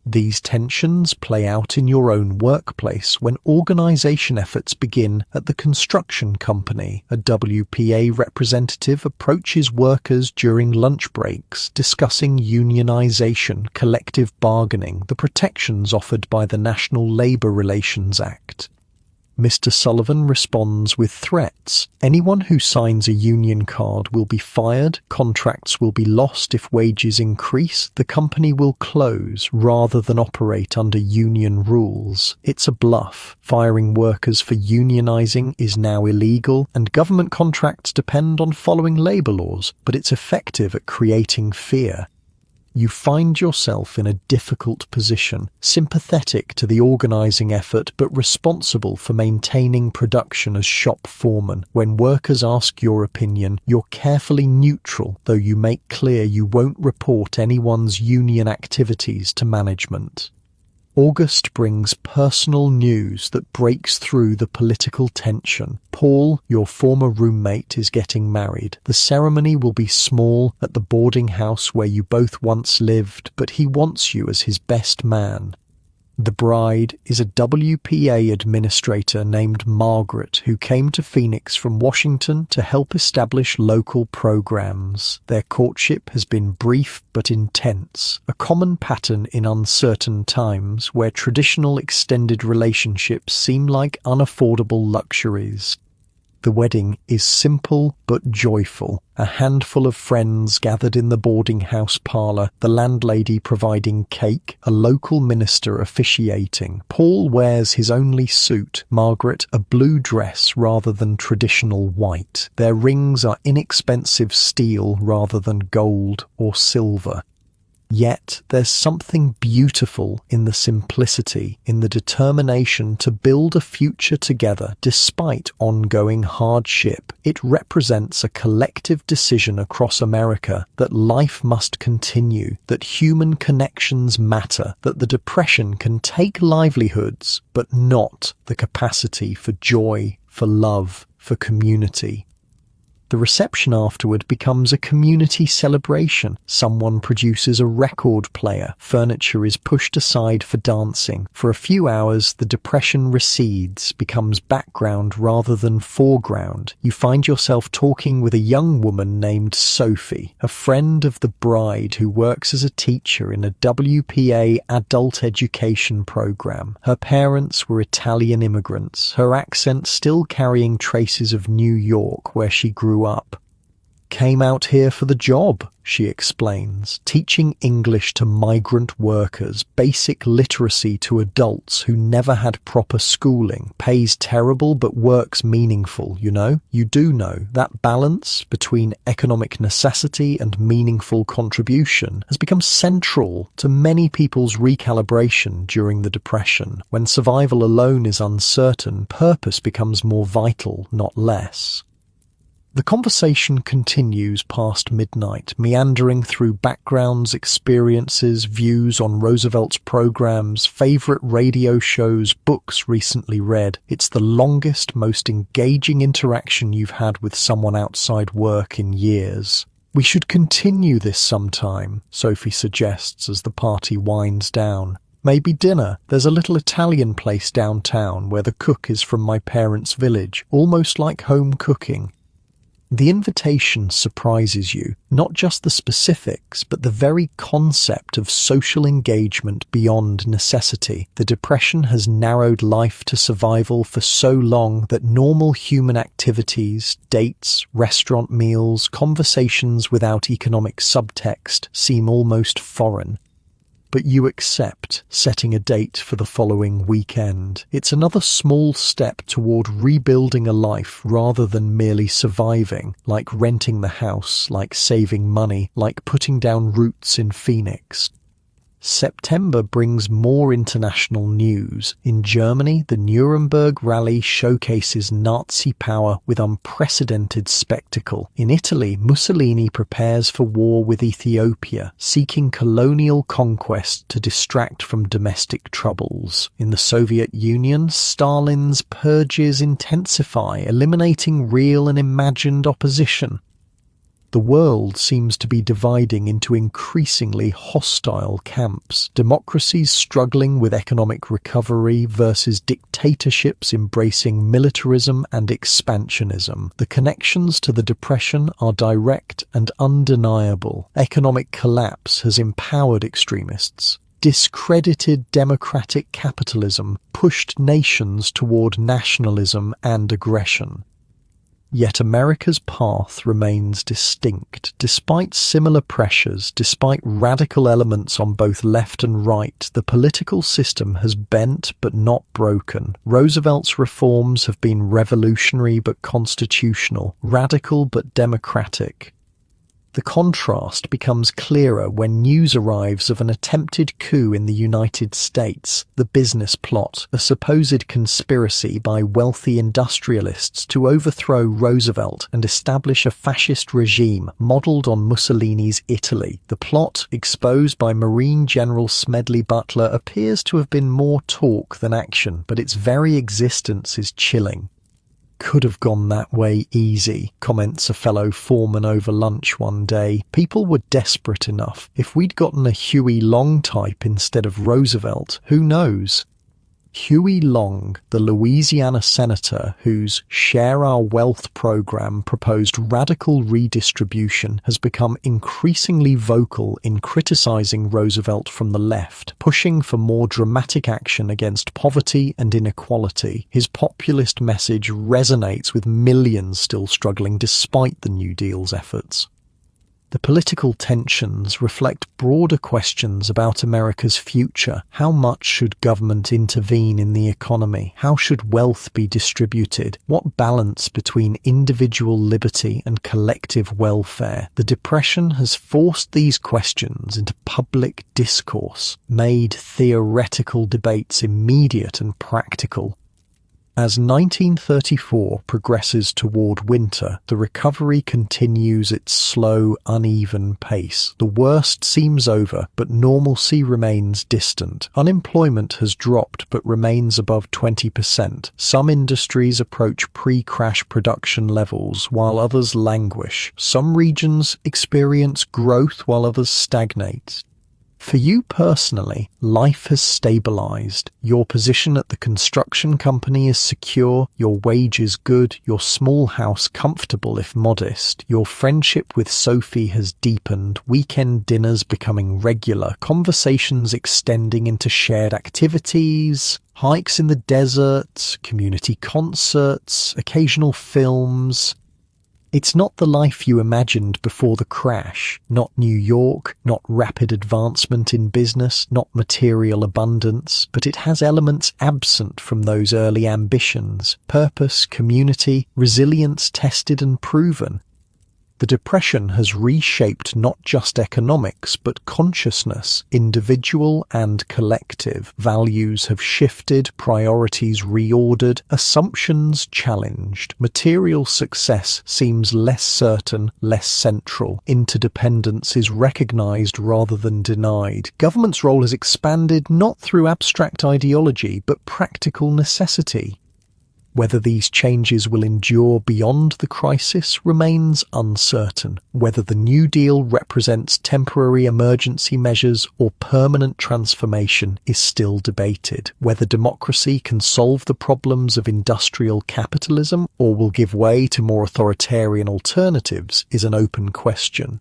These tensions play out in your own workplace when organization efforts begin at the construction company. A WPA representative approaches workers during lunch breaks, discussing unionization, collective bargaining, the protections offered by the National Labor Relations Act. Mr. Sullivan responds with threats. Anyone who signs a union card will be fired, contracts will be lost if wages increase, the company will close rather than operate under union rules. It's a bluff. Firing workers for unionizing is now illegal, and government contracts depend on following labor laws, but it's effective at creating fear. You find yourself in a difficult position, sympathetic to the organizing effort but responsible for maintaining production as shop foreman. When workers ask your opinion, you're carefully neutral, though you make clear you won't report anyone's union activities to management. August brings personal news that breaks through the political tension. Paul, your former roommate, is getting married. The ceremony will be small at the boarding house where you both once lived, but he wants you as his best man. The bride is a WPA administrator named Margaret who came to Phoenix from Washington to help establish local programs. Their courtship has been brief but intense, a common pattern in uncertain times where traditional extended relationships seem like unaffordable luxuries. The wedding is simple but joyful. A handful of friends gathered in the boarding house parlour, the landlady providing cake, a local minister officiating. Paul wears his only suit, Margaret a blue dress rather than traditional white. Their rings are inexpensive steel rather than gold or silver. Yet there's something beautiful in the simplicity, in the determination to build a future together despite ongoing hardship. It represents a collective decision across America that life must continue, that human connections matter, that the Depression can take livelihoods, but not the capacity for joy, for love, for community. The reception afterward becomes a community celebration. Someone produces a record player. Furniture is pushed aside for dancing. For a few hours, the depression recedes, becomes background rather than foreground. You find yourself talking with a young woman named Sophie, a friend of the bride who works as a teacher in a WPA adult education program. Her parents were Italian immigrants, her accent still carrying traces of New York, where she grew up. Came out here for the job, she explains, teaching English to migrant workers, basic literacy to adults who never had proper schooling, pays terrible but works meaningful, you know? You do know that balance between economic necessity and meaningful contribution has become central to many people's recalibration during the Depression. When survival alone is uncertain, purpose becomes more vital, not less. The conversation continues past midnight, meandering through backgrounds, experiences, views on Roosevelt's programs, favorite radio shows, books recently read. It's the longest, most engaging interaction you've had with someone outside work in years. We should continue this sometime, Sophie suggests as the party winds down. Maybe dinner. There's a little Italian place downtown where the cook is from my parents' village, almost like home cooking. The invitation surprises you, not just the specifics, but the very concept of social engagement beyond necessity. The Depression has narrowed life to survival for so long that normal human activities, dates, restaurant meals, conversations without economic subtext seem almost foreign. But you accept setting a date for the following weekend. It's another small step toward rebuilding a life rather than merely surviving, like renting the house, like saving money, like putting down roots in Phoenix. September brings more international news. In Germany, the Nuremberg rally showcases Nazi power with unprecedented spectacle. In Italy, Mussolini prepares for war with Ethiopia, seeking colonial conquest to distract from domestic troubles. In the Soviet Union, Stalin's purges intensify, eliminating real and imagined opposition. The world seems to be dividing into increasingly hostile camps, democracies struggling with economic recovery versus dictatorships embracing militarism and expansionism. The connections to the Depression are direct and undeniable. Economic collapse has empowered extremists. Discredited democratic capitalism pushed nations toward nationalism and aggression. Yet America's path remains distinct. Despite similar pressures, despite radical elements on both left and right, the political system has bent but not broken. Roosevelt's reforms have been revolutionary but constitutional, radical but democratic. The contrast becomes clearer when news arrives of an attempted coup in the United States, the business plot, a supposed conspiracy by wealthy industrialists to overthrow Roosevelt and establish a fascist regime modelled on Mussolini's Italy. The plot, exposed by Marine General Smedley Butler, appears to have been more talk than action, but its very existence is chilling. "Could have gone that way easy," comments a fellow foreman over lunch one day. "People were desperate enough. If we'd gotten a Huey Long type instead of Roosevelt, who knows?" Huey Long, the Louisiana senator whose Share Our Wealth program proposed radical redistribution, has become increasingly vocal in criticizing Roosevelt from the left, pushing for more dramatic action against poverty and inequality. His populist message resonates with millions still struggling despite the New Deal's efforts. The political tensions reflect broader questions about America's future. How much should government intervene in the economy? How should wealth be distributed? What balance between individual liberty and collective welfare? The Depression has forced these questions into public discourse, made theoretical debates immediate and practical. As 1934 progresses toward winter, the recovery continues its slow, uneven pace. The worst seems over, but normalcy remains distant. Unemployment has dropped but remains above 20%. Some industries approach pre-crash production levels, while others languish. Some regions experience growth while others stagnate. For you personally, life has stabilized. Your position at the construction company is secure, your wage is good, your small house comfortable if modest, your friendship with Sophie has deepened, weekend dinners becoming regular, conversations extending into shared activities, hikes in the desert, community concerts, occasional films. It's not the life you imagined before the crash, not New York, not rapid advancement in business, not material abundance, but it has elements absent from those early ambitions: purpose, community, resilience tested and proven. The Depression has reshaped not just economics, but consciousness, individual and collective. Values have shifted, priorities reordered, assumptions challenged. Material success seems less certain, less central. Interdependence is recognized rather than denied. Government's role has expanded not through abstract ideology, but practical necessity. Whether these changes will endure beyond the crisis remains uncertain. Whether the New Deal represents temporary emergency measures or permanent transformation is still debated. Whether democracy can solve the problems of industrial capitalism or will give way to more authoritarian alternatives is an open question.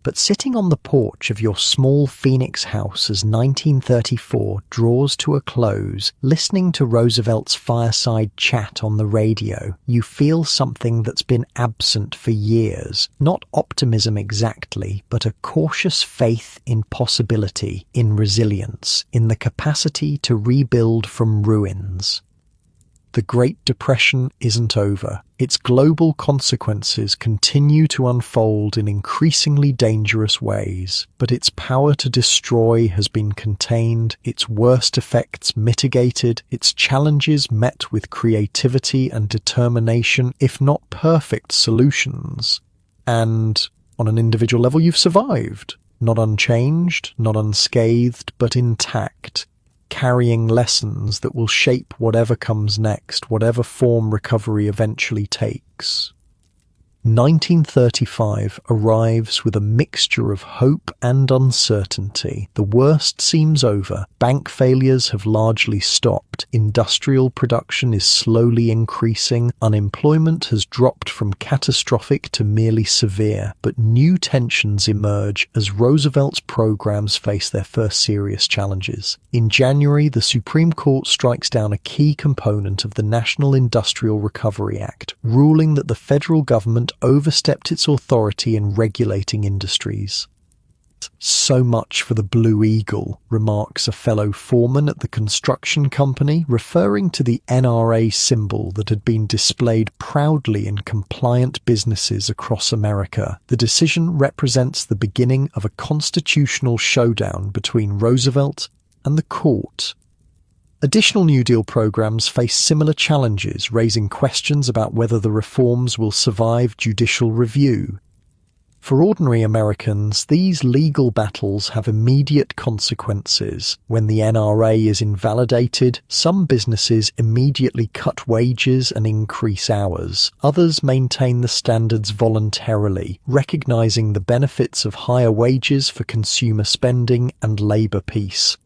But sitting on the porch of your small Phoenix house as 1934 draws to a close, listening to Roosevelt's fireside chat on the radio, you feel something that's been absent for years. Not optimism exactly, but a cautious faith in possibility, in resilience, in the capacity to rebuild from ruins. The Great Depression isn't over. Its global consequences continue to unfold in increasingly dangerous ways, but its power to destroy has been contained, its worst effects mitigated, its challenges met with creativity and determination, if not perfect solutions. And, on an individual level, you've survived. Not unchanged, not unscathed, but intact, carrying lessons that will shape whatever comes next, whatever form recovery eventually takes. 1935 arrives with a mixture of hope and uncertainty. The worst seems over. Bank failures have largely stopped. Industrial production is slowly increasing. Unemployment has dropped from catastrophic to merely severe. But new tensions emerge as Roosevelt's programs face their first serious challenges. In January, the Supreme Court strikes down a key component of the National Industrial Recovery Act, ruling that the federal government overstepped its authority in regulating industries. "So much for the Blue Eagle," remarks a fellow foreman at the construction company, referring to the NRA symbol that had been displayed proudly in compliant businesses across America. The decision represents the beginning of a constitutional showdown between Roosevelt and the court. Additional New Deal programs face similar challenges, raising questions about whether the reforms will survive judicial review. For ordinary Americans, these legal battles have immediate consequences. When the NRA is invalidated, some businesses immediately cut wages and increase hours. Others maintain the standards voluntarily, recognizing the benefits of higher wages for consumer spending and labor peace.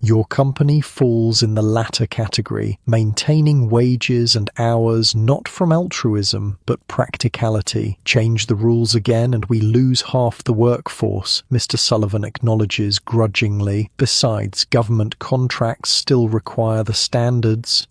Your company falls in the latter category, maintaining wages and hours not from altruism, but practicality. Change the rules again and we lose half the workforce, Mr. Sullivan acknowledges grudgingly. Besides, government contracts still require the standards.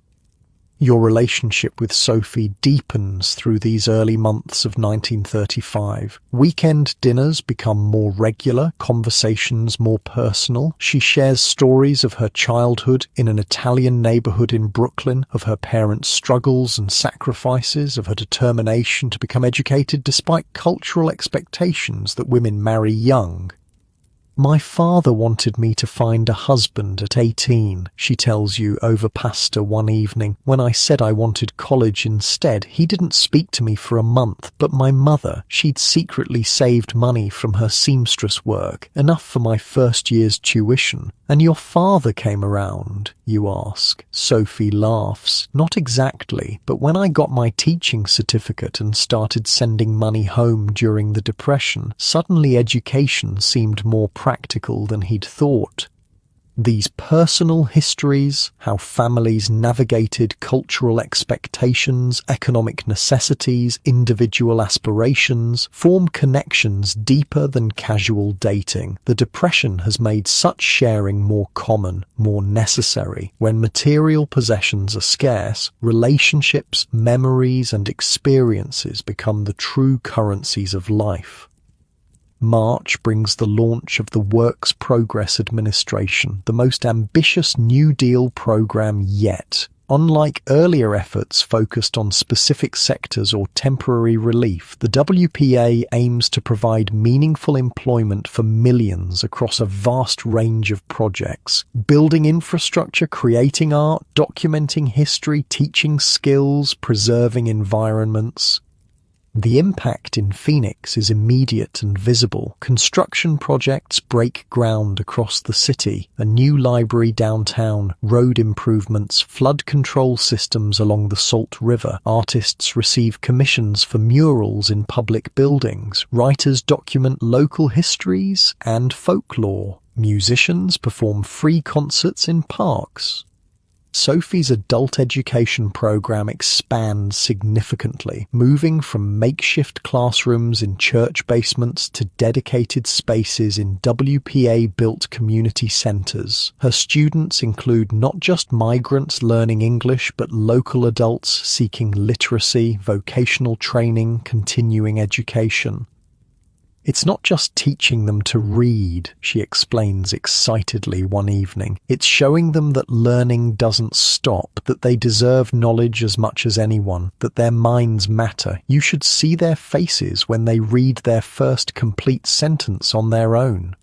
Your relationship with Sophie deepens through these early months of 1935. Weekend dinners become more regular, conversations more personal. She shares stories of her childhood in an Italian neighborhood in Brooklyn, of her parents' struggles and sacrifices, of her determination to become educated despite cultural expectations that women marry young. "My father wanted me to find a husband at 18, she tells you over pasta one evening. When I said I wanted college instead, he didn't speak to me for a month, but my mother, she'd secretly saved money from her seamstress work, enough for my first year's tuition. And your father came around, you ask." Sophie laughs. "Not exactly, but when I got my teaching certificate and started sending money home during the Depression, suddenly education seemed more practical than he'd thought." These personal histories, how families navigated cultural expectations, economic necessities, individual aspirations, form connections deeper than casual dating. The Depression has made such sharing more common, more necessary. When material possessions are scarce, relationships, memories, and experiences become the true currencies of life. March brings the launch of the Works Progress Administration, the most ambitious New Deal program yet. Unlike earlier efforts focused on specific sectors or temporary relief, the WPA aims to provide meaningful employment for millions across a vast range of projects. Building infrastructure, creating art, documenting history, teaching skills, preserving environments. The impact in Phoenix is immediate and visible. Construction projects break ground across the city, a new library downtown, road improvements, flood control systems along the Salt River. Artists receive commissions for murals in public buildings. Writers document local histories and folklore. Musicians perform free concerts in parks. Sophie's adult education program expands significantly, moving from makeshift classrooms in church basements to dedicated spaces in WPA-built community centers. Her students include not just migrants learning English, but local adults seeking literacy, vocational training, continuing education. "It's not just teaching them to read," she explains excitedly one evening. "It's showing them that learning doesn't stop, that they deserve knowledge as much as anyone, that their minds matter. You should see their faces when they read their first complete sentence on their own."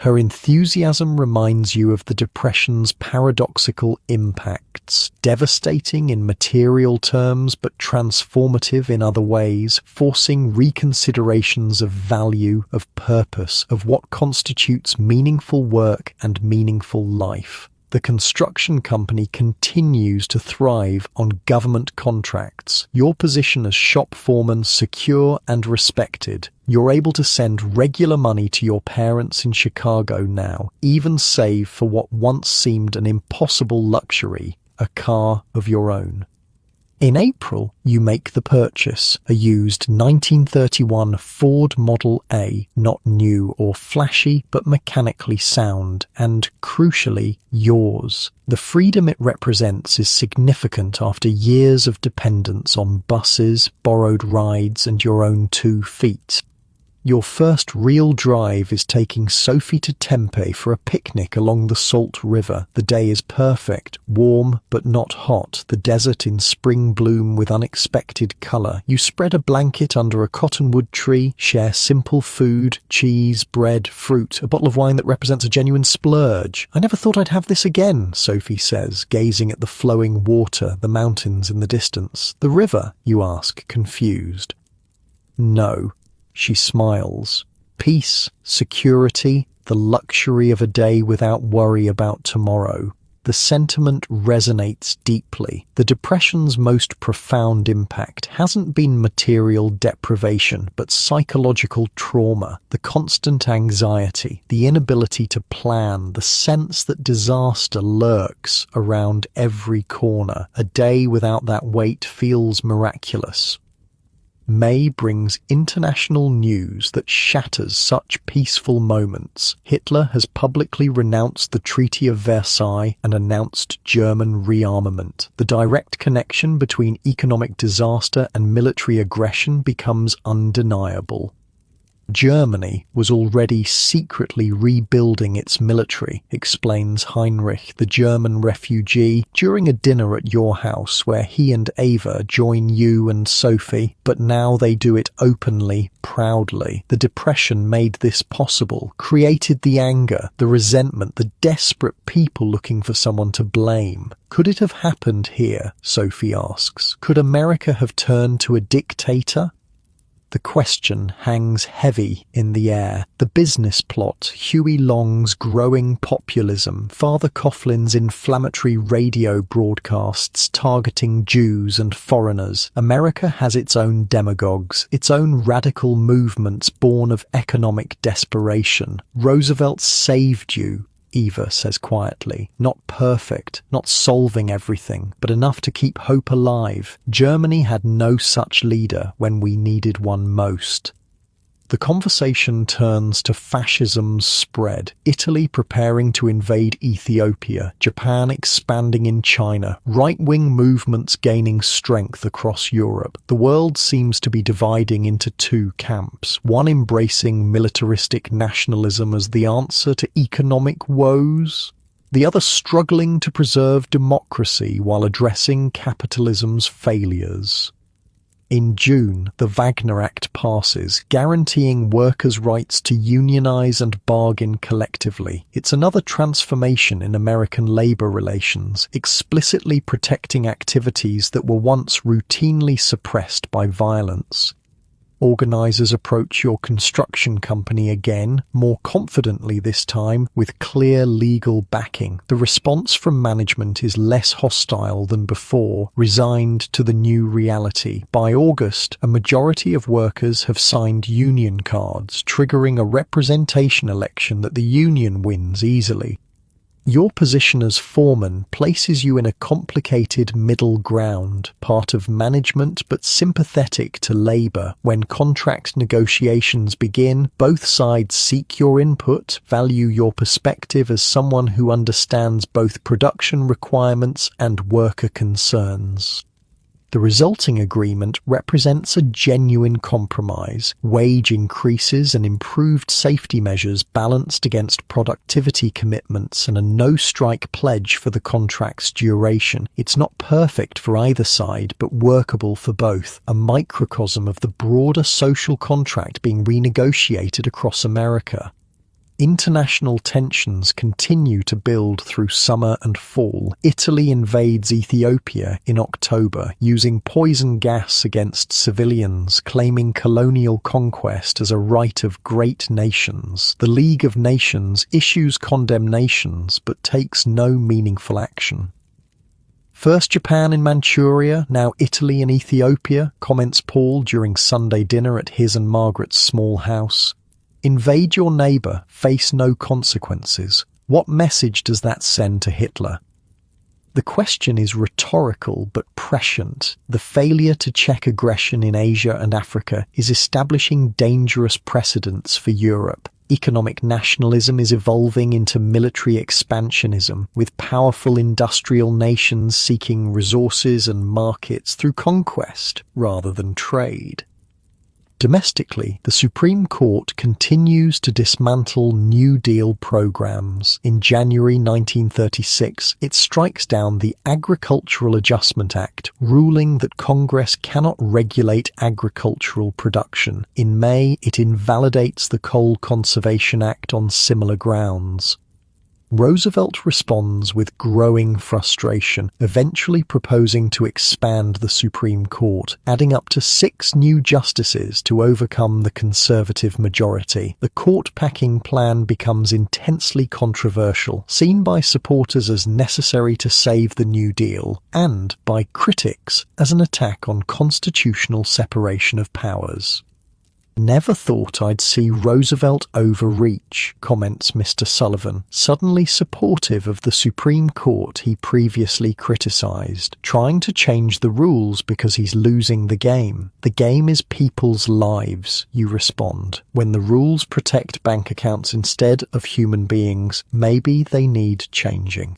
Her enthusiasm reminds you of the Depression's paradoxical impacts, devastating in material terms but transformative in other ways, forcing reconsiderations of value, of purpose, of what constitutes meaningful work and meaningful life. The construction company continues to thrive on government contracts. Your position as shop foreman secure and respected. You're able to send regular money to your parents in Chicago now, even save for what once seemed an impossible luxury, a car of your own. In April, you make the purchase, a used 1931 Ford Model A, not new or flashy, but mechanically sound, and, crucially, yours. The freedom it represents is significant after years of dependence on buses, borrowed rides, and your own 2 feet. Your first real drive is taking Sophie to Tempe for a picnic along the Salt River. The day is perfect, warm but not hot, the desert in spring bloom with unexpected colour. You spread a blanket under a cottonwood tree, share simple food, cheese, bread, fruit, a bottle of wine that represents a genuine splurge. "I never thought I'd have this again," Sophie says, gazing at the flowing water, the mountains in the distance. "The river?" you ask, confused. "No." She smiles. Peace, security, the luxury of a day without worry about tomorrow. The sentiment resonates deeply. The depression's most profound impact hasn't been material deprivation, but psychological trauma, the constant anxiety, the inability to plan, the sense that disaster lurks around every corner. A day without that weight feels miraculous. May brings international news that shatters such peaceful moments. Hitler has publicly renounced the Treaty of Versailles and announced German rearmament. The direct connection between economic disaster and military aggression becomes undeniable. Germany was already secretly rebuilding its military, explains Heinrich, the German refugee, during a dinner at your house where he and Ava join you and Sophie, but now they do it openly, proudly. The depression made this possible, created the anger, the resentment, the desperate people looking for someone to blame. Could it have happened here, Sophie asks? Could America have turned to a dictator? The question hangs heavy in the air. The business plot, Huey Long's growing populism, Father Coughlin's inflammatory radio broadcasts targeting Jews and foreigners. America has its own demagogues, its own radical movements born of economic desperation. Roosevelt saved you, Eva says quietly. Not perfect, not solving everything, but enough to keep hope alive. Germany had no such leader when we needed one most. The conversation turns to fascism's spread, Italy preparing to invade Ethiopia, Japan expanding in China, right-wing movements gaining strength across Europe. The world seems to be dividing into two camps, one embracing militaristic nationalism as the answer to economic woes, the other struggling to preserve democracy while addressing capitalism's failures. In June, the Wagner Act passes, guaranteeing workers' rights to unionize and bargain collectively. It's another transformation in American labor relations, explicitly protecting activities that were once routinely suppressed by violence. Organizers approach your construction company again, more confidently this time, with clear legal backing. The response from management is less hostile than before, resigned to the new reality. By August, a majority of workers have signed union cards, triggering a representation election that the union wins easily. Your position as foreman places you in a complicated middle ground, part of management but sympathetic to labor. When contract negotiations begin, both sides seek your input, value your perspective as someone who understands both production requirements and worker concerns. The resulting agreement represents a genuine compromise, wage increases and improved safety measures balanced against productivity commitments and a no-strike pledge for the contract's duration. It's not perfect for either side, but workable for both, a microcosm of the broader social contract being renegotiated across America. International tensions continue to build through summer and fall. Italy invades Ethiopia in October, using poison gas against civilians, claiming colonial conquest as a right of great nations. The League of Nations issues condemnations but takes no meaningful action. First Japan in Manchuria, now Italy in Ethiopia, comments Paul during Sunday dinner at his and Margaret's small house. Invade your neighbour, face no consequences. What message does that send to Hitler? The question is rhetorical but prescient. The failure to check aggression in Asia and Africa is establishing dangerous precedents for Europe. Economic nationalism is evolving into military expansionism, with powerful industrial nations seeking resources and markets through conquest rather than trade. Domestically, the Supreme Court continues to dismantle New Deal programs. In January 1936, it strikes down the Agricultural Adjustment Act, ruling that Congress cannot regulate agricultural production. In May, it invalidates the Coal Conservation Act on similar grounds. Roosevelt responds with growing frustration, eventually proposing to expand the Supreme Court, adding up to 6 new justices to overcome the conservative majority. The court-packing plan becomes intensely controversial, seen by supporters as necessary to save the New Deal, and by critics as an attack on constitutional separation of powers. "Never thought I'd see Roosevelt overreach," comments Mr. Sullivan, suddenly supportive of the Supreme Court he previously criticized, trying to change the rules because he's losing the game. "The game is people's lives," you respond. "When the rules protect bank accounts instead of human beings, maybe they need changing."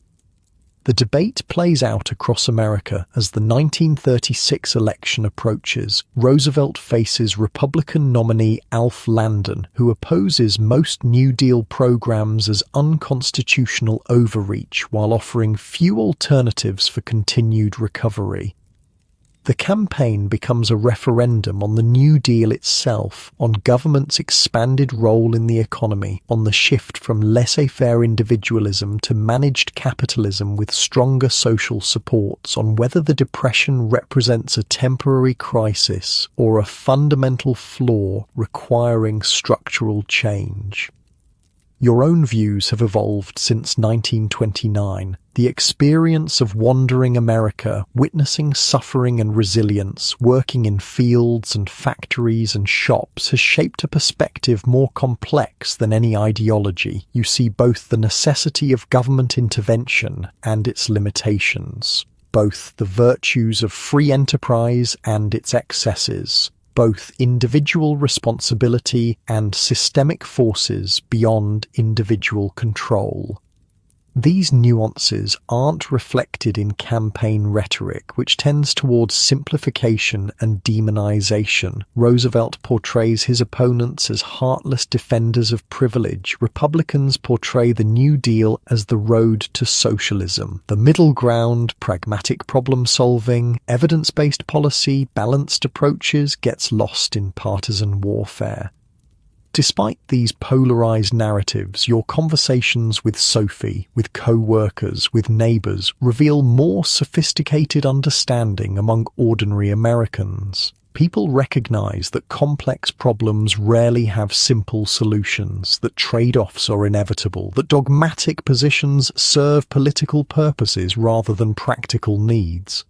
The debate plays out across America as the 1936 election approaches. Roosevelt faces Republican nominee Alf Landon, who opposes most New Deal programs as unconstitutional overreach while offering few alternatives for continued recovery. The campaign becomes a referendum on the New Deal itself, on government's expanded role in the economy, on the shift from laissez-faire individualism to managed capitalism with stronger social supports, on whether the Depression represents a temporary crisis or a fundamental flaw requiring structural change. Your own views have evolved since 1929. The experience of wandering America, witnessing suffering and resilience, working in fields and factories and shops has shaped a perspective more complex than any ideology. You see both the necessity of government intervention and its limitations, both the virtues of free enterprise and its excesses, both individual responsibility and systemic forces beyond individual control. These nuances aren't reflected in campaign rhetoric, which tends towards simplification and demonization. Roosevelt portrays his opponents as heartless defenders of privilege. Republicans portray the New Deal as the road to socialism. The middle ground, pragmatic problem-solving, evidence-based policy, balanced approaches, gets lost in partisan warfare. Despite these polarized narratives, your conversations with Sophie, with co-workers, with neighbors reveal more sophisticated understanding among ordinary Americans. People recognize that complex problems rarely have simple solutions, that trade-offs are inevitable, that dogmatic positions serve political purposes rather than practical needs.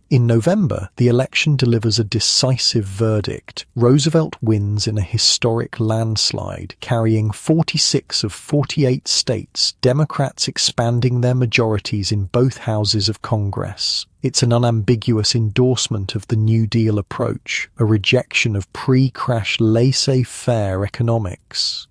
In November, the election delivers a decisive verdict. Roosevelt wins in a historic landslide, carrying 46 of 48 states, Democrats expanding their majorities in both houses of Congress. It's an unambiguous endorsement of the New Deal approach, a rejection of pre-crash laissez-faire economics.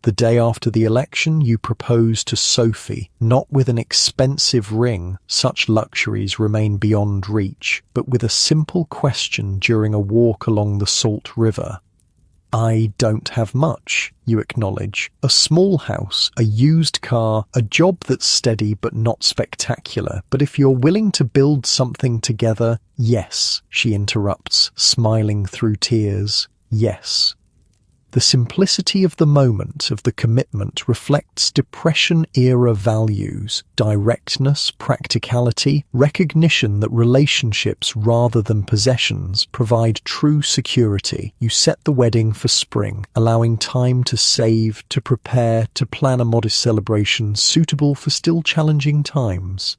The day after the election, you propose to Sophie, not with an expensive ring, such luxuries remain beyond reach, but with a simple question during a walk along the Salt River. "I don't have much," you acknowledge. "A small house, a used car, a job that's steady but not spectacular. But if you're willing to build something together—" "Yes," she interrupts, smiling through tears. "Yes." The simplicity of the moment, of the commitment, reflects Depression-era values: directness, practicality, recognition that relationships rather than possessions provide true security. You set the wedding for spring, allowing time to save, to prepare, to plan a modest celebration suitable for still challenging times.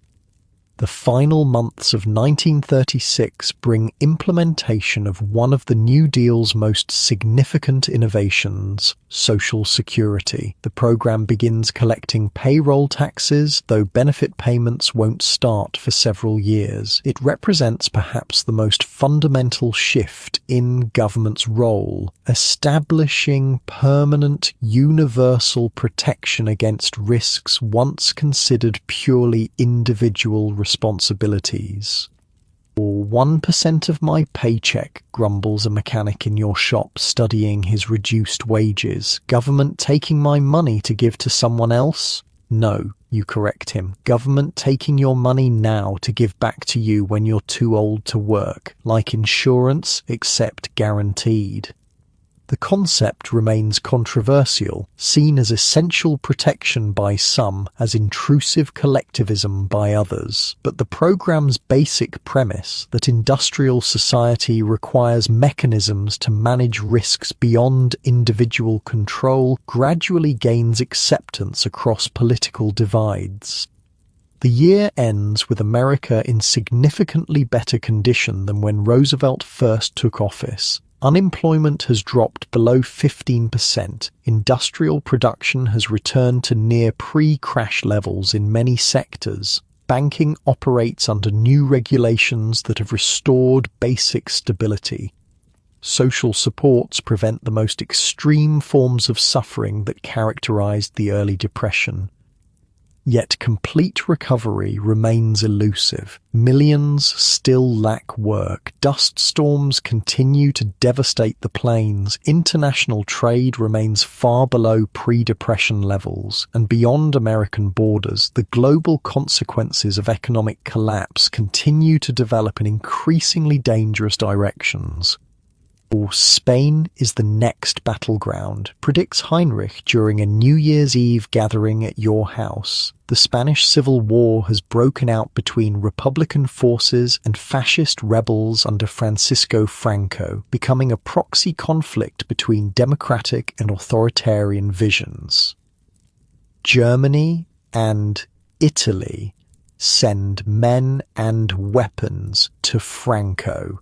The final months of 1936 bring implementation of one of the New Deal's most significant innovations, Social Security. The program begins collecting payroll taxes, though benefit payments won't start for several years. It represents perhaps the most fundamental shift in government's role, establishing permanent, universal protection against risks once considered purely individual responsibilities. Or 1% of my paycheck, grumbles a mechanic in your shop studying his reduced wages. Government taking my money to give to someone else? No, you correct him. Government taking your money now to give back to you when you're too old to work. Like insurance, except guaranteed. The concept remains controversial, seen as essential protection by some, as intrusive collectivism by others. But the program's basic premise, that industrial society requires mechanisms to manage risks beyond individual control, gradually gains acceptance across political divides. The year ends with America in significantly better condition than when Roosevelt first took office. Unemployment has dropped below 15%, industrial production has returned to near pre-crash levels in many sectors, banking operates under new regulations that have restored basic stability. Social supports prevent the most extreme forms of suffering that characterized the early Depression. Yet complete recovery remains elusive. Millions still lack work. Dust storms continue to devastate the plains. International trade remains far below pre-depression levels. And beyond American borders, the global consequences of economic collapse continue to develop in increasingly dangerous directions. Spain is the next battleground, predicts Heinrich during a New Year's Eve gathering at your house. The Spanish Civil War has broken out between Republican forces and fascist rebels under Francisco Franco, becoming a proxy conflict between democratic and authoritarian visions. Germany and Italy send men and weapons to Franco.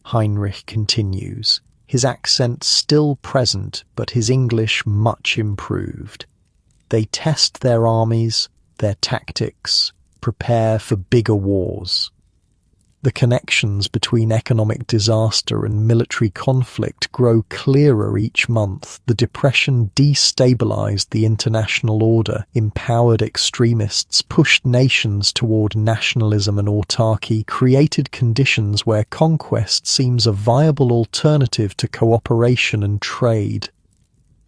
Heinrich continues, his accent still present, but his English much improved. They test their armies, their tactics, prepare for bigger wars. The connections between economic disaster and military conflict grow clearer each month. The Depression destabilized the international order, empowered extremists, pushed nations toward nationalism and autarky, created conditions where conquest seems a viable alternative to cooperation and trade.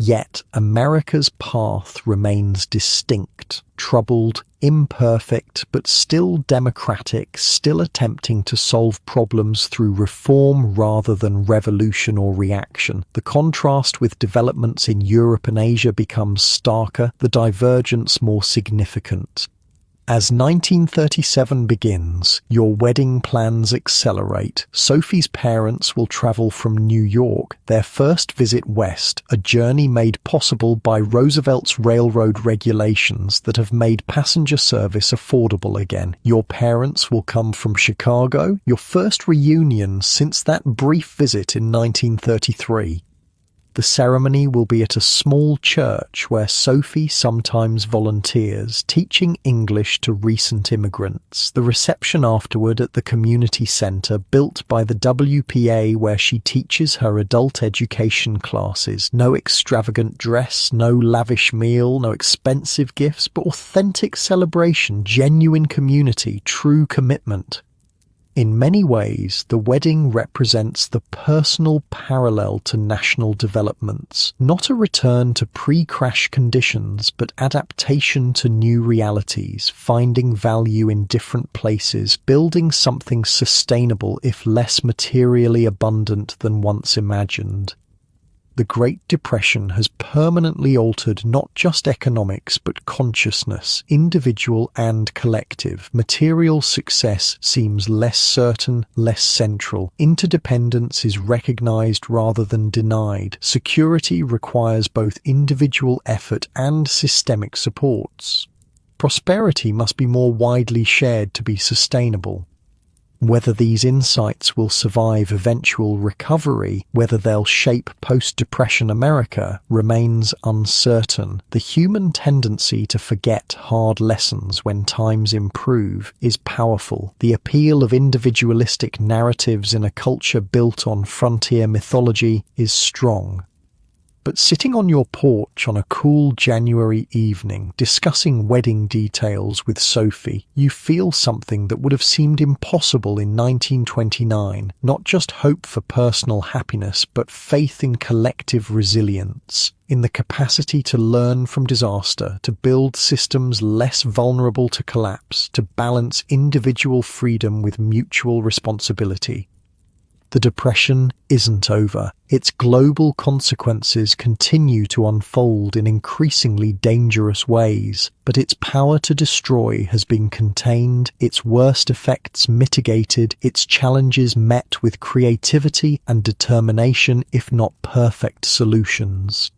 Yet America's path remains distinct, troubled, imperfect, but still democratic, still attempting to solve problems through reform rather than revolution or reaction. The contrast with developments in Europe and Asia becomes starker, the divergence more significant. As 1937 begins, your wedding plans accelerate. Sophie's parents will travel from New York, their first visit west, a journey made possible by Roosevelt's railroad regulations that have made passenger service affordable again. Your parents will come from Chicago, your first reunion since that brief visit in 1933. The ceremony will be at a small church where Sophie sometimes volunteers, teaching English to recent immigrants. The reception afterward at the community center built by the WPA where she teaches her adult education classes. No extravagant dress, no lavish meal, no expensive gifts, but authentic celebration, genuine community, true commitment. In many ways, the wedding represents the personal parallel to national developments, not a return to pre-crash conditions, but adaptation to new realities, finding value in different places, building something sustainable if less materially abundant than once imagined. The Great Depression has permanently altered not just economics but consciousness, individual and collective. Material success seems less certain, less central. Interdependence is recognized rather than denied. Security requires both individual effort and systemic supports. Prosperity must be more widely shared to be sustainable. Whether these insights will survive eventual recovery, whether they'll shape post-Depression America, remains uncertain. The human tendency to forget hard lessons when times improve is powerful. The appeal of individualistic narratives in a culture built on frontier mythology is strong. But sitting on your porch on a cool January evening, discussing wedding details with Sophie, you feel something that would have seemed impossible in 1929, not just hope for personal happiness, but faith in collective resilience, in the capacity to learn from disaster, to build systems less vulnerable to collapse, to balance individual freedom with mutual responsibility. The Depression isn't over. Its global consequences continue to unfold in increasingly dangerous ways, but its power to destroy has been contained, its worst effects mitigated, its challenges met with creativity and determination, if not perfect solutions.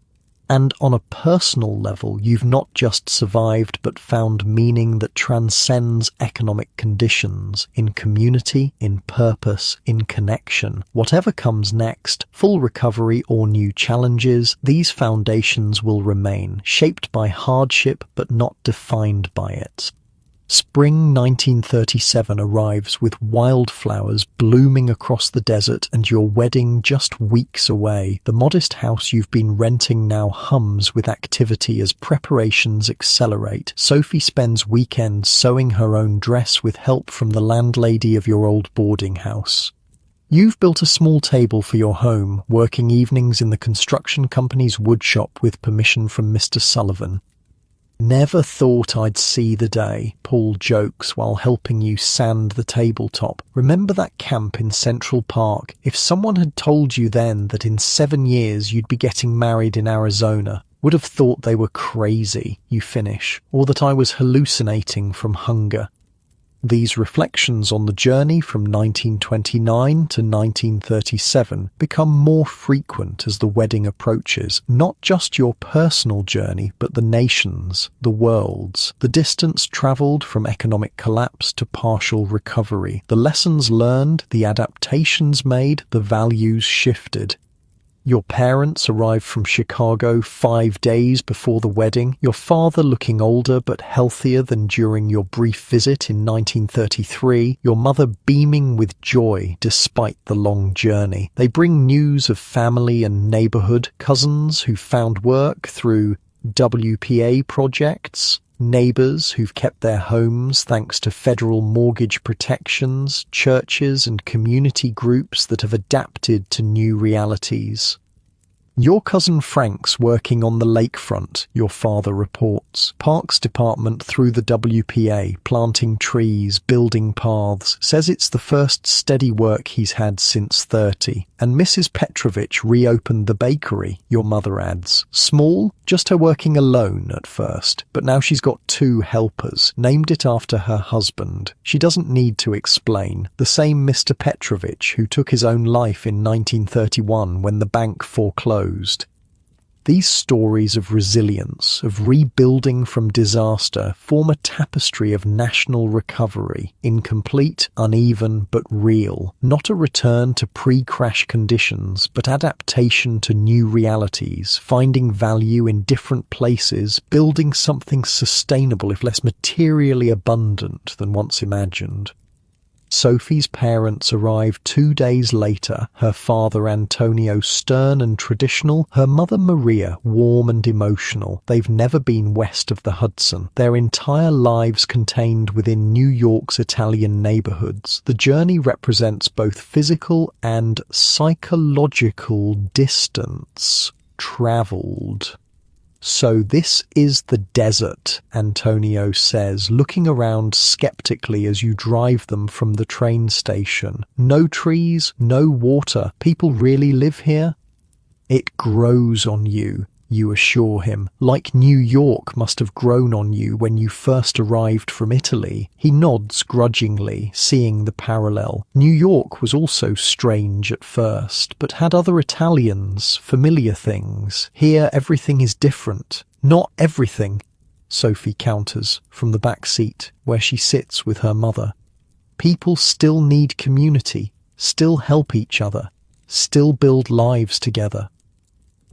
And on a personal level, you've not just survived but found meaning that transcends economic conditions, in community, in purpose, in connection. Whatever comes next, full recovery or new challenges, these foundations will remain, shaped by hardship but not defined by it. Spring 1937 arrives with wildflowers blooming across the desert and your wedding just weeks away. The modest house you've been renting now hums with activity as preparations accelerate. Sophie spends weekends sewing her own dress with help from the landlady of your old boarding house. You've built a small table for your home, working evenings in the construction company's woodshop with permission from Mr. Sullivan. "Never thought I'd see the day," Paul jokes while helping you sand the tabletop. "Remember that camp in Central Park? If someone had told you then that in 7 years you'd be getting married in Arizona, would have thought they were crazy," you finish, "or that I was hallucinating from hunger." These reflections on the journey from 1929 to 1937 become more frequent as the wedding approaches, not just your personal journey, but the nation's, the world's, the distance travelled from economic collapse to partial recovery, the lessons learned, the adaptations made, the values shifted. Your parents arrived from Chicago 5 days before the wedding, your father looking older but healthier than during your brief visit in 1933, your mother beaming with joy despite the long journey. They bring news of family and neighborhood, cousins who found work through WPA projects, neighbors who've kept their homes thanks to federal mortgage protections, churches and community groups that have adapted to new realities. Your cousin Frank's working on the lakefront, your father reports. Parks Department through the WPA, planting trees, building paths, says it's the first steady work he's had since 30. And Mrs. Petrovich reopened the bakery, your mother adds. Small, just her working alone at first, but now she's got 2 helpers, named it after her husband. She doesn't need to explain. The same Mr. Petrovich who took his own life in 1931 when the bank foreclosed. These stories of resilience, of rebuilding from disaster, form a tapestry of national recovery, incomplete, uneven, but real. Not a return to pre-crash conditions, but adaptation to new realities, finding value in different places, building something sustainable if less materially abundant than once imagined. Sophie's parents arrived 2 days later, her father Antonio stern and traditional, her mother Maria warm and emotional. They've never been west of the Hudson, their entire lives contained within New York's Italian neighborhoods. The journey represents both physical and psychological distance traveled. "So this is the desert," Antonio says, looking around skeptically as you drive them from the train station. "No trees, no water. People really live here?" "It grows on you," you assure him, "like New York must have grown on you when you first arrived from Italy." He nods grudgingly, seeing the parallel. New York was also strange at first, but had other Italians, familiar things. Here everything is different. "Not everything," Sophie counters from the back seat, where she sits with her mother. "People still need community, still help each other, still build lives together."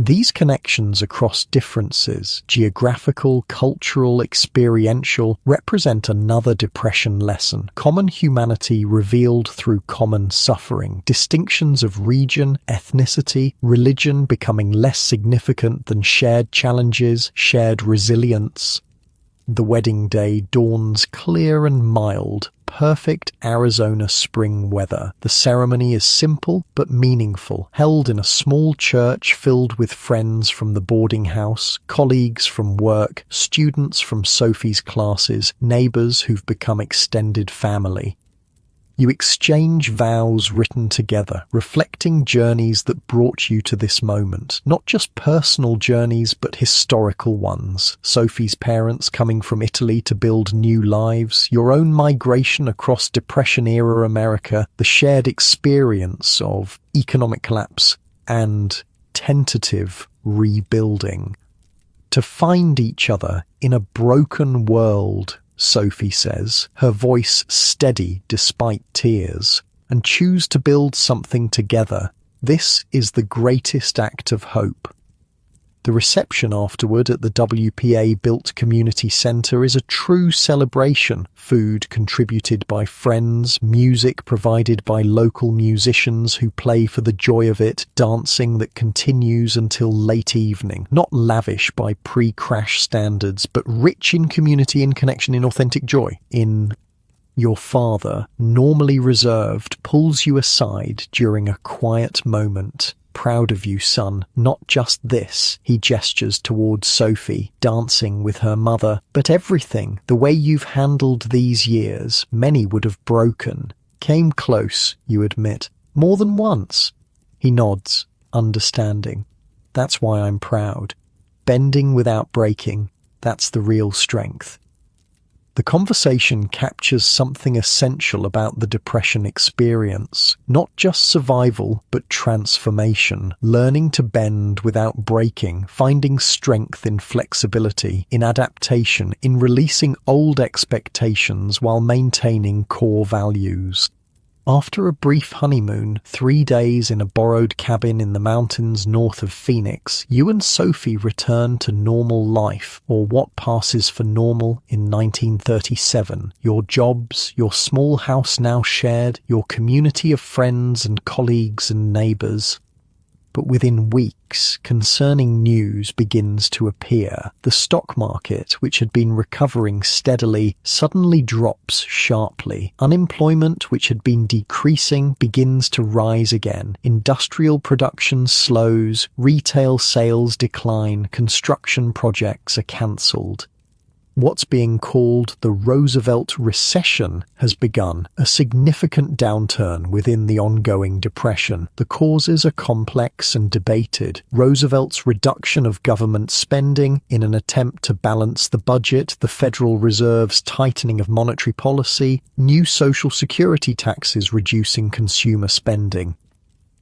These connections across differences, geographical, cultural, experiential, represent another depression lesson. Common humanity revealed through common suffering. Distinctions of region, ethnicity, religion becoming less significant than shared challenges, shared resilience. The wedding day dawns clear and mild, perfect Arizona spring weather. The ceremony is simple but meaningful, held in a small church filled with friends from the boarding house, colleagues from work, students from Sophie's classes, neighbors who've become extended family. You exchange vows written together, reflecting journeys that brought you to this moment. Not just personal journeys, but historical ones. Sophie's parents coming from Italy to build new lives, your own migration across Depression-era America, the shared experience of economic collapse and tentative rebuilding. To find each other in a broken world, Sophie says, her voice steady despite tears, and choose to build something together. This is the greatest act of hope. The reception afterward at the WPA-built community centre is a true celebration. Food contributed by friends, music provided by local musicians who play for the joy of it, dancing that continues until late evening. Not lavish by pre-crash standards, but rich in community, in connection, in authentic joy. Your father, normally reserved, pulls you aside during a quiet moment. Proud of you, son. Not just this, he gestures towards Sophie, dancing with her mother, but everything, the way you've handled these years, many would have broken. Came close, you admit. More than once. He nods, understanding. That's why I'm proud. Bending without breaking, that's the real strength. The conversation captures something essential about the depression experience. Not just survival, but transformation. Learning to bend without breaking, finding strength in flexibility, in adaptation, in releasing old expectations while maintaining core values. After a brief honeymoon, 3 days in a borrowed cabin in the mountains north of Phoenix, you and Sophie return to normal life, or what passes for normal in 1937. Your jobs, your small house now shared, your community of friends and colleagues and neighbors. But within weeks, concerning news begins to appear. The stock market, which had been recovering steadily, suddenly drops sharply. Unemployment, which had been decreasing, begins to rise again. Industrial production slows, retail sales decline, construction projects are cancelled. What's being called the Roosevelt recession has begun, a significant downturn within the ongoing depression. The causes are complex and debated. Roosevelt's reduction of government spending in an attempt to balance the budget, the Federal Reserve's tightening of monetary policy, new Social Security taxes reducing consumer spending.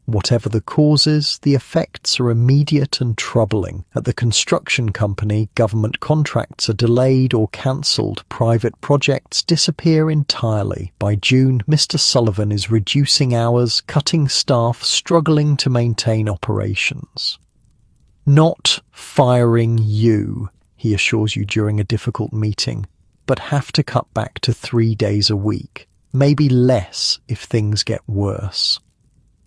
Whatever the causes, the effects are immediate and troubling. At the construction company, government contracts are delayed or cancelled. Private projects disappear entirely. By June, Mr. Sullivan is reducing hours, cutting staff, struggling to maintain operations. Not firing you, he assures you during a difficult meeting, but have to cut back to 3 days a week. Maybe less if things get worse.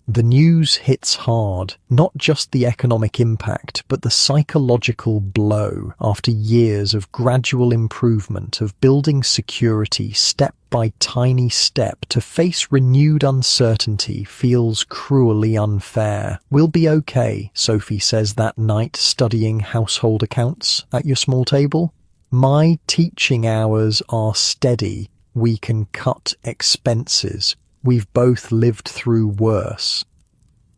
The news hits hard, not just the economic impact, but the psychological blow. After years of gradual improvement, of building security step by tiny step, to face renewed uncertainty feels cruelly unfair. We'll be okay, Sophie says that night, studying household accounts at your small table. My teaching hours are steady. We can cut expenses. We've both lived through worse.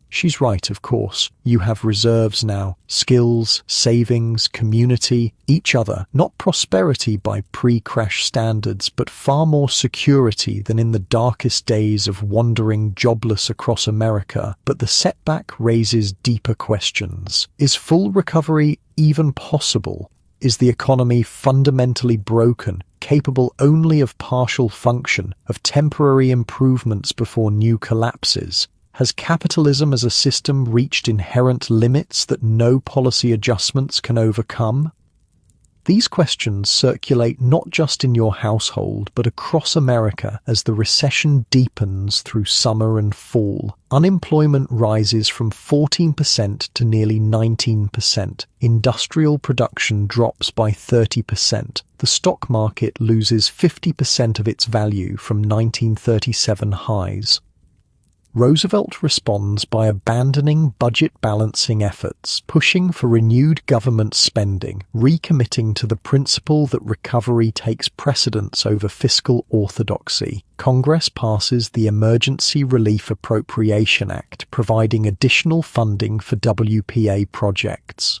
She's right, of course. You have reserves now. Skills, savings, community, each other. Not prosperity by pre-crash standards, but far more security than in the darkest days of wandering jobless across America. But the setback raises deeper questions. Is full recovery even possible? Is the economy fundamentally broken, capable only of partial function, of temporary improvements before new collapses? Has capitalism as a system reached inherent limits that no policy adjustments can overcome? These questions circulate not just in your household, but across America as the recession deepens through summer and fall. Unemployment rises from 14% to nearly 19%. Industrial production drops by 30%. The stock market loses 50% of its value from 1937 highs. Roosevelt responds by abandoning budget-balancing efforts, pushing for renewed government spending, recommitting to the principle that recovery takes precedence over fiscal orthodoxy. Congress passes the Emergency Relief Appropriation Act, providing additional funding for WPA projects.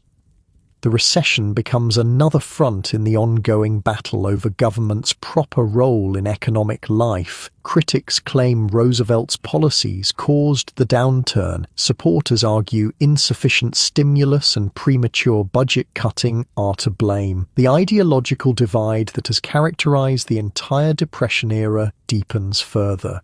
The recession becomes another front in the ongoing battle over government's proper role in economic life. Critics claim Roosevelt's policies caused the downturn. Supporters argue insufficient stimulus and premature budget cutting are to blame. The ideological divide that has characterized the entire Depression era deepens further.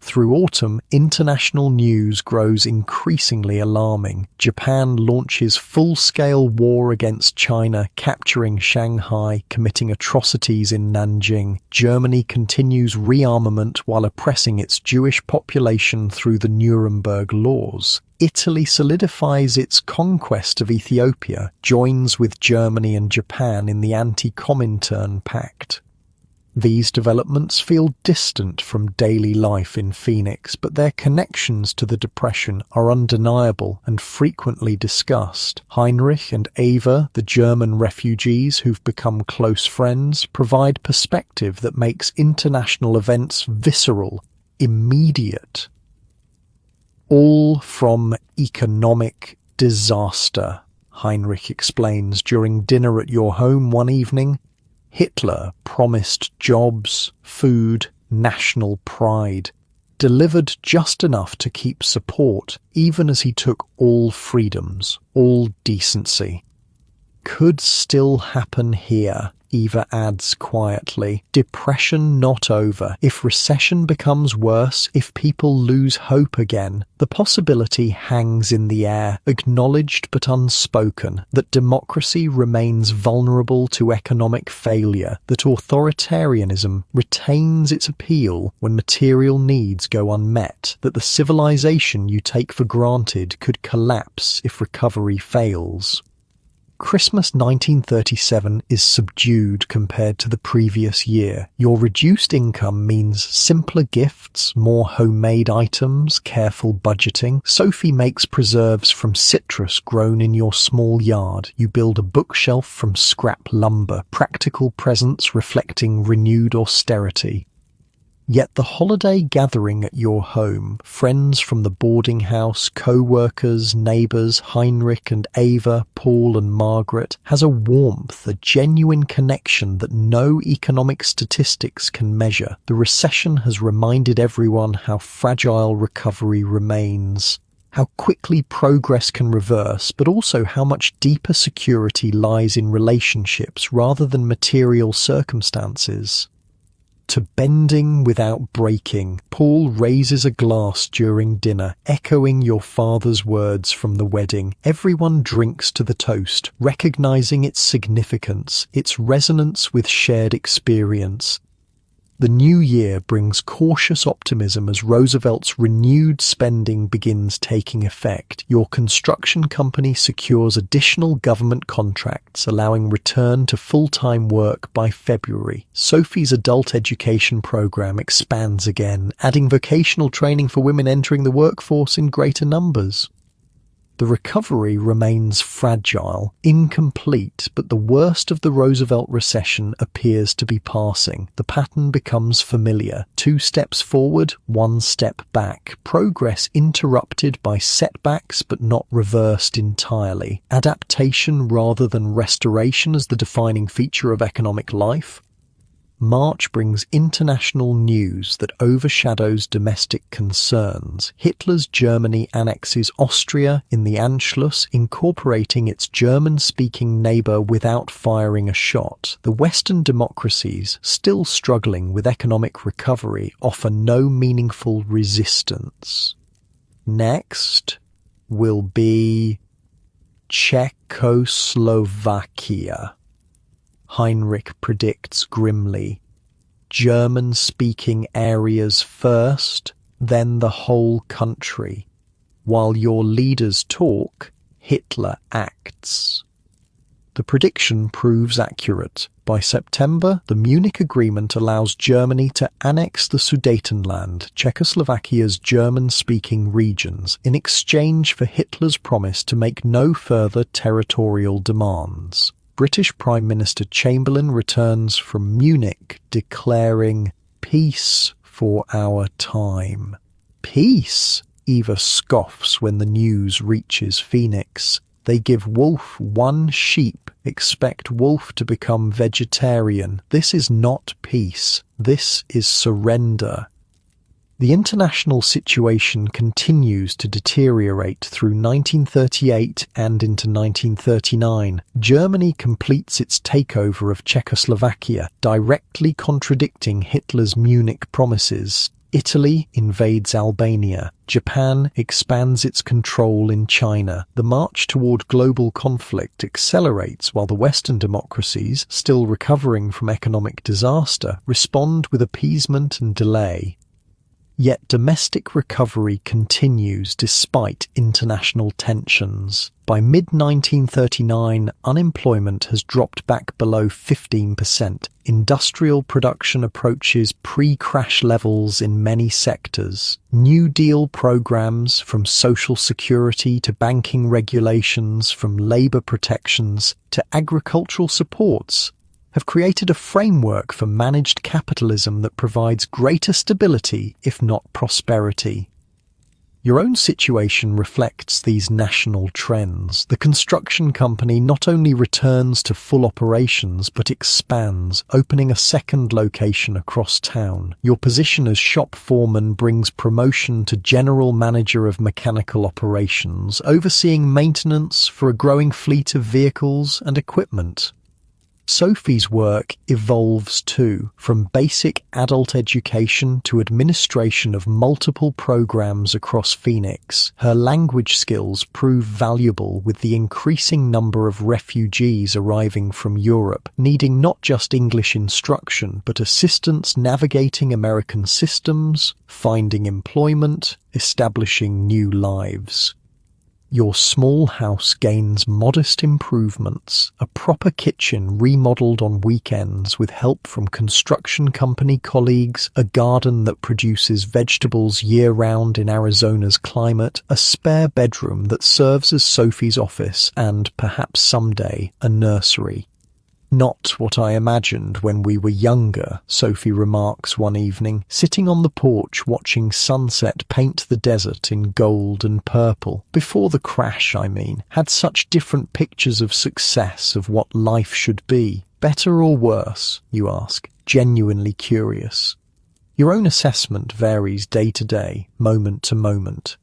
Through autumn, international news grows increasingly alarming. Japan launches full-scale war against China, capturing Shanghai, committing atrocities in Nanjing. Germany continues rearmament while oppressing its Jewish population through the Nuremberg laws. Italy solidifies its conquest of Ethiopia, joins with Germany and Japan in the Anti-Comintern Pact. These developments feel distant from daily life in Phoenix, but their connections to the Depression are undeniable and frequently discussed. Heinrich and Eva, the German refugees who've become close friends, provide perspective that makes international events visceral, immediate. All from economic disaster, Heinrich explains during dinner at your home one evening. Hitler promised jobs, food, national pride, delivered just enough to keep support, even as he took all freedoms, all decency. Could still happen here, Eva adds quietly. Depression not over. If recession becomes worse, if people lose hope again, the possibility hangs in the air, acknowledged but unspoken, that democracy remains vulnerable to economic failure, that authoritarianism retains its appeal when material needs go unmet, that the civilization you take for granted could collapse if recovery fails. Christmas 1937 is subdued compared to the previous year. Your reduced income means simpler gifts, more homemade items, careful budgeting. Sophie makes preserves from citrus grown in your small yard. You build a bookshelf from scrap lumber, practical presents reflecting renewed austerity. Yet the holiday gathering at your home, friends from the boarding house, co-workers, neighbours, Heinrich and Eva, Paul and Margaret, has a warmth, a genuine connection that no economic statistics can measure. The recession has reminded everyone how fragile recovery remains, how quickly progress can reverse, but also how much deeper security lies in relationships rather than material circumstances. To bending without breaking, Paul raises a glass during dinner, echoing your father's words from the wedding. Everyone drinks to the toast, recognizing its significance, its resonance with shared experience. The new year brings cautious optimism as Roosevelt's renewed spending begins taking effect. Your construction company secures additional government contracts, allowing return to full-time work by February. Sophie's adult education program expands again, adding vocational training for women entering the workforce in greater numbers. The recovery remains fragile, incomplete, but the worst of the Roosevelt recession appears to be passing. The pattern becomes familiar. 2 steps forward, 1 step back. Progress interrupted by setbacks but not reversed entirely. Adaptation rather than restoration as the defining feature of economic life. March brings international news that overshadows domestic concerns. Hitler's Germany annexes Austria in the Anschluss, incorporating its German-speaking neighbour without firing a shot. The Western democracies, still struggling with economic recovery, offer no meaningful resistance. Next will be Czechoslovakia. Heinrich predicts grimly. German-speaking areas first, then the whole country. While your leaders talk, Hitler acts. The prediction proves accurate. By September, the Munich Agreement allows Germany to annex the Sudetenland, Czechoslovakia's German-speaking regions, in exchange for Hitler's promise to make no further territorial demands. British Prime Minister Chamberlain returns from Munich declaring, "Peace for our time." Peace? Eva scoffs when the news reaches Phoenix. They give Wolf one sheep, expect Wolf to become vegetarian. This is not peace. This is surrender. The international situation continues to deteriorate through 1938 and into 1939. Germany completes its takeover of Czechoslovakia, directly contradicting Hitler's Munich promises. Italy invades Albania. Japan expands its control in China. The march toward global conflict accelerates while the Western democracies, still recovering from economic disaster, respond with appeasement and delay. Yet domestic recovery continues despite international tensions. By mid-1939, unemployment has dropped back below 15%. Industrial production approaches pre-crash levels in many sectors. New Deal programs, from social security to banking regulations, from labor protections to agricultural supports, have created a framework for managed capitalism that provides greater stability, if not prosperity. Your own situation reflects these national trends. The construction company not only returns to full operations, but expands, opening a second location across town. Your position as shop foreman brings promotion to general manager of mechanical operations, overseeing maintenance for a growing fleet of vehicles and equipment. Sophie's work evolves too, from basic adult education to administration of multiple programs across Phoenix. Her language skills prove valuable with the increasing number of refugees arriving from Europe, needing not just English instruction, but assistance navigating American systems, finding employment, establishing new lives. Your small house gains modest improvements, a proper kitchen remodeled on weekends with help from construction company colleagues, a garden that produces vegetables year-round in Arizona's climate, a spare bedroom that serves as Sophie's office, and, perhaps someday, a nursery. "Not what I imagined when we were younger," Sophie remarks one evening, sitting on the porch watching sunset paint the desert in gold and purple. "Before the crash, I mean, had such different pictures of success, of what life should be. Better or worse, you ask, genuinely curious. Your own assessment varies day to day, moment to moment."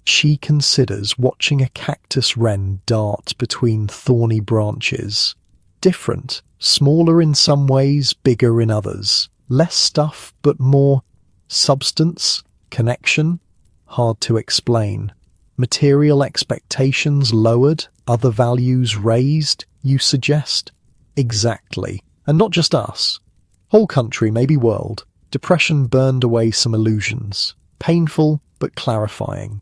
She considers watching a cactus wren dart between thorny branches. Different, smaller in some ways, bigger in others. Less stuff, but more substance, connection, hard to explain. Material expectations lowered, other values raised, you suggest? Exactly. And not just us. Whole country, maybe world. Depression burned away some illusions. Painful, but clarifying.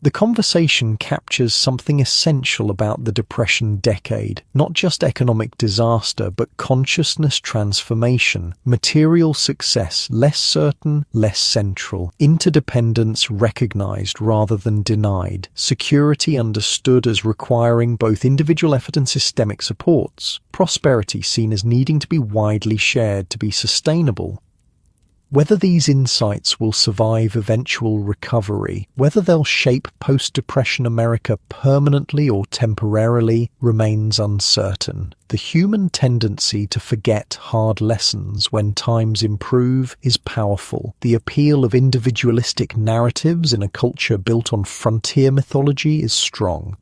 The conversation captures something essential about the Depression decade, not just economic disaster, but consciousness transformation, material success less certain, less central, interdependence recognized rather than denied, security understood as requiring both individual effort and systemic supports, prosperity seen as needing to be widely shared to be sustainable. Whether these insights will survive eventual recovery, whether they'll shape post-Depression America permanently or temporarily, remains uncertain. The human tendency to forget hard lessons when times improve is powerful. The appeal of individualistic narratives in a culture built on frontier mythology is strong.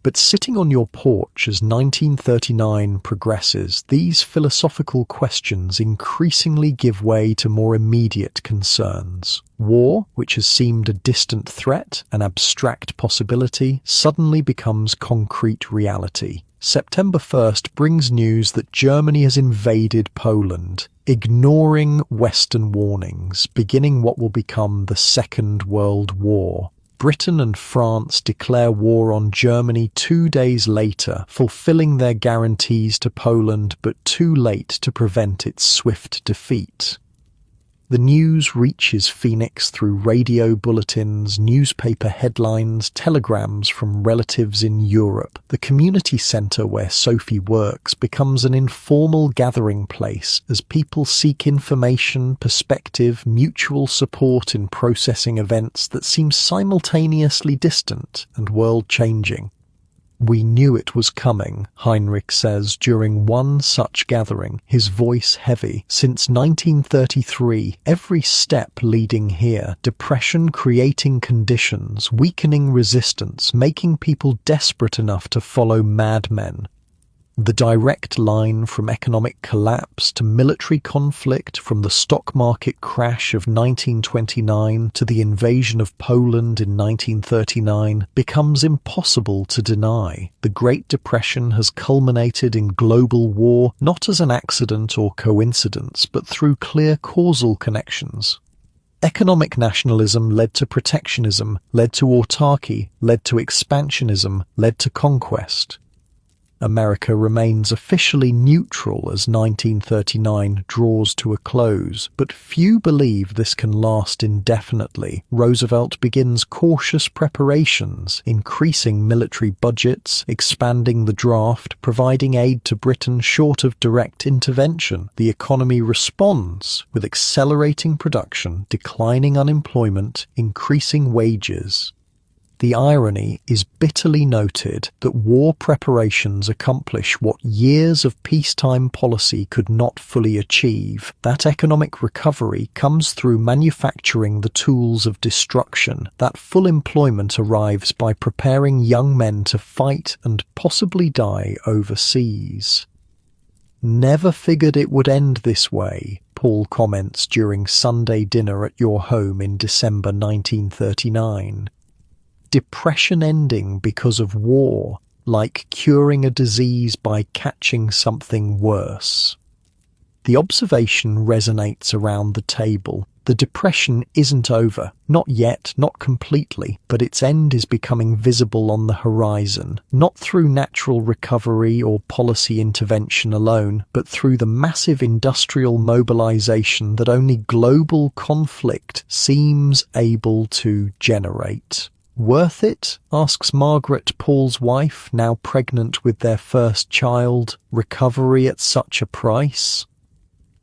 But sitting on your porch as 1939 progresses, these philosophical questions increasingly give way to more immediate concerns. War, which has seemed a distant threat, an abstract possibility, suddenly becomes concrete reality. September 1st brings news that Germany has invaded Poland, ignoring Western warnings, beginning what will become the Second World War. Britain and France declare war on Germany 2 days later, fulfilling their guarantees to Poland, but too late to prevent its swift defeat. The news reaches Phoenix through radio bulletins, newspaper headlines, telegrams from relatives in Europe. The community centre where Sophie works becomes an informal gathering place as people seek information, perspective, mutual support in processing events that seem simultaneously distant and world-changing. "We knew it was coming," Heinrich says during one such gathering, his voice heavy. "Since 1933, every step leading here, depression creating conditions, weakening resistance, making people desperate enough to follow madmen." The direct line from economic collapse to military conflict, from the stock market crash of 1929 to the invasion of Poland in 1939, becomes impossible to deny. The Great Depression has culminated in global war, not as an accident or coincidence, but through clear causal connections. Economic nationalism led to protectionism, led to autarky, led to expansionism, led to conquest. America remains officially neutral as 1939 draws to a close, but few believe this can last indefinitely. Roosevelt begins cautious preparations, increasing military budgets, expanding the draft, providing aid to Britain short of direct intervention. The economy responds with accelerating production, declining unemployment, increasing wages. The irony is bitterly noted that war preparations accomplish what years of peacetime policy could not fully achieve. That economic recovery comes through manufacturing the tools of destruction. That full employment arrives by preparing young men to fight and possibly die overseas. "Never figured it would end this way," Paul comments during Sunday dinner at your home in December 1939. Depression ending because of war, like curing a disease by catching something worse. The observation resonates around the table. The depression isn't over. Not yet, not completely, but its end is becoming visible on the horizon, not through natural recovery or policy intervention alone, but through the massive industrial mobilization that only global conflict seems able to generate. "Worth it?" asks Margaret, Paul's wife, now pregnant with their first child. "Recovery at such a price?"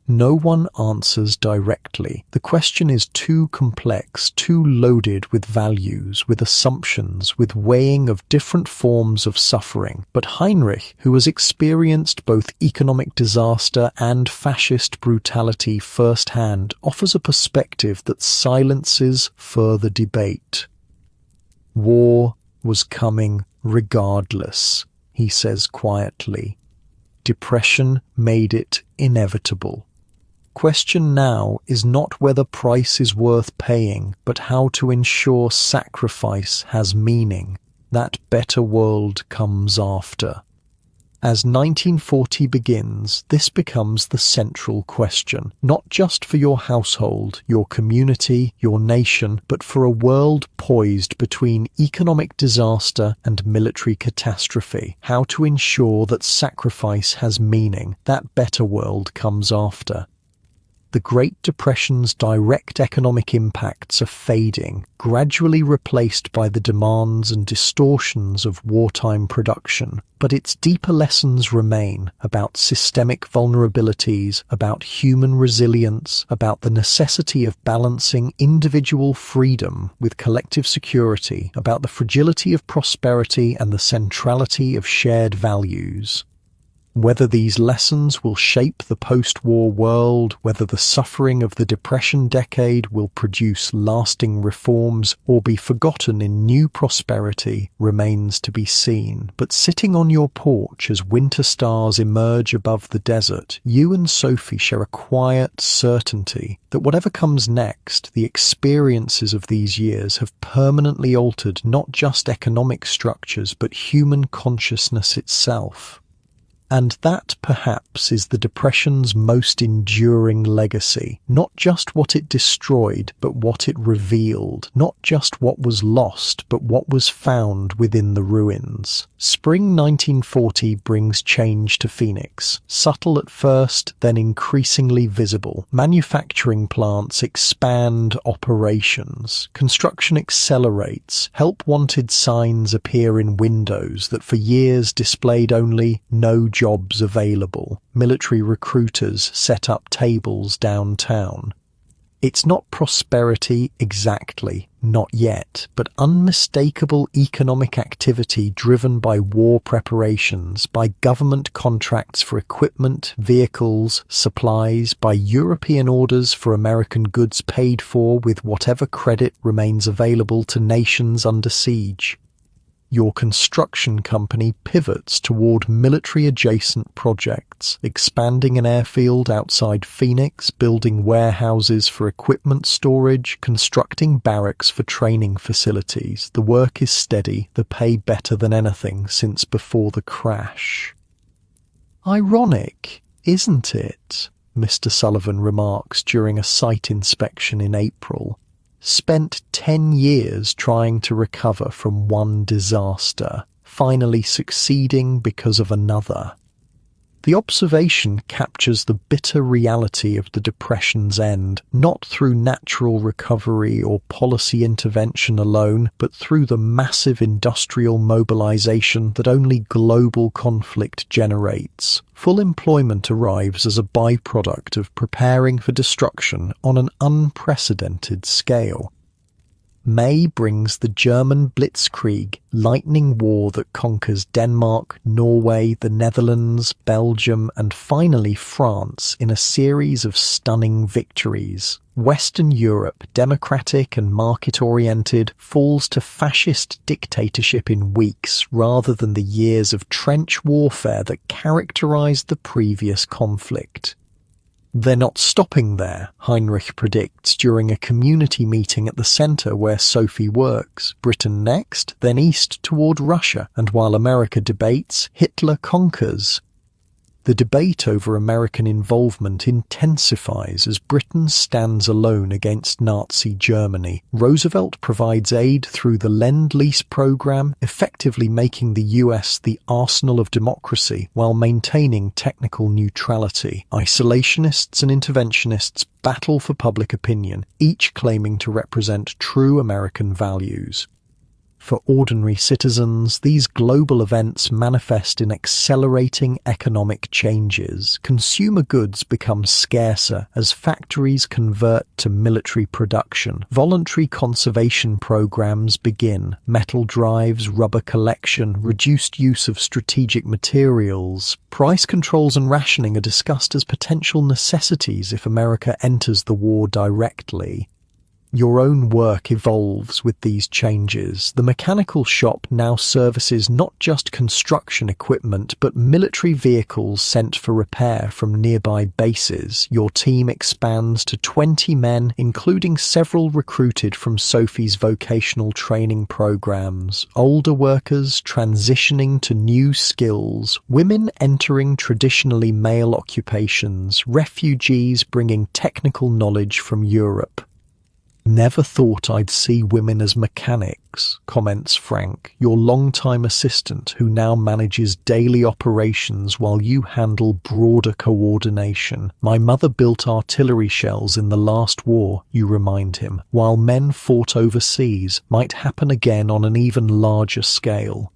No one answers directly. The question is too complex, too loaded with values, with assumptions, with weighing of different forms of suffering. But Heinrich, who has experienced both economic disaster and fascist brutality firsthand, offers a perspective that silences further debate. "War was coming regardless," he says quietly. "Depression made it inevitable. Question now is not whether price is worth paying, but how to ensure sacrifice has meaning. That better world comes after." As 1940 begins, this becomes the central question, not just for your household, your community, your nation, but for a world poised between economic disaster and military catastrophe. How to ensure that sacrifice has meaning, that better world comes after. The Great Depression's direct economic impacts are fading, gradually replaced by the demands and distortions of wartime production. But its deeper lessons remain about systemic vulnerabilities, about human resilience, about the necessity of balancing individual freedom with collective security, about the fragility of prosperity and the centrality of shared values. Whether these lessons will shape the post-war world, whether the suffering of the Depression decade will produce lasting reforms or be forgotten in new prosperity, remains to be seen. But sitting on your porch as winter stars emerge above the desert, you and Sophie share a quiet certainty that whatever comes next, the experiences of these years have permanently altered not just economic structures but human consciousness itself. And that, perhaps, is the Depression's most enduring legacy. Not just what it destroyed, but what it revealed. Not just what was lost, but what was found within the ruins. Spring 1940 brings change to Phoenix. Subtle at first, then increasingly visible. Manufacturing plants expand operations. Construction accelerates. Help-wanted signs appear in windows that for years displayed only "no jobs available." Military recruiters set up tables downtown. It's not prosperity exactly, not yet, but unmistakable economic activity driven by war preparations, by government contracts for equipment, vehicles, supplies, by European orders for American goods paid for with whatever credit remains available to nations under siege. Your construction company pivots toward military-adjacent projects, expanding an airfield outside Phoenix, building warehouses for equipment storage, constructing barracks for training facilities. The work is steady, the pay better than anything since before the crash. "Ironic, isn't it?" Mr. Sullivan remarks during a site inspection in April. "Spent 10 years trying to recover from one disaster, finally succeeding because of another." The observation captures the bitter reality of the Depression's end, not through natural recovery or policy intervention alone, but through the massive industrial mobilization that only global conflict generates. Full employment arrives as a byproduct of preparing for destruction on an unprecedented scale. May brings the German blitzkrieg, lightning war that conquers Denmark, Norway, the Netherlands, Belgium, and finally France in a series of stunning victories. Western Europe, democratic and market-oriented, falls to fascist dictatorship in weeks rather than the years of trench warfare that characterized the previous conflict. They're not stopping there, Heinrich predicts during a community meeting at the centre where Sophie works. Britain next, then east toward Russia, and while America debates, Hitler conquers. The debate over American involvement intensifies as Britain stands alone against Nazi Germany. Roosevelt provides aid through the Lend-Lease program, effectively making the US the arsenal of democracy while maintaining technical neutrality. Isolationists and interventionists battle for public opinion, each claiming to represent true American values. For ordinary citizens, these global events manifest in accelerating economic changes. Consumer goods become scarcer as factories convert to military production. Voluntary conservation programs begin. Metal drives, rubber collection, reduced use of strategic materials. Price controls and rationing are discussed as potential necessities if America enters the war directly. Your own work evolves with these changes. The mechanical shop now services not just construction equipment, but military vehicles sent for repair from nearby bases. Your team expands to 20 men, including several recruited from Sophie's vocational training programs. Older workers transitioning to new skills, women entering traditionally male occupations, refugees bringing technical knowledge from Europe. "Never thought I'd see women as mechanics," comments Frank, your longtime assistant who now manages daily operations while you handle broader coordination. "My mother built artillery shells in the last war," you remind him, "while men fought overseas, might happen again on an even larger scale."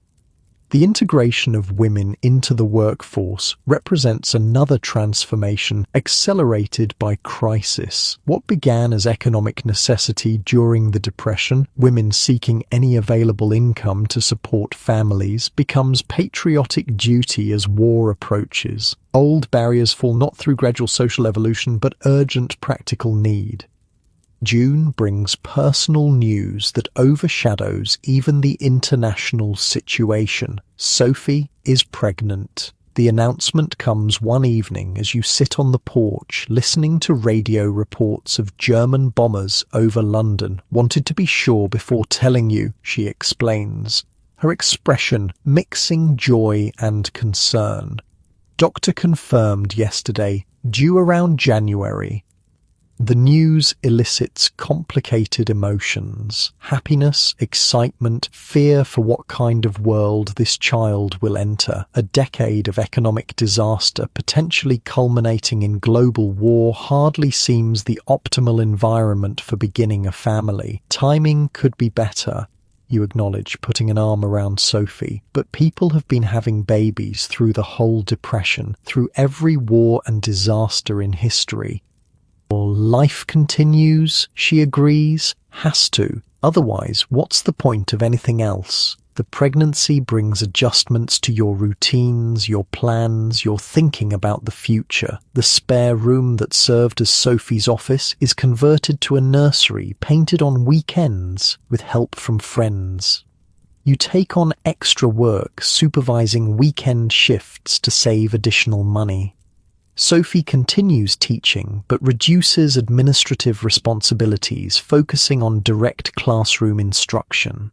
The integration of women into the workforce represents another transformation accelerated by crisis. What began as economic necessity during the Depression, women seeking any available income to support families, becomes patriotic duty as war approaches. Old barriers fall not through gradual social evolution but urgent practical need. June brings personal news that overshadows even the international situation. Sophie is pregnant. The announcement comes one evening as you sit on the porch listening to radio reports of German bombers over London. Wanted to be sure before telling you, she explains, her expression mixing joy and concern. Doctor confirmed yesterday, due around January. The news elicits complicated emotions, happiness, excitement, fear for what kind of world this child will enter. A decade of economic disaster, potentially culminating in global war, hardly seems the optimal environment for beginning a family. Timing could be better, you acknowledge, putting an arm around Sophie. But people have been having babies through the whole Depression, through every war and disaster in history. Life continues, she agrees, has to. Otherwise, what's the point of anything else? The pregnancy brings adjustments to your routines, your plans, your thinking about the future. The spare room that served as Sophie's office is converted to a nursery painted on weekends with help from friends. You take on extra work supervising weekend shifts to save additional money. Sophie continues teaching but reduces administrative responsibilities, focusing on direct classroom instruction.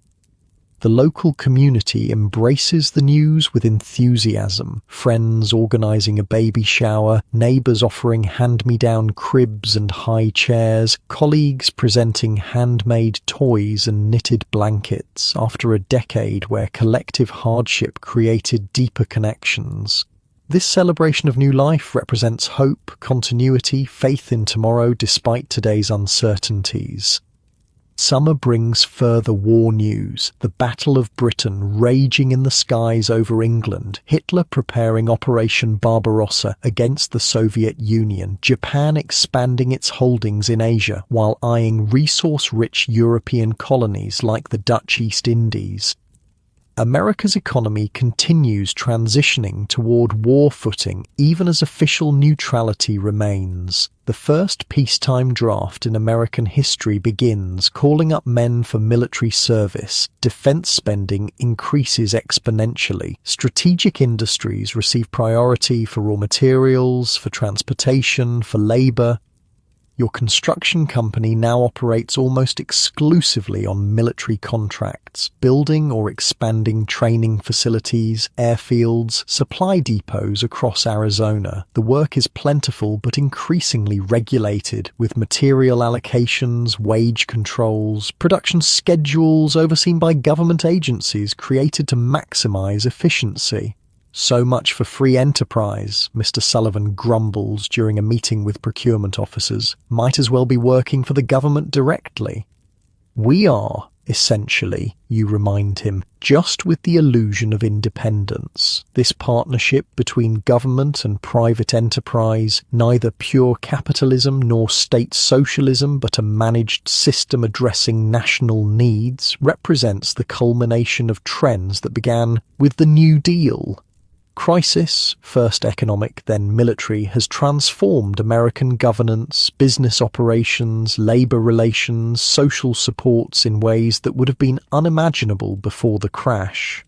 The local community embraces the news with enthusiasm, friends organising a baby shower, neighbours offering hand-me-down cribs and high chairs, colleagues presenting handmade toys and knitted blankets after a decade where collective hardship created deeper connections. This celebration of new life represents hope, continuity, faith in tomorrow despite today's uncertainties. Summer brings further war news, the Battle of Britain raging in the skies over England, Hitler preparing Operation Barbarossa against the Soviet Union, Japan expanding its holdings in Asia while eyeing resource-rich European colonies like the Dutch East Indies. America's economy continues transitioning toward war footing even as official neutrality remains. The first peacetime draft in American history begins, calling up men for military service. Defense spending increases exponentially. Strategic industries receive priority for raw materials, for transportation, for labor. Your construction company now operates almost exclusively on military contracts, building or expanding training facilities, airfields, supply depots across Arizona. The work is plentiful but increasingly regulated, with material allocations, wage controls, production schedules overseen by government agencies created to maximize efficiency. So much for free enterprise, Mr. Sullivan grumbles during a meeting with procurement officers. Might as well be working for the government directly. We are, essentially, you remind him, just with the illusion of independence. This partnership between government and private enterprise, neither pure capitalism nor state socialism but a managed system addressing national needs, represents the culmination of trends that began with the New Deal. Crisis, first economic, then military, has transformed American governance, business operations, labor relations, social supports in ways that would have been unimaginable before the crash.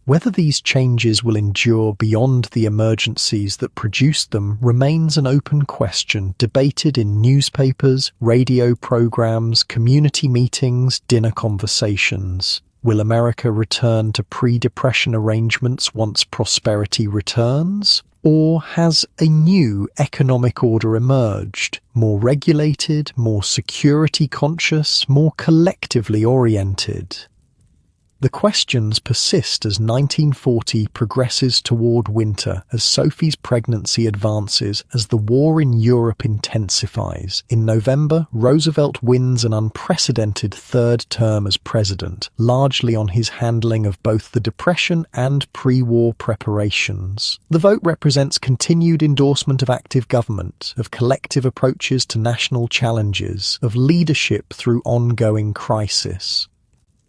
Whether these changes will endure beyond the emergencies that produced them remains an open question, debated in newspapers, radio programs, community meetings, dinner conversations. Will America return to pre-depression arrangements once prosperity returns? Or has a new economic order emerged, more regulated, more security conscious, more collectively oriented? The questions persist as 1940 progresses toward winter, as Sophie's pregnancy advances, as the war in Europe intensifies. In November, Roosevelt wins an unprecedented third term as president, largely on his handling of both the Depression and pre-war preparations. The vote represents continued endorsement of active government, of collective approaches to national challenges, of leadership through ongoing crisis.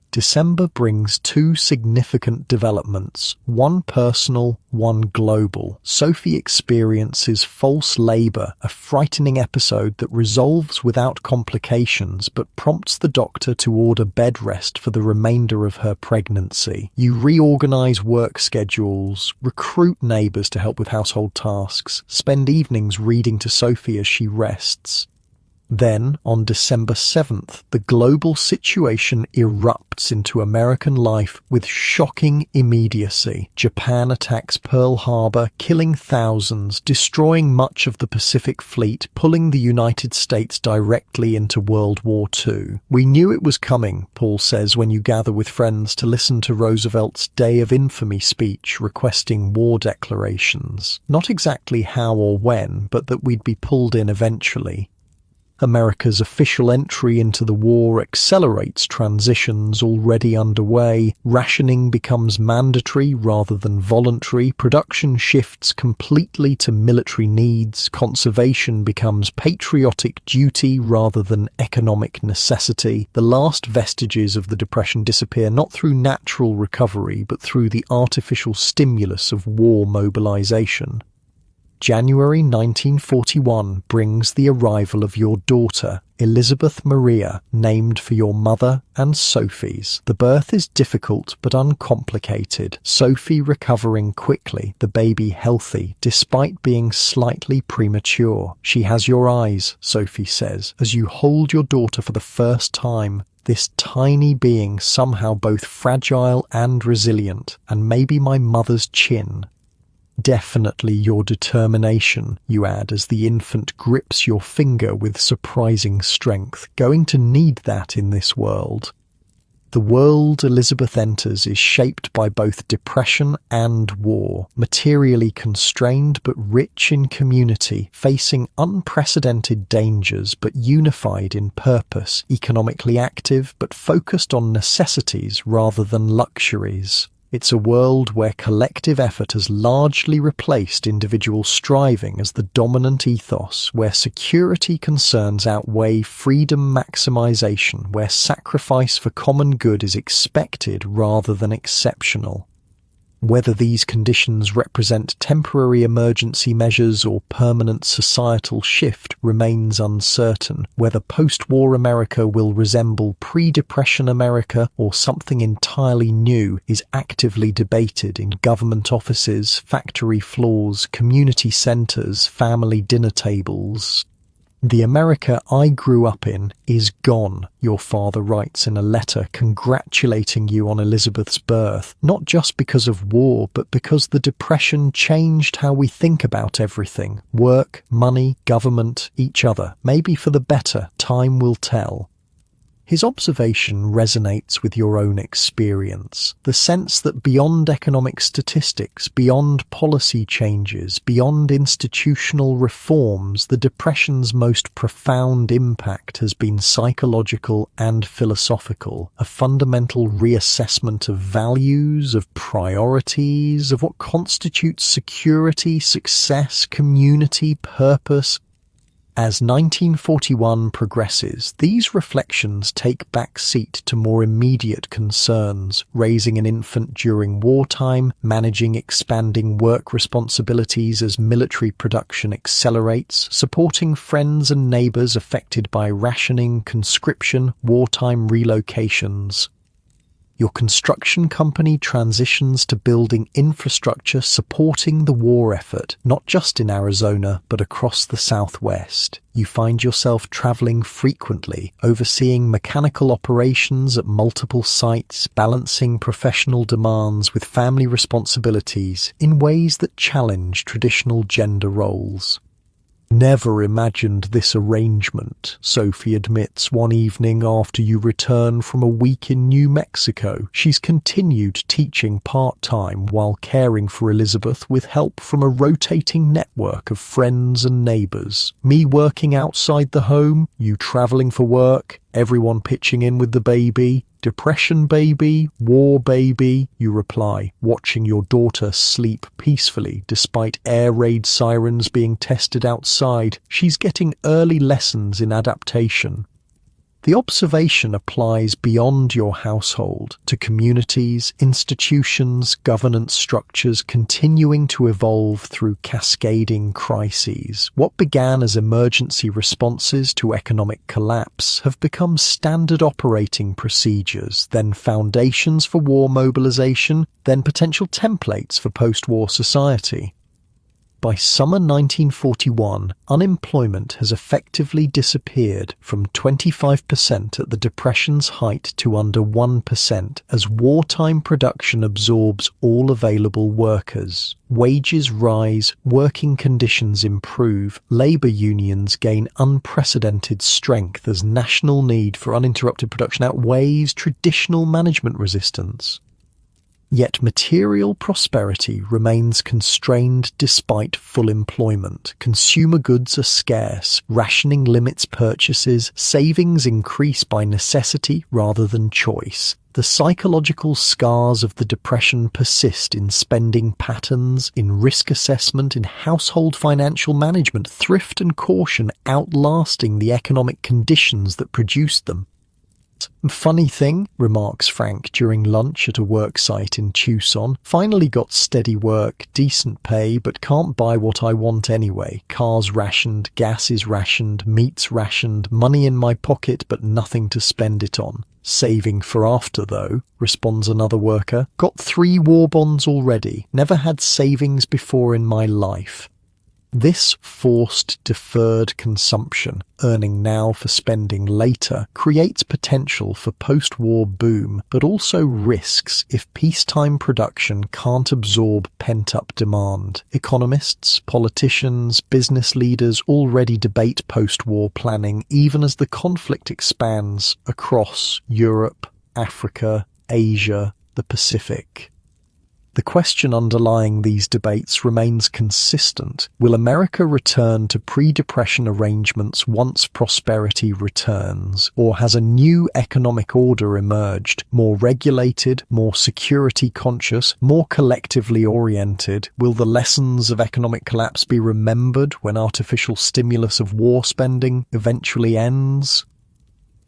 December brings two significant developments, one personal, one global. Sophie experiences false labor, a frightening episode that resolves without complications but prompts the doctor to order bed rest for the remainder of her pregnancy. You reorganize work schedules, recruit neighbors to help with household tasks, spend evenings reading to Sophie as she rests. Then, on December 7th, the global situation erupts into American life with shocking immediacy. Japan attacks Pearl Harbor, killing thousands, destroying much of the Pacific Fleet, pulling the United States directly into World War II. "We knew it was coming," Paul says when you gather with friends to listen to Roosevelt's Day of Infamy speech requesting war declarations. Not exactly how or when, but that we'd be pulled in eventually. America's official entry into the war accelerates transitions already underway. Rationing becomes mandatory rather than voluntary. Production shifts completely to military needs. Conservation becomes patriotic duty rather than economic necessity. The last vestiges of the Depression disappear not through natural recovery, but through the artificial stimulus of war mobilization. January 1941 brings the arrival of your daughter, Elizabeth Maria, named for your mother and Sophie's. The birth is difficult but uncomplicated, Sophie recovering quickly, the baby healthy, despite being slightly premature. She has your eyes, Sophie says, as you hold your daughter for the first time. This tiny being somehow both fragile and resilient, and maybe my mother's chin. Definitely your determination, you add as the infant grips your finger with surprising strength, going to need that in this world. The world Elizabeth enters is shaped by both depression and war, materially constrained but rich in community, facing unprecedented dangers but unified in purpose, economically active but focused on necessities rather than luxuries. It's a world where collective effort has largely replaced individual striving as the dominant ethos, where security concerns outweigh freedom maximization, where sacrifice for common good is expected rather than exceptional. Whether these conditions represent temporary emergency measures or permanent societal shift remains uncertain. Whether post-war America will resemble pre-Depression America or something entirely new is actively debated in government offices, factory floors, community centers, family dinner tables. "The America I grew up in is gone," your father writes in a letter congratulating you on Elizabeth's birth, not just because of war, but because the Depression changed how we think about everything. Work, money, government, each other. Maybe for the better, time will tell. His observation resonates with your own experience. The sense that beyond economic statistics, beyond policy changes, beyond institutional reforms, the Depression's most profound impact has been psychological and philosophical, a fundamental reassessment of values, of priorities, of what constitutes security, success, community, purpose. As 1941 progresses, these reflections take back seat to more immediate concerns: raising an infant during wartime, managing expanding work responsibilities as military production accelerates, supporting friends and neighbors affected by rationing, conscription, wartime relocations. Your construction company transitions to building infrastructure supporting the war effort, not just in Arizona, but across the Southwest. You find yourself traveling frequently, overseeing mechanical operations at multiple sites, balancing professional demands with family responsibilities in ways that challenge traditional gender roles. Never imagined this arrangement, Sophie admits one evening after you return from a week in New Mexico. She's continued teaching part-time while caring for Elizabeth with help from a rotating network of friends and neighbours. Me working outside the home, you travelling for work, everyone pitching in with the baby. Depression baby, war baby, you reply, watching your daughter sleep peacefully despite air raid sirens being tested outside. She's getting early lessons in adaptation. The observation applies beyond your household to communities, institutions, governance structures continuing to evolve through cascading crises. What began as emergency responses to economic collapse have become standard operating procedures, then foundations for war mobilization, then potential templates for post-war society. By summer 1941, unemployment has effectively disappeared from 25% at the Depression's height to under 1% as wartime production absorbs all available workers. Wages rise, working conditions improve, labour unions gain unprecedented strength as national need for uninterrupted production outweighs traditional management resistance. Yet material prosperity remains constrained despite full employment. Consumer goods are scarce, rationing limits purchases, savings increase by necessity rather than choice. The psychological scars of the Depression persist in spending patterns, in risk assessment, in household financial management, thrift and caution outlasting the economic conditions that produced them. Funny thing, remarks Frank during lunch at a work site in Tucson. Finally got steady work, decent pay, but can't buy what I want anyway. Cars rationed, gas is rationed, meat's rationed, money in my pocket but nothing to spend it on. Saving for after though, responds another worker. Got 3 war bonds already. Never had savings before in my life. This forced deferred consumption, earning now for spending later, creates potential for post-war boom, but also risks if peacetime production can't absorb pent-up demand. Economists, politicians, business leaders already debate post-war planning even as the conflict expands across Europe, Africa, Asia, the Pacific. The question underlying these debates remains consistent. Will America return to pre-depression arrangements once prosperity returns, or has a new economic order emerged, more regulated, more security-conscious, more collectively oriented? Will the lessons of economic collapse be remembered when artificial stimulus of war spending eventually ends?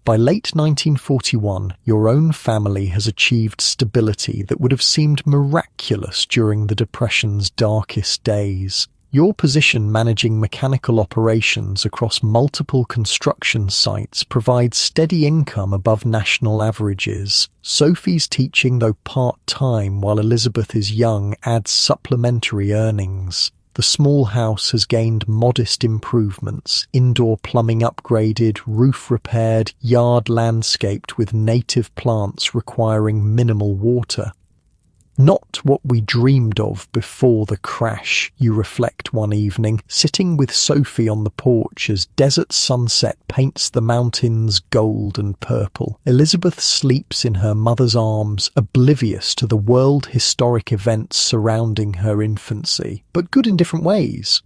By late 1941, your own family has achieved stability that would have seemed miraculous during the Depression's darkest days. Your position managing mechanical operations across multiple construction sites provides steady income above national averages. Sophie's teaching, though part-time while Elizabeth is young, adds supplementary earnings. The small house has gained modest improvements, indoor plumbing upgraded, roof repaired, yard landscaped with native plants requiring minimal water. Not what we dreamed of before the crash, you reflect one evening, sitting with Sophie on the porch as desert sunset paints the mountains gold and purple. Elizabeth sleeps in her mother's arms, oblivious to the world historic events surrounding her infancy, but good in different ways.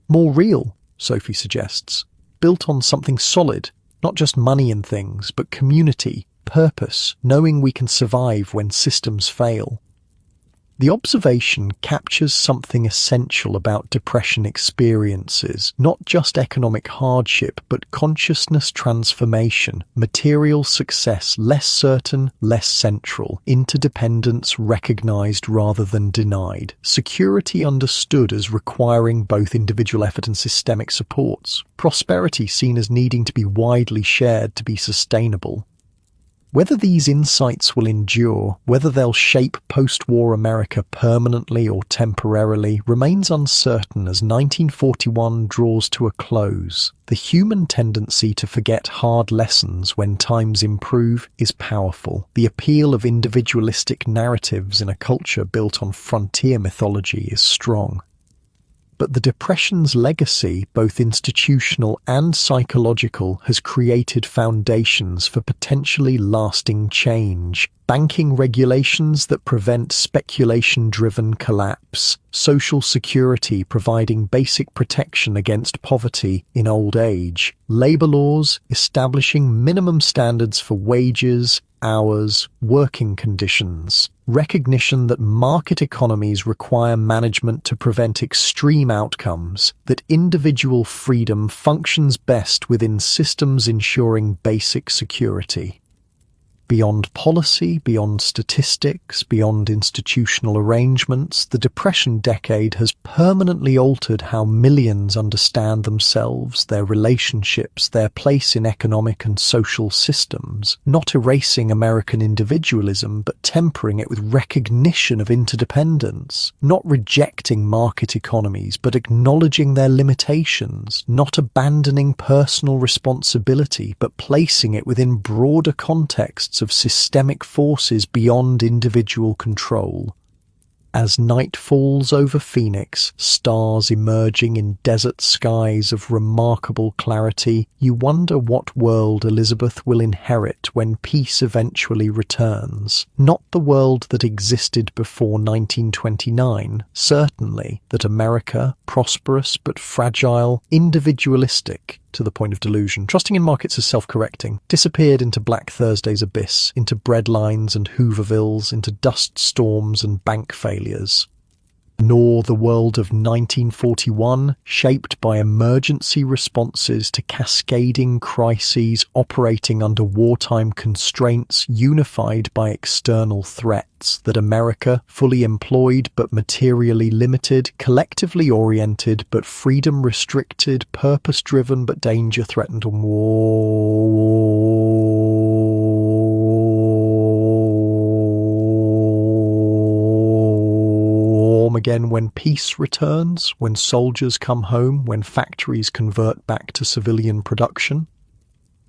More real, Sophie suggests, built on something solid, not just money and things, but community, purpose, knowing we can survive when systems fail. The observation captures something essential about Depression experiences, not just economic hardship, but consciousness transformation, material success less certain, less central, interdependence recognized rather than denied, security understood as requiring both individual effort and systemic supports, prosperity seen as needing to be widely shared to be sustainable. Whether these insights will endure, whether they'll shape post-war America permanently or temporarily, remains uncertain as 1941 draws to a close. The human tendency to forget hard lessons when times improve is powerful. The appeal of individualistic narratives in a culture built on frontier mythology is strong. But the Depression's legacy, both institutional and psychological, has created foundations for potentially lasting change. Banking regulations that prevent speculation-driven collapse, social security providing basic protection against poverty in old age, labor laws establishing minimum standards for wages, hours, working conditions, recognition that market economies require management to prevent extreme outcomes, that individual freedom functions best within systems ensuring basic security. Beyond policy, beyond statistics, beyond institutional arrangements, the Depression decade has permanently altered how millions understand themselves, their relationships, their place in economic and social systems, not erasing American individualism, but tempering it with recognition of interdependence, not rejecting market economies, but acknowledging their limitations, not abandoning personal responsibility, but placing it within broader contexts of systemic forces beyond individual control. As night falls over Phoenix, stars emerging in desert skies of remarkable clarity, you wonder what world Elizabeth will inherit when peace eventually returns. Not the world that existed before 1929, certainly, that America, prosperous but fragile, individualistic, to the point of delusion, trusting in markets as self-correcting, disappeared into Black Thursday's abyss, into breadlines and Hoovervilles, into dust storms and bank failures. Nor the world of 1941, shaped by emergency responses to cascading crises operating under wartime constraints unified by external threats, that America, fully employed but materially limited, collectively oriented but freedom restricted, purpose-driven but danger-threatened, again when peace returns, when soldiers come home, when factories convert back to civilian production.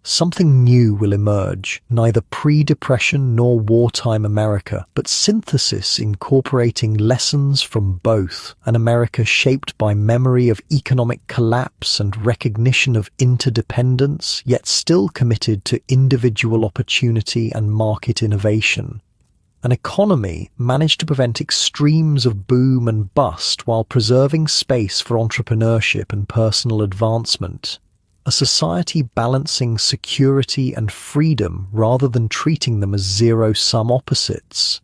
Something new will emerge, neither pre-Depression nor wartime America, but synthesis incorporating lessons from both, an America shaped by memory of economic collapse and recognition of interdependence, yet still committed to individual opportunity and market innovation. An economy managed to prevent extremes of boom and bust while preserving space for entrepreneurship and personal advancement. A society balancing security and freedom rather than treating them as zero-sum opposites.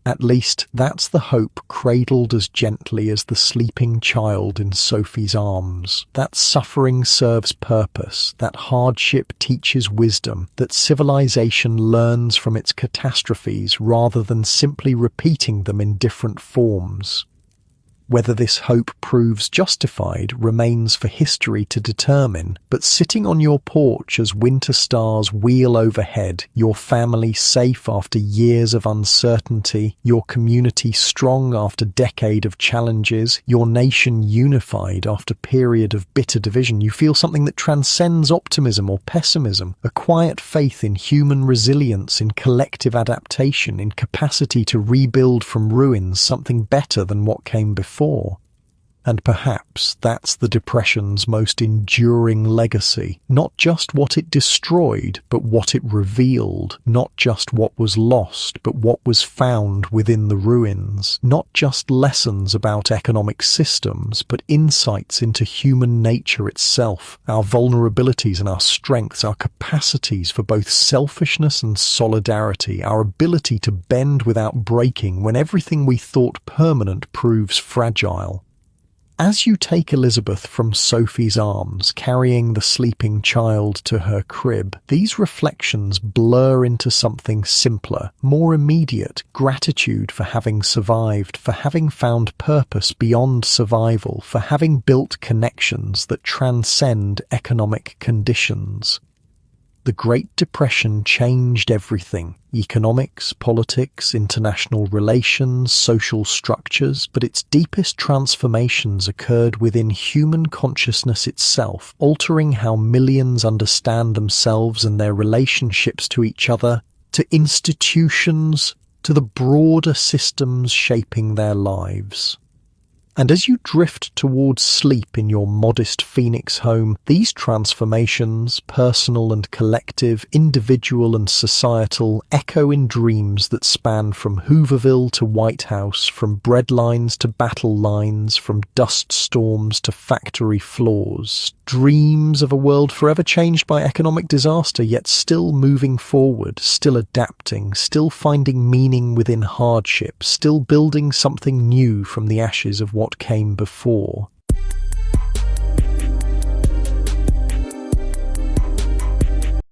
At least that's the hope cradled as gently as the sleeping child in Sophie's arms. That suffering serves purpose, that hardship teaches wisdom, that civilization learns from its catastrophes rather than simply repeating them in different forms. Whether this hope proves justified remains for history to determine, but sitting on your porch as winter stars wheel overhead, your family safe after years of uncertainty, your community strong after decade of challenges, your nation unified after period of bitter division, you feel something that transcends optimism or pessimism, a quiet faith in human resilience, in collective adaptation, in capacity to rebuild from ruins something better than what came before. And perhaps that's the Depression's most enduring legacy. Not just what it destroyed, but what it revealed. Not just what was lost, but what was found within the ruins. Not just lessons about economic systems, but insights into human nature itself, our vulnerabilities and our strengths, our capacities for both selfishness and solidarity, our ability to bend without breaking when everything we thought permanent proves fragile. As you take Elizabeth from Sophie's arms, carrying the sleeping child to her crib, these reflections blur into something simpler, more immediate: gratitude for having survived, for having found purpose beyond survival, for having built connections that transcend economic conditions. The Great Depression changed everything: economics, politics, international relations, social structures, but its deepest transformations occurred within human consciousness itself, altering how millions understand themselves and their relationships to each other, to institutions, to the broader systems shaping their lives. And as you drift towards sleep in your modest Phoenix home, these transformations, personal and collective, individual and societal, echo in dreams that span from Hooverville to White House, from breadlines to battle lines, from dust storms to factory floors. Dreams of a world forever changed by economic disaster, yet still moving forward, still adapting, still finding meaning within hardship, still building something new from the ashes of what came before.